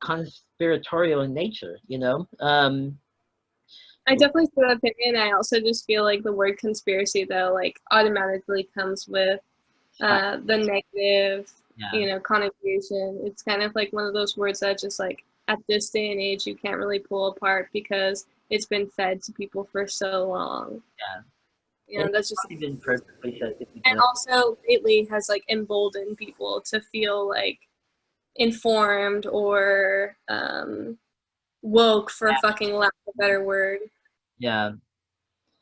conspiratorial in nature, you know? I definitely see that opinion. I also just feel like the word conspiracy, though, like automatically comes with the negative, Yeah, you know, connotation. It's kind of like one of those words that just like at this day and age you can't really pull apart because it's been fed to people for so long. yeah. You And know, that's it's just, not even perfectly and scientific. also lately has like emboldened people to feel like informed or woke, for fucking lack of a better word. Yeah,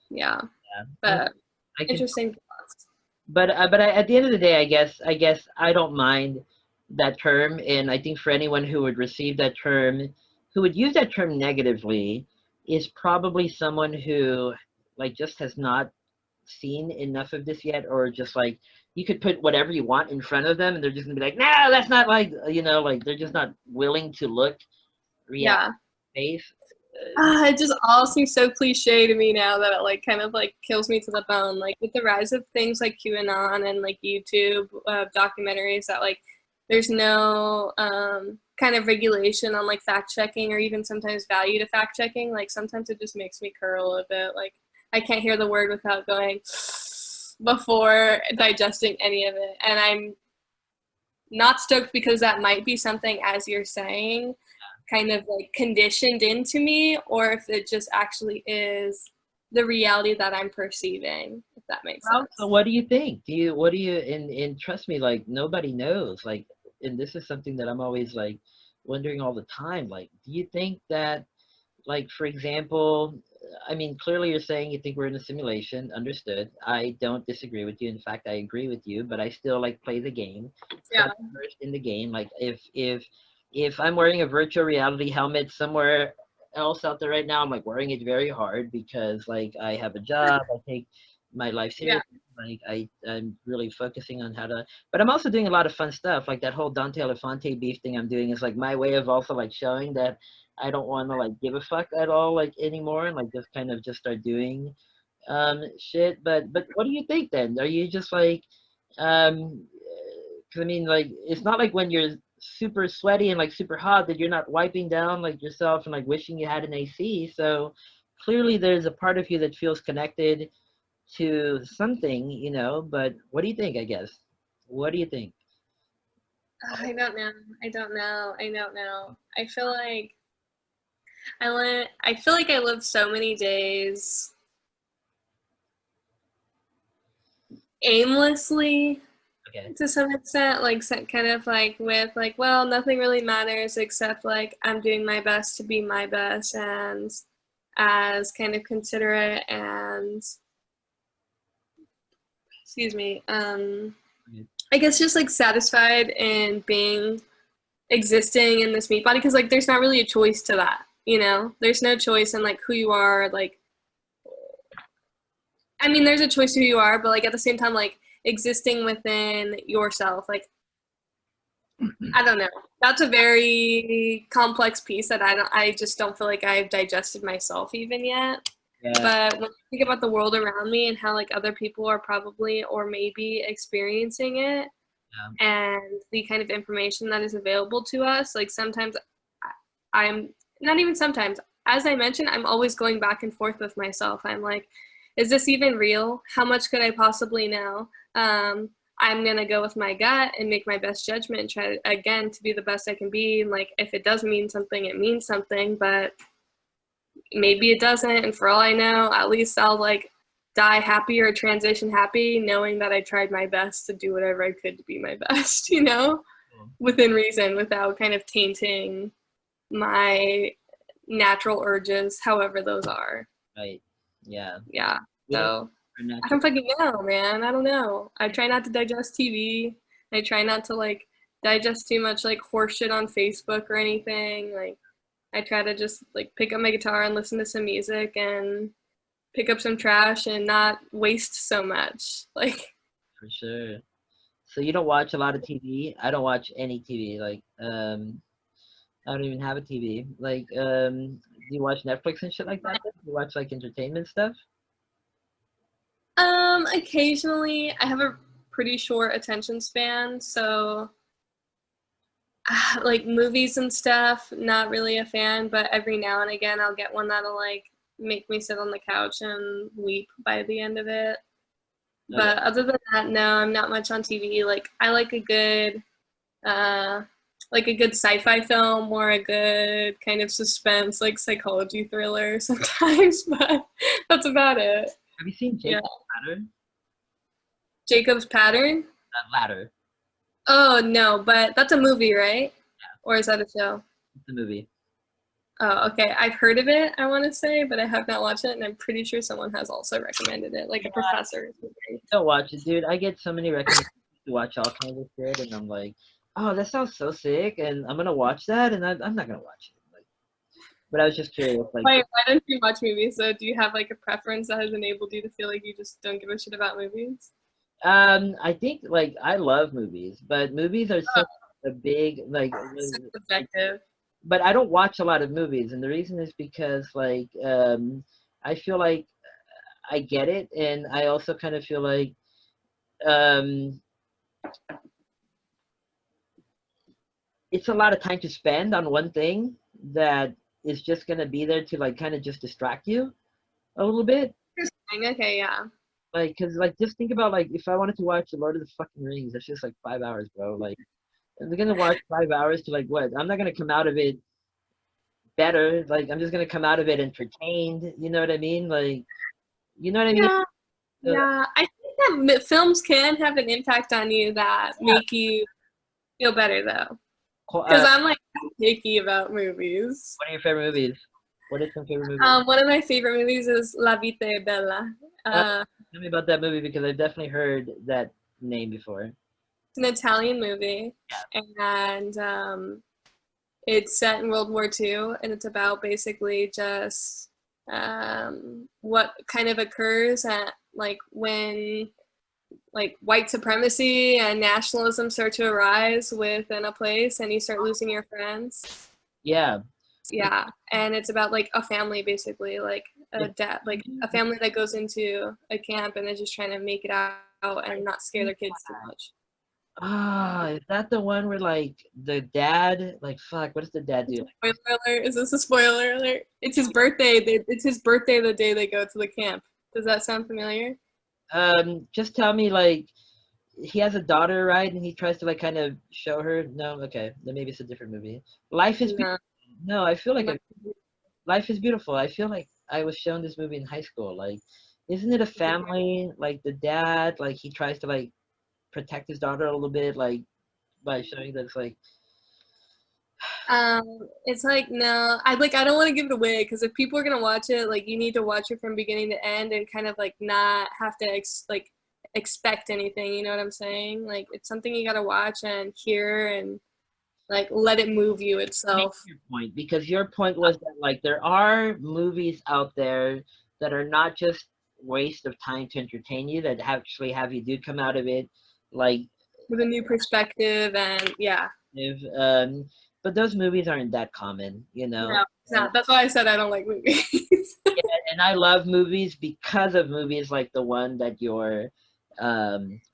Yeah, yeah. but I can, interesting thoughts. at the end of the day, I guess I don't mind that term, and I think for anyone who would receive that term, who would use that term negatively, is probably someone who like just has not seen enough of this yet, or just like you could put whatever you want in front of them, and they're just gonna be like, no, that's not like, you know, like they're just not willing to look reality Yeah. face. It just all seems so cliche to me now that it like kind of like kills me to the bone. Like with the rise of things like QAnon and like YouTube documentaries, that like there's no kind of regulation on like fact checking or even sometimes value to fact checking. Like sometimes it just makes me curl a bit. Like I can't hear the word without going before digesting any of it, and I'm not stoked because that might be something, as you're saying, kind of like conditioned into me, or if it just actually is the reality that I'm perceiving, if that makes Well, so sense. what do you think? What do you, and trust me, like nobody knows. Like, and this is something that I'm always like wondering all the time. Like, do you think that, like, for example, I mean, clearly you're saying you think we're in a simulation. Understood. I don't disagree with you. In fact, I agree with you, but I still like play the game. So Yeah, I'm immersed in the game. Like, if I'm wearing a virtual reality helmet somewhere else out there right now, I'm like wearing it very hard because like I have a job. I take my life yeah, seriously. Like I'm really focusing on how to, but I'm also doing a lot of fun stuff. Like that whole Dante Elefante beef thing I'm doing is like my way of also like showing that I don't want to like give a fuck at all like anymore, and like just kind of just start doing shit. But what do you think then? Are you just like um 'cause I mean like it's not like when you're super sweaty and like super hot that you're not wiping down like yourself and like wishing you had an AC. So clearly there's a part of you that feels connected to something, you know, but what do you think, I guess? What do you think? I don't know. I don't know. I feel like I feel like I lived so many days aimlessly Okay. to some extent, like kind of like with like, well, nothing really matters except like I'm doing my best to be my best, and as kind of considerate and, excuse me, I guess just like satisfied in being existing in this meat body, because like there's not really a choice to that, you know, there's no choice in like who you are. Like I mean there's a choice who you are, but like at the same time, like existing within yourself, like I don't know. That's a very complex piece that I just don't feel like I've digested myself even yet. Yeah. But when I think about the world around me and how like other people are probably or maybe experiencing it, Yeah. and the kind of information that is available to us, like sometimes I'm not even sometimes, as I mentioned, I'm always going back and forth with myself. I'm like, is this even real? How much could I possibly know? I'm gonna go with my gut and make my best judgment and try again to be the best I can be. And like, if it does mean something, it means something, but maybe it doesn't. And for all I know, at least I'll like die happy or transition happy, knowing that I tried my best to do whatever I could to be my best, you know, Cool. within reason, without kind of tainting my natural urges, however those are. Right. Yeah. Yeah. Yeah. So Or I natural. don't fucking know, man. I don't know. I try not to digest TV. I try not to like digest too much like horse shit on Facebook or anything. Like I try to just like pick up my guitar and listen to some music and pick up some trash and not waste so much. Like For sure. So you don't watch a lot of TV? I don't watch any TV. Like, I don't even have a TV. Like, do you watch Netflix and shit like that? Then? Do you watch like entertainment stuff? occasionally I have a pretty short attention span, so Like movies and stuff, not really a fan, but every now and again I'll get one that'll like make me sit on the couch and weep by the end of it. Okay. But other than that, no, I'm not much on TV. Like I uh like a good sci-fi film or a good kind of suspense, like psychology thriller sometimes, but that's about it. Have you seen Yeah. Jacob's Ladder? Jacob's Pattern? Ladder. Oh no, but that's a movie, right? Or is that a show? It's a movie. Oh, okay. I've heard of it, I want to say, but I have not watched it, and I'm pretty sure someone has also recommended it, like a professor. Don't watch it, dude. I get so many recommendations to watch all kinds of shit, and I'm like, oh, that sounds so sick, and I'm gonna watch that, and I'm not gonna watch it. Like, but I was just curious, like, Why don't you watch movies? So do you have like a preference that has enabled you to feel like you just don't give a shit about movies? I think like I love movies, but movies are Oh, such a big like, so subjective. but I don't watch a lot of movies, and the reason is because like I feel like I get it, and I also kind of feel like um it's a lot of time to spend on one thing that is just gonna be there to like kind of just distract you a little bit. Interesting. Okay, yeah. Like, cause like just think about like if I wanted to watch The Lord of the fucking Rings, that's just like 5 hours, bro. Like, I'm gonna watch 5 hours to like what? I'm not gonna come out of it better. Like, I'm just gonna come out of it entertained. You know what I mean? Like, you know what I mean? Yeah, So, yeah. I think that films can have an impact on you that yeah. make you feel better though. Because Uh, I'm like picky about movies. what are your favorite movies? What are some favorite movies? One of my favorite movies is La Vita è Bella. Uh, Uh, Tell me about that movie because I've definitely heard that name before. it's an Italian movie, and it's set in World War II, and it's about basically just what kind of occurs at like when like white supremacy and nationalism start to arise within a place, and you start losing your friends. Yeah. Yeah, and it's about like a family basically, like a dad, like a family that goes into a camp and they're just trying to make it out and not scare their kids too much. Ah, is that the one where like the dad, like fuck, what does the dad do? Spoiler alert! Is this a spoiler alert? It's his birthday. It's his birthday the day they go to the camp. Does that sound familiar? Just tell me like he has a daughter, right? And he tries to like kind of show her. No, okay, then maybe it's a different movie. Life is No. no, I feel like Life is Beautiful. I feel like I was shown this movie in high school. Like, isn't it a family? Like the dad, like he tries to like protect his daughter a little bit, like by showing that it's like It's like no, I don't want to give it away because if people are gonna watch it, like you need to watch it from beginning to end and kind of like not have to expect anything. You know what I'm saying? Like it's something you gotta watch and hear and like let it move you make itself. your point because your point was that like there are movies out there that are not just waste of time to entertain you that actually have you do come out of it like With a new perspective and yeah. if but those movies aren't that common, you know. No, it's not. That's why I said I don't like movies. Yeah, and I love movies because of movies like the one that you're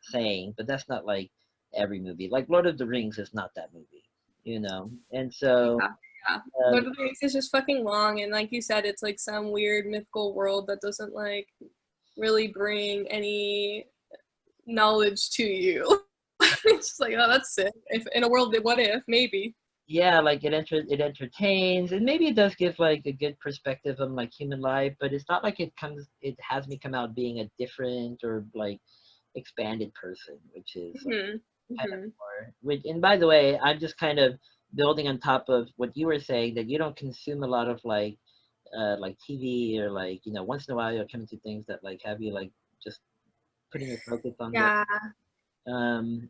saying, but that's not like every movie. Like Lord of the Rings is not that movie, you know. And so Yeah, yeah. um, Lord of the Rings is just fucking long, and like you said, it's like some weird mythical world that doesn't like really bring any knowledge to you. It's just like, oh, that's sick. If in a world, what if? Maybe. yeah, like it entertains and maybe it does give like a good perspective on like human life, but it's not like it has me come out being a different or like expanded person, which is Hmm. kind of Hmm. more. Which, and by the way, I'm just kind of building on top of what you were saying that you don't consume a lot of like TV or like once in a while you'll come to things that like have you like just putting your focus on the Yeah. um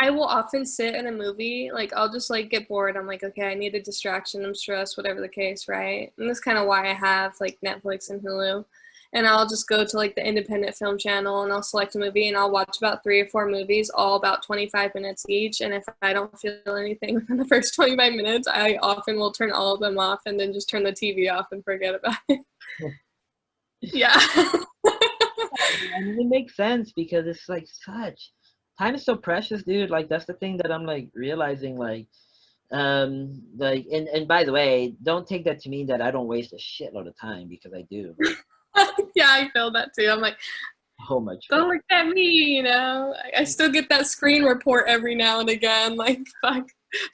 I will often sit in a movie, like I'll just like get bored. I'm like, okay, I need a distraction. I'm stressed, whatever the case, right? And that's kind of why I have like Netflix and Hulu. And I'll just go to like the independent film channel and I'll select a movie and I'll watch about 3 or 4 movies, all about 25 minutes each. And if I don't feel anything within the first 25 minutes, I often will turn all of them off and then just turn the TV off and forget about it. Yeah. I mean, it makes sense because it's like such time is so precious, dude. Like that's the thing that I'm like realizing like Like, and by the way, don't take that to mean that I don't waste a shitload of time, because I do. Yeah, I feel that too. I'm like, So much don't look at me, you know. I still get that screen report every now and again. Like,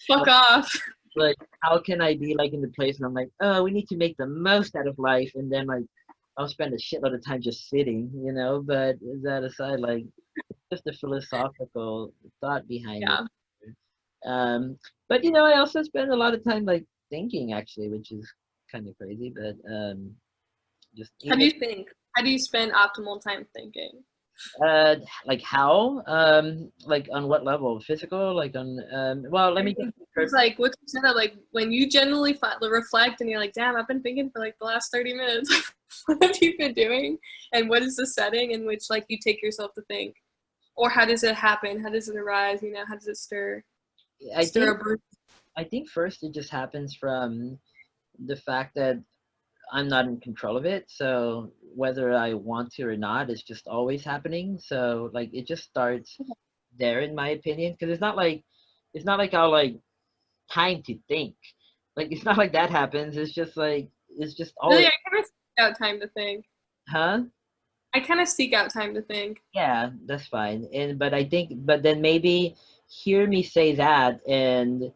fuck off. Like, how can I be like in the place where I'm like, oh, we need to make the most out of life, and then like I'll spend a shitload of time just sitting, you know? But that aside, like, just the philosophical thought behind it. Yeah. Um, but you know, I also spend a lot of time like thinking, actually, which is kind of crazy. But just How do even you think? How do you spend optimal time thinking? like how like on what level? Physical, like on well, let I me think just it's like what you said, like when you generally reflect and you're like, damn, I've been thinking for like the last 30 minutes. What have you been doing? And what is the setting in which like you take yourself to think? Or how does it happen? How does it arise? You know, how does it I stir think a brew? I think first it just happens from the fact that I'm not in control of it. So whether I want to or not, it's just always happening. So like it just starts there, in my opinion, because it's not like I'll like time to think. Like it's not like that happens. It's just like it's just Really, always, I kind of seek out time to think. huh? I kind of seek out time to think. Yeah, that's fine. And but I think, but then maybe hear me say that, and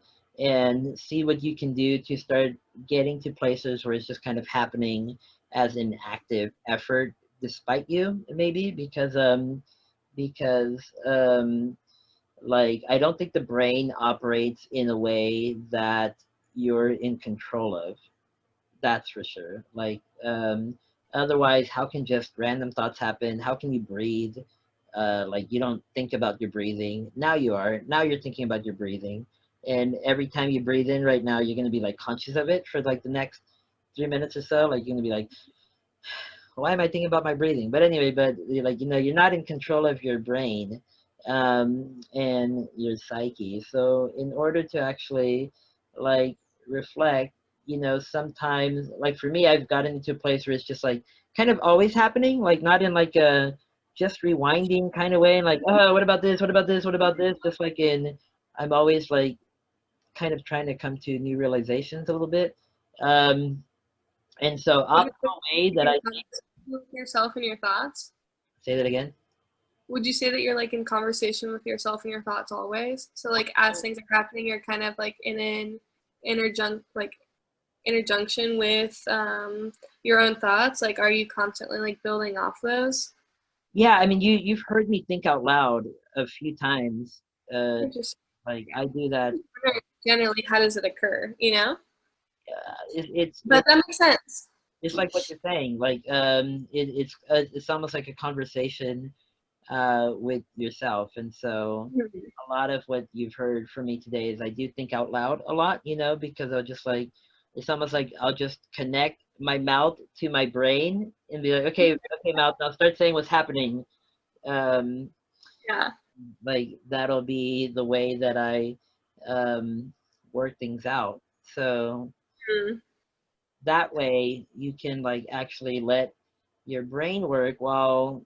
see what you can do to start getting to places where it's just kind of happening as an active effort despite you, maybe because like I don't think the brain operates in a way that you're in control of. That's for sure. Like, otherwise, how can just random thoughts happen? How can you breathe? Like, you don't think about your breathing. Now you are. Now you're thinking about your breathing. And every time you breathe in right now, you're going to be like conscious of it for like the next 3 minutes or so. Like, you're going to be like, why am I thinking about my breathing? But anyway, but you're like, you're not in control of your brain and your psyche. So, in order to actually like reflect, sometimes, like for me, I've gotten into a place where it's just like kind of always happening, like not in like a just rewinding kind of way, and like, oh, what about this? What about this? What about this? Just like I'm always like kind of trying to come to new realizations a little bit. Um, and so, Would you optimal way that I with yourself and your thoughts? say that again. Would you say that you're like in conversation with yourself and your thoughts always? So like as things are happening, you're kind of like in an interjunction with your own thoughts. Like, are you constantly like building off those? Yeah, I mean, you've heard me think out loud a few times. Uh, Just like I do that. generally, how does it occur? You know, It, it's but it, that makes sense. it's like what you're saying. Like it's almost like a conversation with yourself. And so Mhm. a lot of what you've heard from me today is I do think out loud a lot. Because I'll just like it's almost like I'll just connect my mouth to my brain and be like, okay, okay, mouth, now start saying what's happening. Um, Yeah. like that'll be the way that I um, work things out. So Mm. that way you can like actually let your brain work while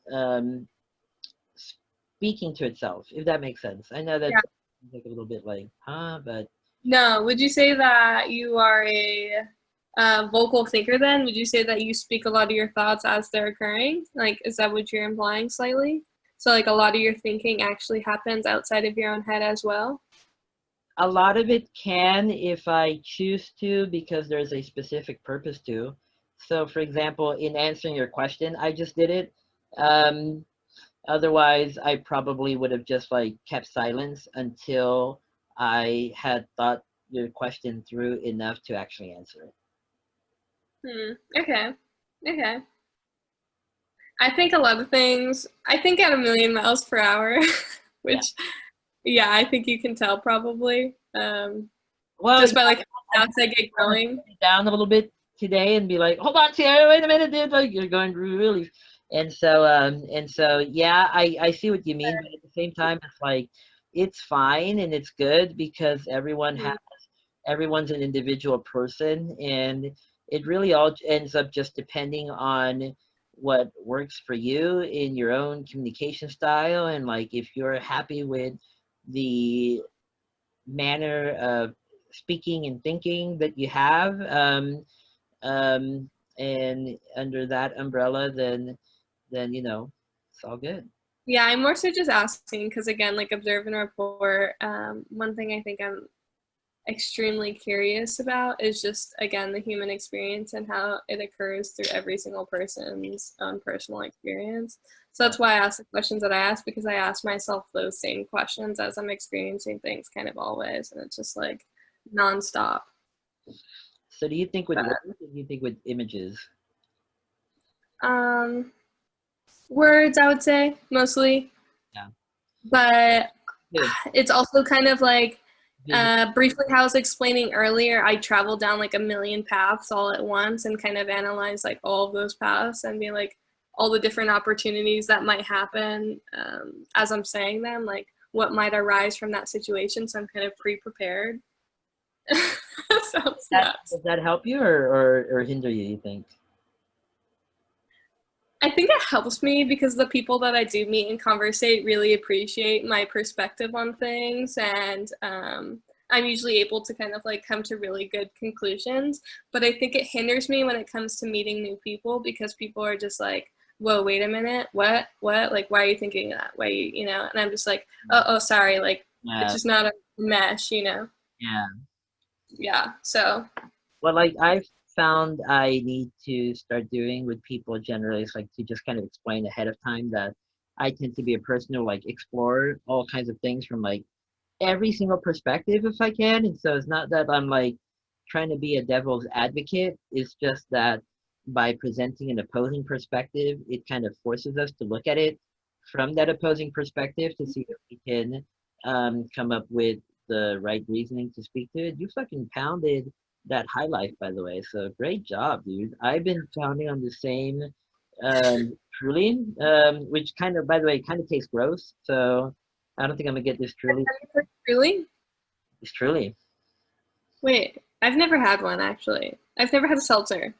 speaking to itself, if that makes sense. I know that Yeah. like a little bit like, huh, but No. Would you say that you are a vocal thinker? Then would you say that you speak a lot of your thoughts as they're occurring? Like, is that what you're implying slightly? So like a lot of your thinking actually happens outside of your own head as well. a lot of it can if I choose to, because there's a specific purpose to. So, for example, in answering your question, I just did it. Um, Otherwise, I probably would have just like kept silence until I had thought your question through enough to actually answer it. Hmm. Okay. Okay. I think a lot of things. I think at a million miles per hour, Yeah. which yeah, I think you can tell probably Well, just by like I how just fast I get want to going. slow it down a little bit today and be like, hold on, Sierra, wait a minute, dude. Like you're going really. And so, yeah, I see what you mean, but at the same time, it's like it's fine and it's good because everyone's an individual person, and it really all ends up just depending on what works for you in your own communication style, and like if you're happy with the manner of speaking and thinking that you have, um, and under that umbrella, then it's all good. Yeah, I'm more so just asking because, again, like observe and report. One thing I think I'm extremely curious about is just, again, the human experience and how it occurs through every single person's own personal experience. So Yeah. that's why I ask the questions that I ask, because I ask myself those same questions as I'm experiencing things kind of always, and it's just like nonstop. So do you think with But words or do you think with images? um, words, I would say mostly, Yeah. but Good. it's also kind of like Visual. briefly how I was explaining earlier, I travel down like a million paths all at once and kind of analyze like all of those paths and be like all the different opportunities that might happen as I'm saying them, like what might arise from that situation. So I'm kind of pre-prepared. That sounds nuts. Does that help you or hinder you, you think? I think it helps me because the people that I do meet and conversate really appreciate my perspective on things, and I'm usually able to kind of like come to really good conclusions. But I think it hinders me when it comes to meeting new people because people are just like, "Whoa, wait a minute, what? Like, why are you thinking that? Why you know?" And I'm just like, "Oh, sorry, like it's Yeah, just not a mesh." yeah. Yeah. So What like I've found I need to start doing with people generally is like to just kind of explain ahead of time that I tend to be a person who like explore all kinds of things from like every single perspective if I can. And so it's not that I'm like trying to be a devil's advocate. It's just that by presenting an opposing perspective, it kind of forces us to look at it from that opposing perspective to see if we can come up with the right reasoning to speak to it. You fucking pounded that high life, by the way. So great job, dude. I've been pounding on the same truly, which kind of, by the way, kind of tastes gross. So I don't think I'm gonna get this truly. really, It's truly. wait, I've never had one actually. I've never had a seltzer.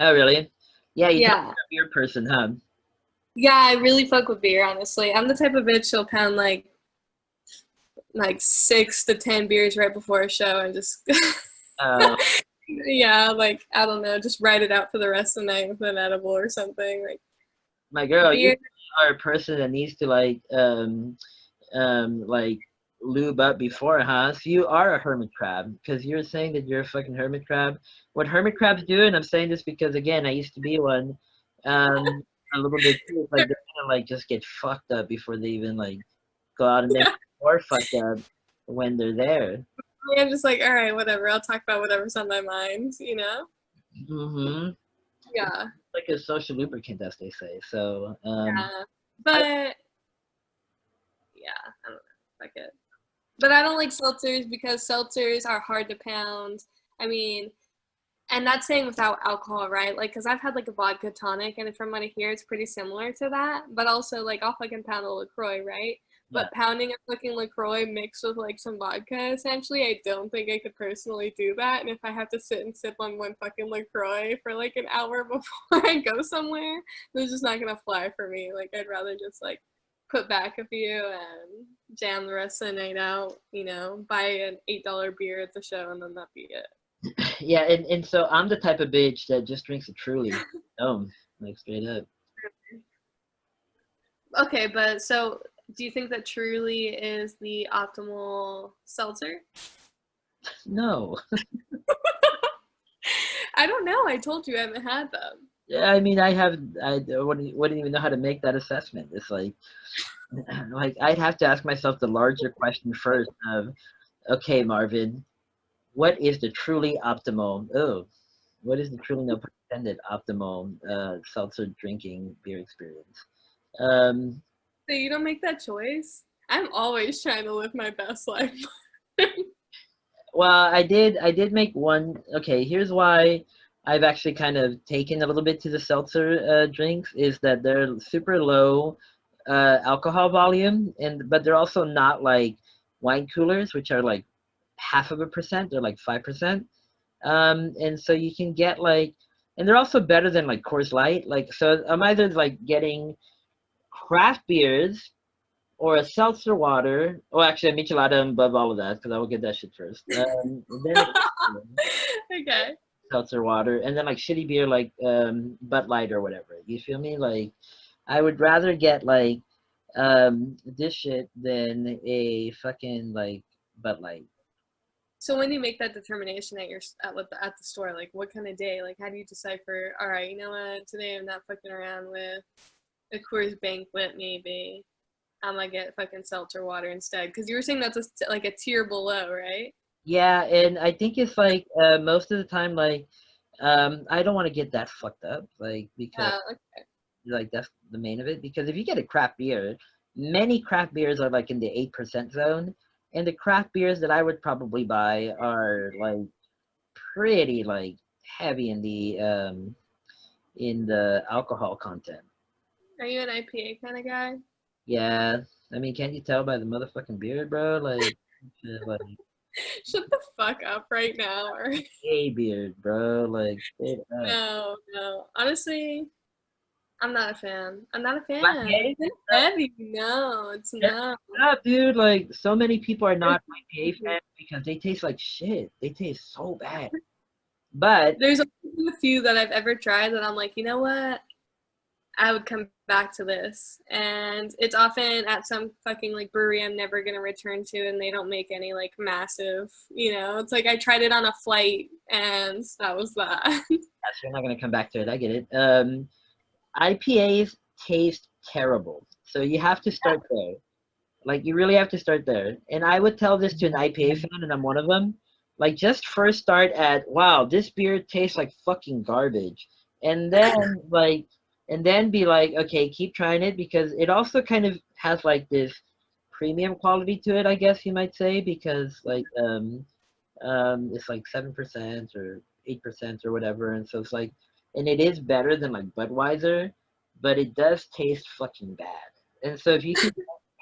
Oh, really? Yeah, you tell me Yeah. you're a beer person, huh? Yeah, I really fuck with beer, honestly. I'm the type of bitch who'll pound like 6 to 10 beers right before a show and just Uh, yeah, like I don't know, just ride it out for the rest of the night with an edible or something. Like my girl, you beer. are a person that needs to like lube up before, huh? So you are a hermit crab because you're saying that you're a fucking hermit crab. What hermit crabs do, and I'm saying this because again, I used to be one, a little bit too. It's like they're gonna like just get fucked up before they even like go out and make Yeah, more fucked up when they're there. I'm just like, all right, whatever. I'll talk about whatever's on my mind. Mm-hmm. Yeah, Like a social lubricant, as they say. So, yeah. I, But yeah, I don't know. Fuck it. But I don't like seltzers because seltzers are hard to pound. I mean, and that's saying without alcohol, right? Like, because I've had like a vodka tonic, and from what I hear, it's pretty similar to that. But also, like, I'll fucking pound a LaCroix, right? yeah. But pounding a fucking LaCroix mixed with like some vodka, essentially, I don't think I could personally do that. And if I have to sit and sip on one fucking LaCroix for like an hour before I go somewhere, it's just not gonna fly for me. Like, I'd rather just like put back a few and jam the rest of the night out, buy an $8 beer at the show, and then that be it. Yeah, and so I'm the type of bitch that just drinks it truly. Like straight up. Okay, but so do you think that Truly is the optimal seltzer? No. I don't know. I told you I haven't had them. Yeah, I mean, I wouldn't even know how to make that assessment. It's like I'd have to ask myself the larger question first of, okay, Marvin, what is the truly optimal, what is the truly no pun intended optimal seltzer drinking beer experience? Um, So you don't make that choice? I'm always trying to live my best life. Well, I did make one. Okay, here's why I've actually kind of taken a little bit to the seltzer drinks is that they're super low alcohol volume, and but they're also not like wine coolers, which are like half of a percent. They're like 5%. And so you can get like, and they're also better than like Coors Light. Like, so I'm either like getting craft beers or a seltzer water. Oh, actually, a michelada above all of that because I will get that shit first. Then a Okay. seltzer water, and then like shitty beer like Bud Light or whatever. You feel me? Like I would rather get like this shit than a fucking like Bud Light. So when you make that determination at at the store, like what kind of day? Like how do you decipher? All right, you know what? Today I'm not fucking around with a Coors Banquet. Maybe I'm gonna get fucking seltzer water instead. Because you were saying that's like a tier below, right? Yeah, and I think it's like most of the time like I don't want to get that fucked up like because Okay. like that's the main of it because if you get a craft beer, many craft beers are like in the 8% zone, and the craft beers that I would probably buy are like pretty like heavy in the alcohol content. Are you an IPA kind of guy? Yeah, I mean, can't you tell by the motherfucking beard, bro? Like, like Shut the fuck up right now. Or a beard, bro. Like, straight up. no, no. Honestly, I'm not a fan. I'm not a fan. IPA? It's heavy. No, it's Shut not. up, dude. Like, so many people are not IPA fans because they taste like shit. They taste so bad. But There's only a few that I've ever tried that I'm like, you know what? I would come back to this. And it's often at some fucking like brewery I'm never gonna return to, and they don't make any like massive, it's like I tried it on a flight and that was that. yes, you're not gonna come back to it. I get it. IPAs taste terrible, so you have to start there. Like you really have to start there. And I would tell this to an IPA fan, and I'm one of them. Like just first start at wow, this beer tastes like fucking garbage. And then like and then be like, okay, keep trying it because it also kind of has like this premium quality to it, I guess you might say, because like it's like 7% or 8% or whatever, and so it's like and it is better than like Budweiser, but it does taste fucking bad. And so if you can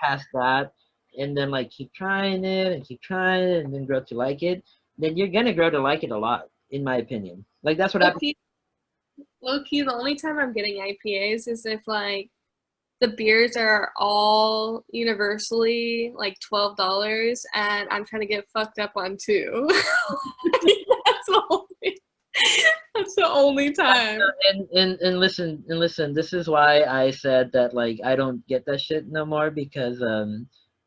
past that and then like keep trying it and keep trying it and then grow to like it, then you're gonna grow to like it a lot, in my opinion. Like that's what low happened. key, low key, the only time I'm getting IPAs is if like the beers are all universally like $12 and I'm trying to get fucked up on two. that's the only that's the only time. And listen, this is why I said that like I don't get that shit no more because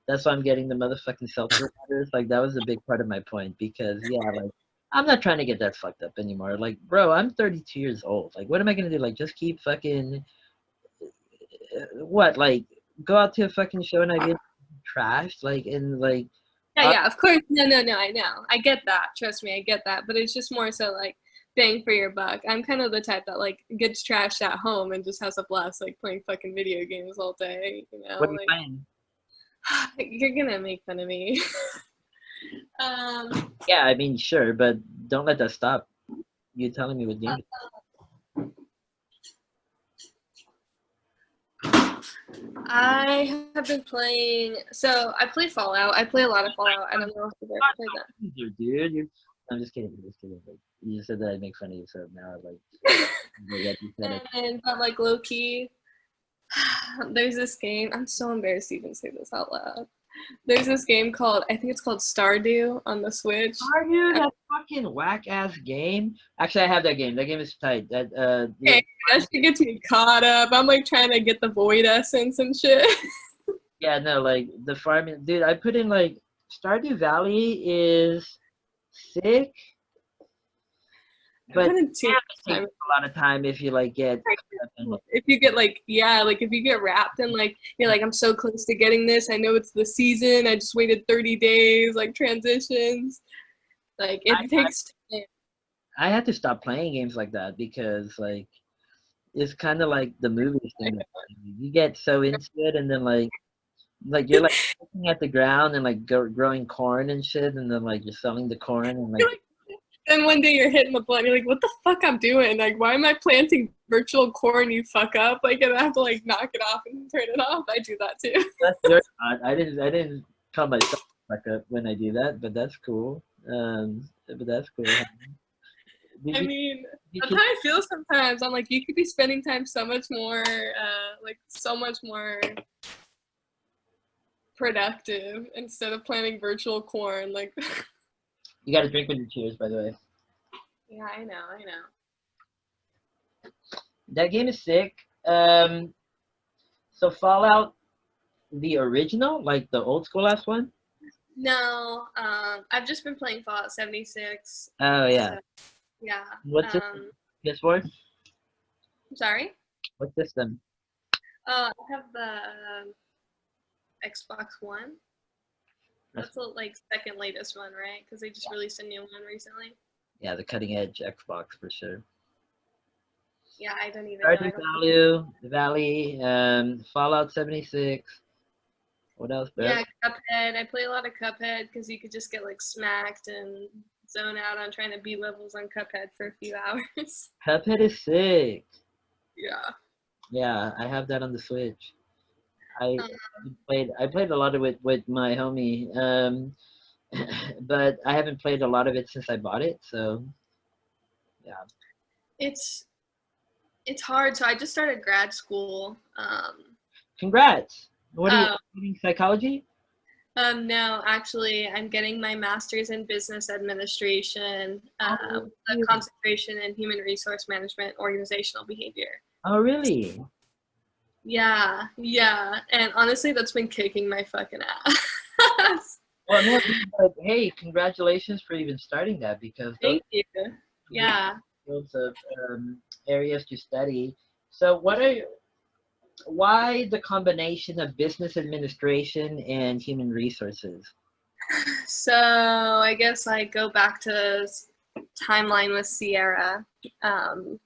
that's why I'm getting the motherfucking seltzer waters. Like that was a big part of my point because yeah, like I'm not trying to get that fucked up anymore. Like, bro, I'm 32 years old. Like, what am I gonna do? Like, just keep fucking what? Like, go out to a fucking show and I get trashed? Like, and like, Yeah, uh, yeah, of course. No, no, no, I know. I get that. Trust me, I get that. But it's just more so like bang for your buck. I'm kind of the type that like gets trashed at home and just has a blast like playing fucking video games all day, what are you like playing? you're gonna make fun of me. um Yeah, I mean, sure, but don't let that stop you telling me what game. I have been playing, so I play Fallout. I play a lot of Fallout. I don't know if you've ever played that. Dude. I'm just kidding. I'm just kidding. Like, you just said that I'd make fun of you, so now I like what you said. And but like low key, there's this game. I'm so embarrassed to even say this out loud. There's this game called, I think it's called Stardew on the Switch. Are you that fucking whack ass game? Actually, I have that game. That game is tight. That yeah, Okay, that shit gets me caught up. I'm like trying to get the void essence and shit. yeah, no, like the farming, dude. I put in like Stardew Valley is sick, I but put in too it much takes time. a lot of time if you like get. If you get like, yeah, like if you get wrapped in like, you're like, I'm so close to getting this. I know it's the season. I just waited 30 days, like transitions. Like it takes time. I had to stop playing games like that because like it's kind of like the movies thing. You get so into it, and then like you're like looking at the ground and like growing corn and shit, and then like you're selling the corn and like Then one day you're hitting the blunt, you're like, what the fuck I'm doing? Like, why am I planting virtual corn, you fuck up? Like, and I have to like knock it off and turn it off. I do that too. that's your thought. I didn't call myself like up when I do that, but that's cool. But that's cool. Did I you, mean, did that's you how I feel sometimes. I'm like, you could be spending time so much more, like so much more productive instead of planning virtual corn. Like, You got to drink with your cheers, by the way. yeah, I know. That game is sick. So Fallout, the original, like the old school last one. No, I've just been playing Fallout 76. Oh So, yeah. yeah. What's it? PS4? Sorry? What system? I have the Xbox One. That's the like second latest one, right? Because they just released a new one recently. Yeah, the cutting edge Xbox for sure. Yeah, I don't even know. Stardew Valley, Fallout 76. What else, bro? Yeah, Cuphead. I play a lot of Cuphead because you could just get like smacked and zone out on trying to beat levels on Cuphead for a few hours. Cuphead is sick. Yeah. Yeah, I have that on the Switch. I Um, played a lot of it with my homie, but I haven't played a lot of it since I bought it. So yeah. it's it's hard. So I just started grad school. Congrats. What are you Oh, studying? Psychology? no, actually, I'm getting my master's in business administration Oh, with a concentration in human resource management, organizational behavior. oh, really? Yeah. And honestly, that's been kicking my fucking ass. Well, no, but hey, congratulations for even starting that because those Thank you. are really Yeah. fields of areas to study. So, why the combination of business administration and human resources? So I guess I go back to timeline with Sierra. Um,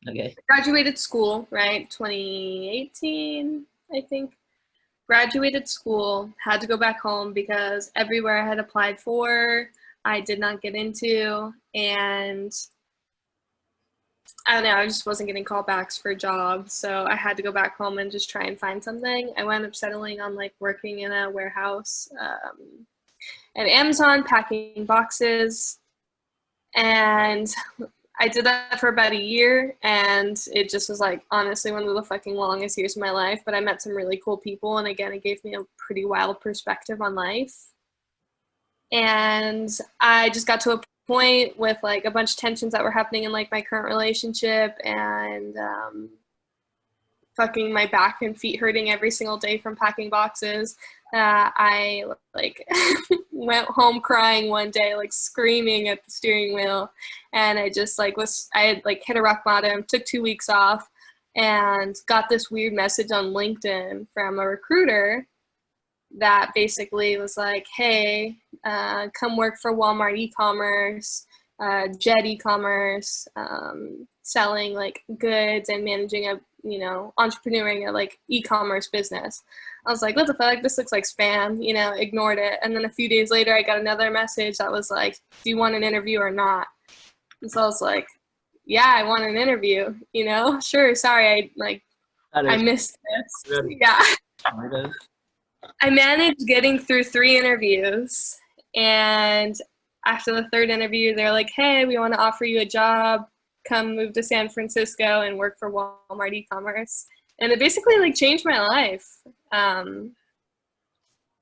Okay. Graduated school, right? 2018, I think. Graduated school, had to go back home because everywhere I had applied for, I did not get into. And I don't know, I just wasn't getting callbacks for jobs. So I had to go back home and just try and find something. I wound up settling on like working in a warehouse at Amazon, packing boxes. And I did that for about a year, and it just was like honestly one of the fucking longest years of my life. But I met some really cool people, and again, it gave me a pretty wild perspective on life. And I just got to a point with like a bunch of tensions that were happening in like my current relationship, and fucking my back and feet hurting every single day from packing boxes. I like went home crying one day, like screaming at the steering wheel, and I had like hit a rock bottom, took 2 weeks off, and got this weird message on LinkedIn from a recruiter that basically was like, hey, come work for Walmart e-commerce, Jet e-commerce, selling like goods and managing a, entrepreneuring a like e-commerce business. I was like, what the fuck? This looks like spam, ignored it. And then a few days later, I got another message that was like, do you want an interview or not? And so I was like, yeah, I want an interview, sure. Sorry. I missed this. Yeah. I managed getting through 3 interviews, and after the 3rd interview, they're like, hey, we want to offer you a job. Come move to San Francisco and work for Walmart e-commerce. And it basically like changed my life.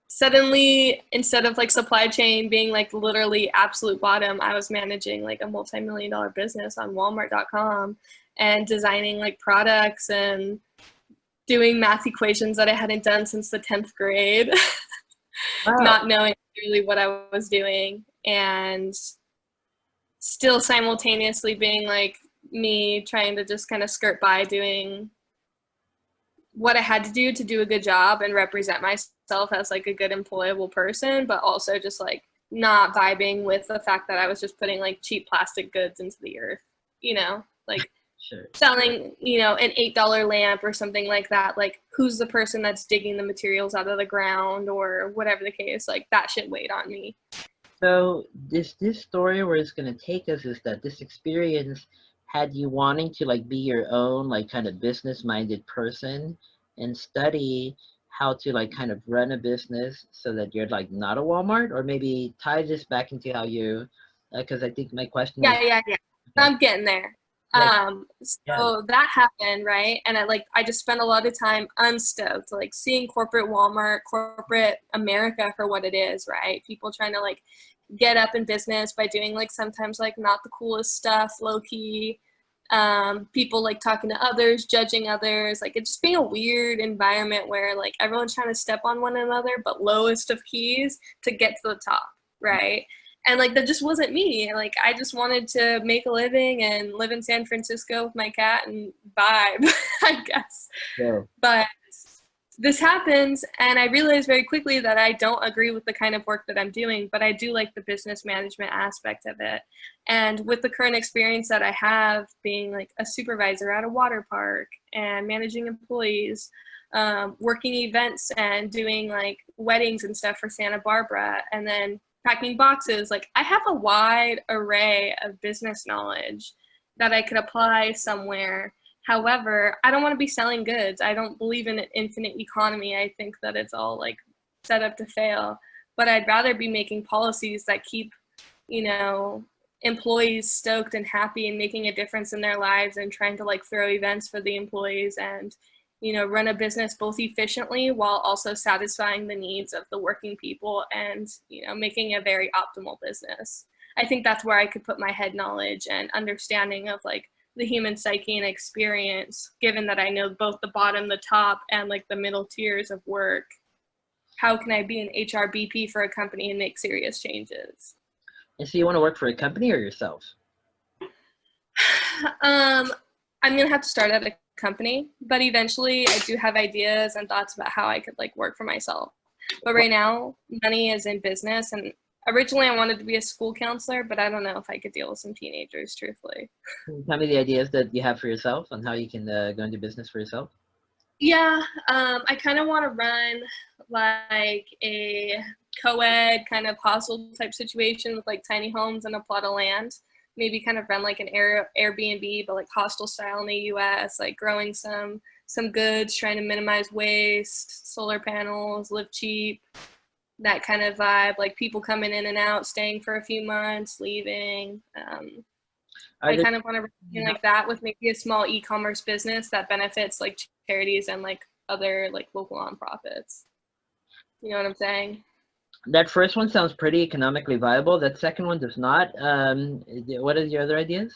Suddenly, instead of like supply chain being like literally absolute bottom, I was managing like a multi-million-dollar business on Walmart.com and designing like products and doing math equations that I hadn't done since the 10th grade, Wow. not knowing really what I was doing, and still simultaneously being like me trying to just kind of skirt by doing what I had to do a good job and represent myself as like a good employable person, but also just like not vibing with the fact that I was just putting like cheap plastic goods into the earth, like Sure. selling, an $8 lamp or something like that. Like, who's the person that's digging the materials out of the ground or whatever the case? Like, that shit weighed on me. So this story where it's gonna take us is that this experience had you wanting to like be your own like kind of business minded person and study how to like kind of run a business so that you're like not a Walmart, or maybe tie this back into how you because I think my question was Yeah. I'm getting there. Yeah, yeah. So that happened, right? And I just spent a lot of time unstoked, like seeing corporate Walmart, corporate America for what it is, right? People trying to like get up in business by doing like sometimes like not the coolest stuff, low key. People like talking to others, judging others, like it's just being a weird environment where like everyone's trying to step on one another, but lowest of keys to get to the top, right? And like that just wasn't me. Like I just wanted to make a living and live in San Francisco with my cat and vibe, I guess. So, But this happens, and I realized very quickly that I don't agree with the kind of work that I'm doing, but I do like the business management aspect of it. And with the current experience that I have being like a supervisor at a water park and managing employees, working events and doing like weddings and stuff for Santa Barbara, and then packing boxes, like I have a wide array of business knowledge that I could apply somewhere. However, I don't want to be selling goods. I don't believe in an infinite economy. I think that it's all like set up to fail. But I'd rather be making policies that keep, you know, employees stoked and happy and making a difference in their lives and trying to like throw events for the employees and, you know, run a business both efficiently while also satisfying the needs of the working people and, you know, making a very optimal business. I think that's where I could put my head knowledge and understanding of like the human psyche and experience, given that I know both the bottom, the top, and like the middle tiers of work. How can I be an HRBP for a company and make serious changes? and so you want to work for a company or yourself? I'm gonna have to start at a company, but eventually I do have ideas and thoughts about how I could like work for myself. But right now, money is in business, and originally I wanted to be a school counselor, but I don't know if I could deal with some teenagers, truthfully. Can you tell me the ideas that you have for yourself and how you can go into business for yourself? Yeah, I kind of want to run like a co-ed kind of hostel type situation with like tiny homes and a plot of land. Maybe kind of run like an Airbnb, but like hostel style in the U.S. Like growing some goods, trying to minimize waste, solar panels, live cheap, that kind of vibe. Like people coming in and out, staying for a few months, leaving. Are I there, kind of want to run something like that with maybe a small e-commerce business that benefits like charities and like other like local nonprofits. You know what I'm saying? that first one sounds pretty economically viable. That second one does not. What are your other ideas?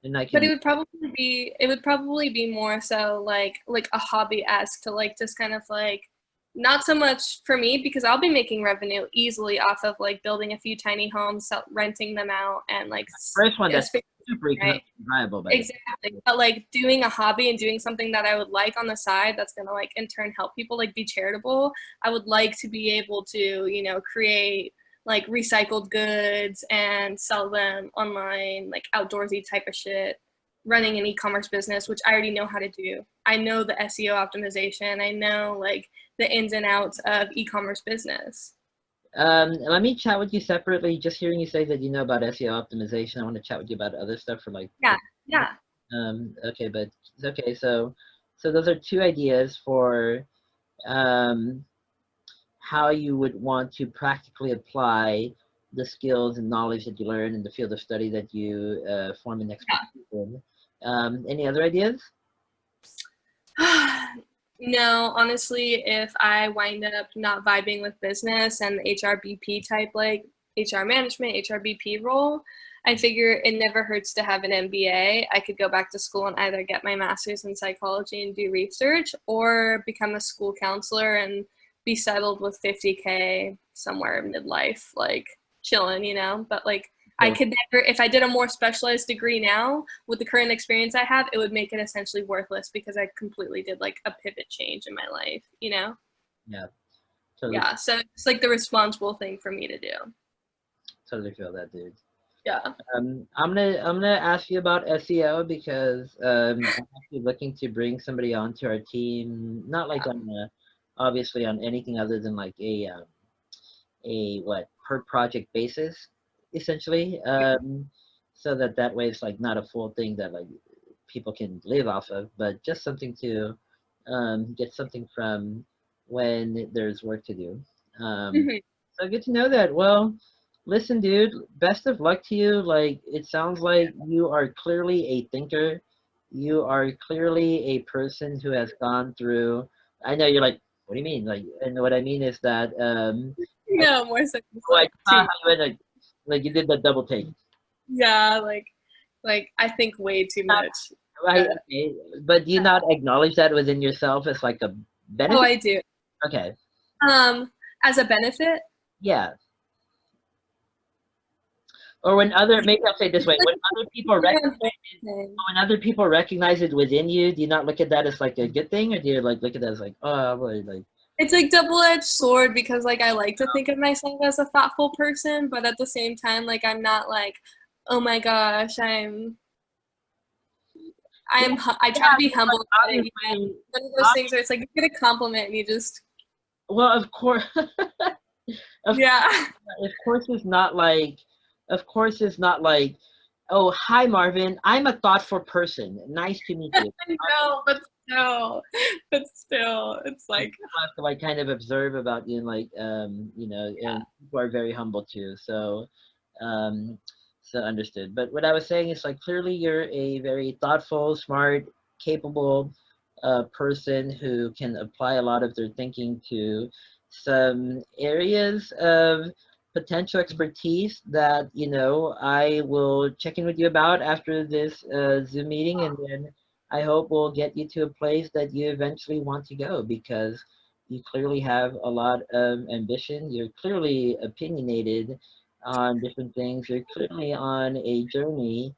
And I But can. it would probably be more so like a hobby esque to like just kind of like not so much for me because I'll be making revenue easily off of like building a few tiny homes, renting them out, and like First one that's it's super right. economically viable, by the way. Exactly. But like doing a hobby and doing something that I would like on the side that's gonna like in turn help people, like be charitable. I would like to be able to, you know, create like recycled goods and sell them online, like outdoorsy type of shit. Running an e-commerce business, which I already know how to do. I know the SEO optimization. I know like the ins and outs of e-commerce business. Let me chat with you separately. Just hearing you say that you know about SEO optimization, I want to chat with you about other stuff for like. Yeah, yeah. Okay, but okay, so those are two ideas for um, how you would want to practically apply the skills and knowledge that you learn in the field of study that you form an expertise in. Any other ideas? No, honestly, if I wind up not vibing with business and the HRBP type, like HR management, HRBP role, I figure it never hurts to have an MBA. I could go back to school and either get my master's in psychology and do research or become a school counselor and be settled with 50K somewhere midlife, like chilling, you know? But like, I So, could never, if I did a more specialized degree now with the current experience I have, it would make it essentially worthless because I completely did like a pivot change in my life, you know? yeah, totally, Yeah. So it's like the responsible thing for me to do. totally feel that, dude. Yeah. I'm gonna ask you about SEO because I'm actually looking to bring somebody onto our team, not like on obviously on anything other than like a what per project basis, essentially. So that way it's like not a full thing that like people can live off of, but just something to get something from when there's work to do. Um, Mhm. so good to know that. Well, Listen, dude, best of luck to you. Like, it sounds like you are clearly a thinker. You are clearly a person who has gone through. I know you're like, what do you mean? Like, and what I mean is that, I, No, more so just oh, I like saw too. how you went, like you did the double take. Yeah, like I think way too Not, much. right, Uh, okay. But do you not acknowledge that within yourself as like a oh, benefit? I do. Okay. As a benefit, Yeah. Or when other, maybe I'll say it this way, when other people when other people recognize it within you, do you not look at that as like a good thing, or do you like look at that as like, oh, boy, like, it's like double-edged sword because like I like to think of myself as a thoughtful person, but at the same time, like I'm not like, oh my gosh, yeah, I yeah, try to I be mean, like humble about it. You know, obviously, one of those things where it's like you get a compliment and you just well, of course, of yeah. of course, it's not like, of course, it's not like, oh, hi, Marvin, I'm a thoughtful person. Nice to meet you. I know, but still, it's like People have to like kind of observe about you, and like, and people are very humble too. So, um, so understood. But what I was saying is like clearly you're a very thoughtful, smart, capable person who can apply a lot of their thinking to some areas of potential expertise that I will check in with you about after this Zoom meeting, and then I hope we'll get you to a place that you eventually want to go, because you clearly have a lot of ambition. You're clearly opinionated on different things. You're clearly on a journey.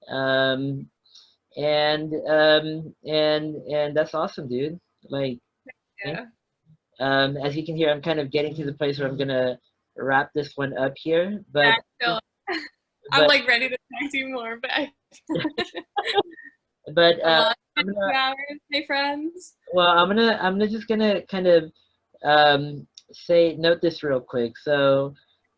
Um, and that's awesome, dude. Like, thank yeah. as you can hear, I'm kind of getting to the place where I'm gonna wrap this one up here. Yeah, But still, I'm but like ready to talk to you more, but but come on, I'm 2 gonna hours, my friends. well, I'm gonna just gonna kind of say note this real quick. So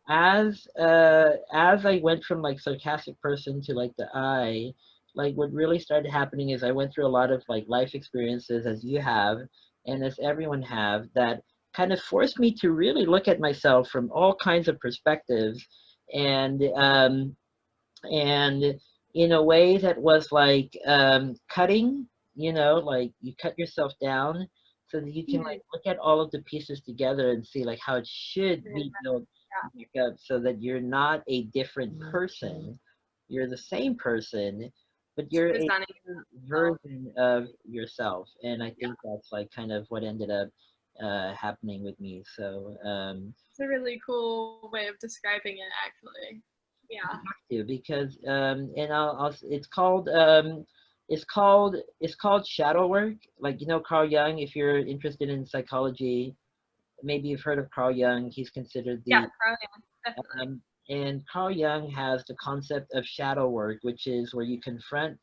as I went from like sarcastic person to like the I, like what really started happening is I went through a lot of like life experiences, as you have and as everyone have, that kind of forced me to really look at myself from all kinds of perspectives, and and in a way that was like cutting, like you cut yourself down so that you can Mhm. like look at all of the pieces together and see like how it should be built back up, so that you're not a different person, you're the same person, but Just you're a presenting different yourself. version of yourself. And I Yeah, think that's like kind of what ended up happening with me. So it's a really cool way of describing it, actually. Yeah. to, because and it's called shadow work. Like, Carl Jung, if you're interested in psychology, maybe you've heard of Carl Jung. He's considered Yeah, the definitely. and Carl Jung has the concept of shadow work, which is where you confront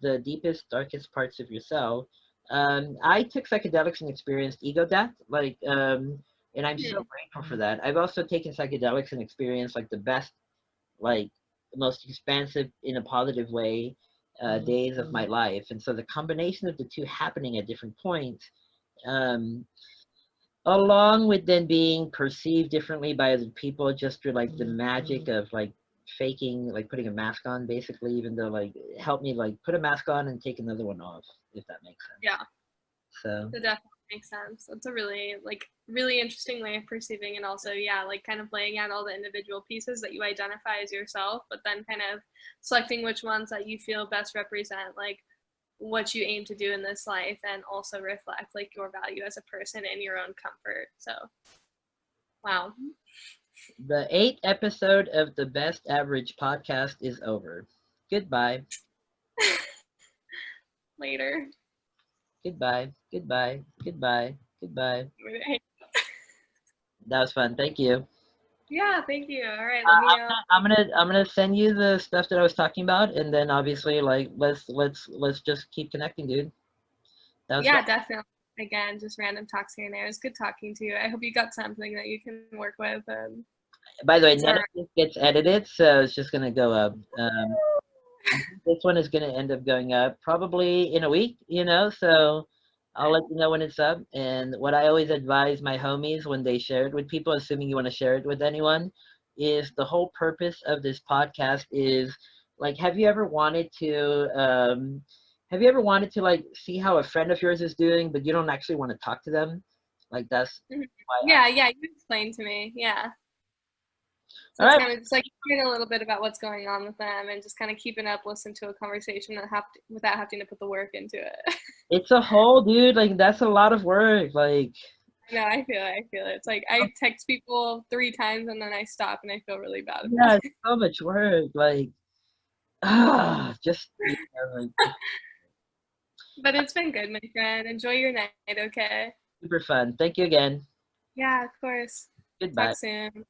the deepest, darkest parts of yourself. I took psychedelics and experienced ego death, and I'm so Hmm. grateful for that. I've also taken psychedelics and experienced like the best, like the most expansive in a positive way days of my life. And so the combination of the two happening at different points, um, along with then being perceived differently by other people just through like the magic of like faking, like putting a mask on basically, even though like it helped me like put a mask on and take another one off, if that makes sense. Yeah, So that definitely makes sense. That's a really interesting way of perceiving, and also, yeah, like kind of laying out all the individual pieces that you identify as yourself, but then kind of selecting which ones that you feel best represent like what you aim to do in this life and also reflect like your value as a person and your own comfort. So, wow. the eighth episode of the Best Average podcast is over. Goodbye. Later. Goodbye. Goodbye. Goodbye. Goodbye. That was fun. Thank you. Yeah, thank you. All right, let me know. I'm gonna send you the stuff that I was talking about, and then obviously like let's just keep connecting, dude. That was fun. Yeah, definitely. Again, just random talks here and there. It was good talking to you. I hope you got something that you can work with. And By the way, all none of right. this gets edited, so it's just gonna go up. I think this one is gonna end up going up probably in a week, so I'll let you know when it's up. And what I always advise my homies when they share it with people, assuming you want to share it with anyone, is the whole purpose of this podcast is like, have you ever wanted to like see how a friend of yours is doing, but you don't actually want to talk to them? Like that's Mhm. why Yeah, yeah, you explained to me. Yeah. So all it's right. kind of just like hearing a little bit about what's going on with them and just kind of keeping up, listen to a conversation without having to put the work into it. It's a whole dude, like that's a lot of work. Like No, I feel it. I feel it. It's like I text people 3 times and then I stop and I feel really bad about yeah, it's it. so much work. Like just yeah, like But it's been good, my friend. Enjoy your night, okay? super fun. Thank you again. Yeah, of course. Goodbye. Talk soon.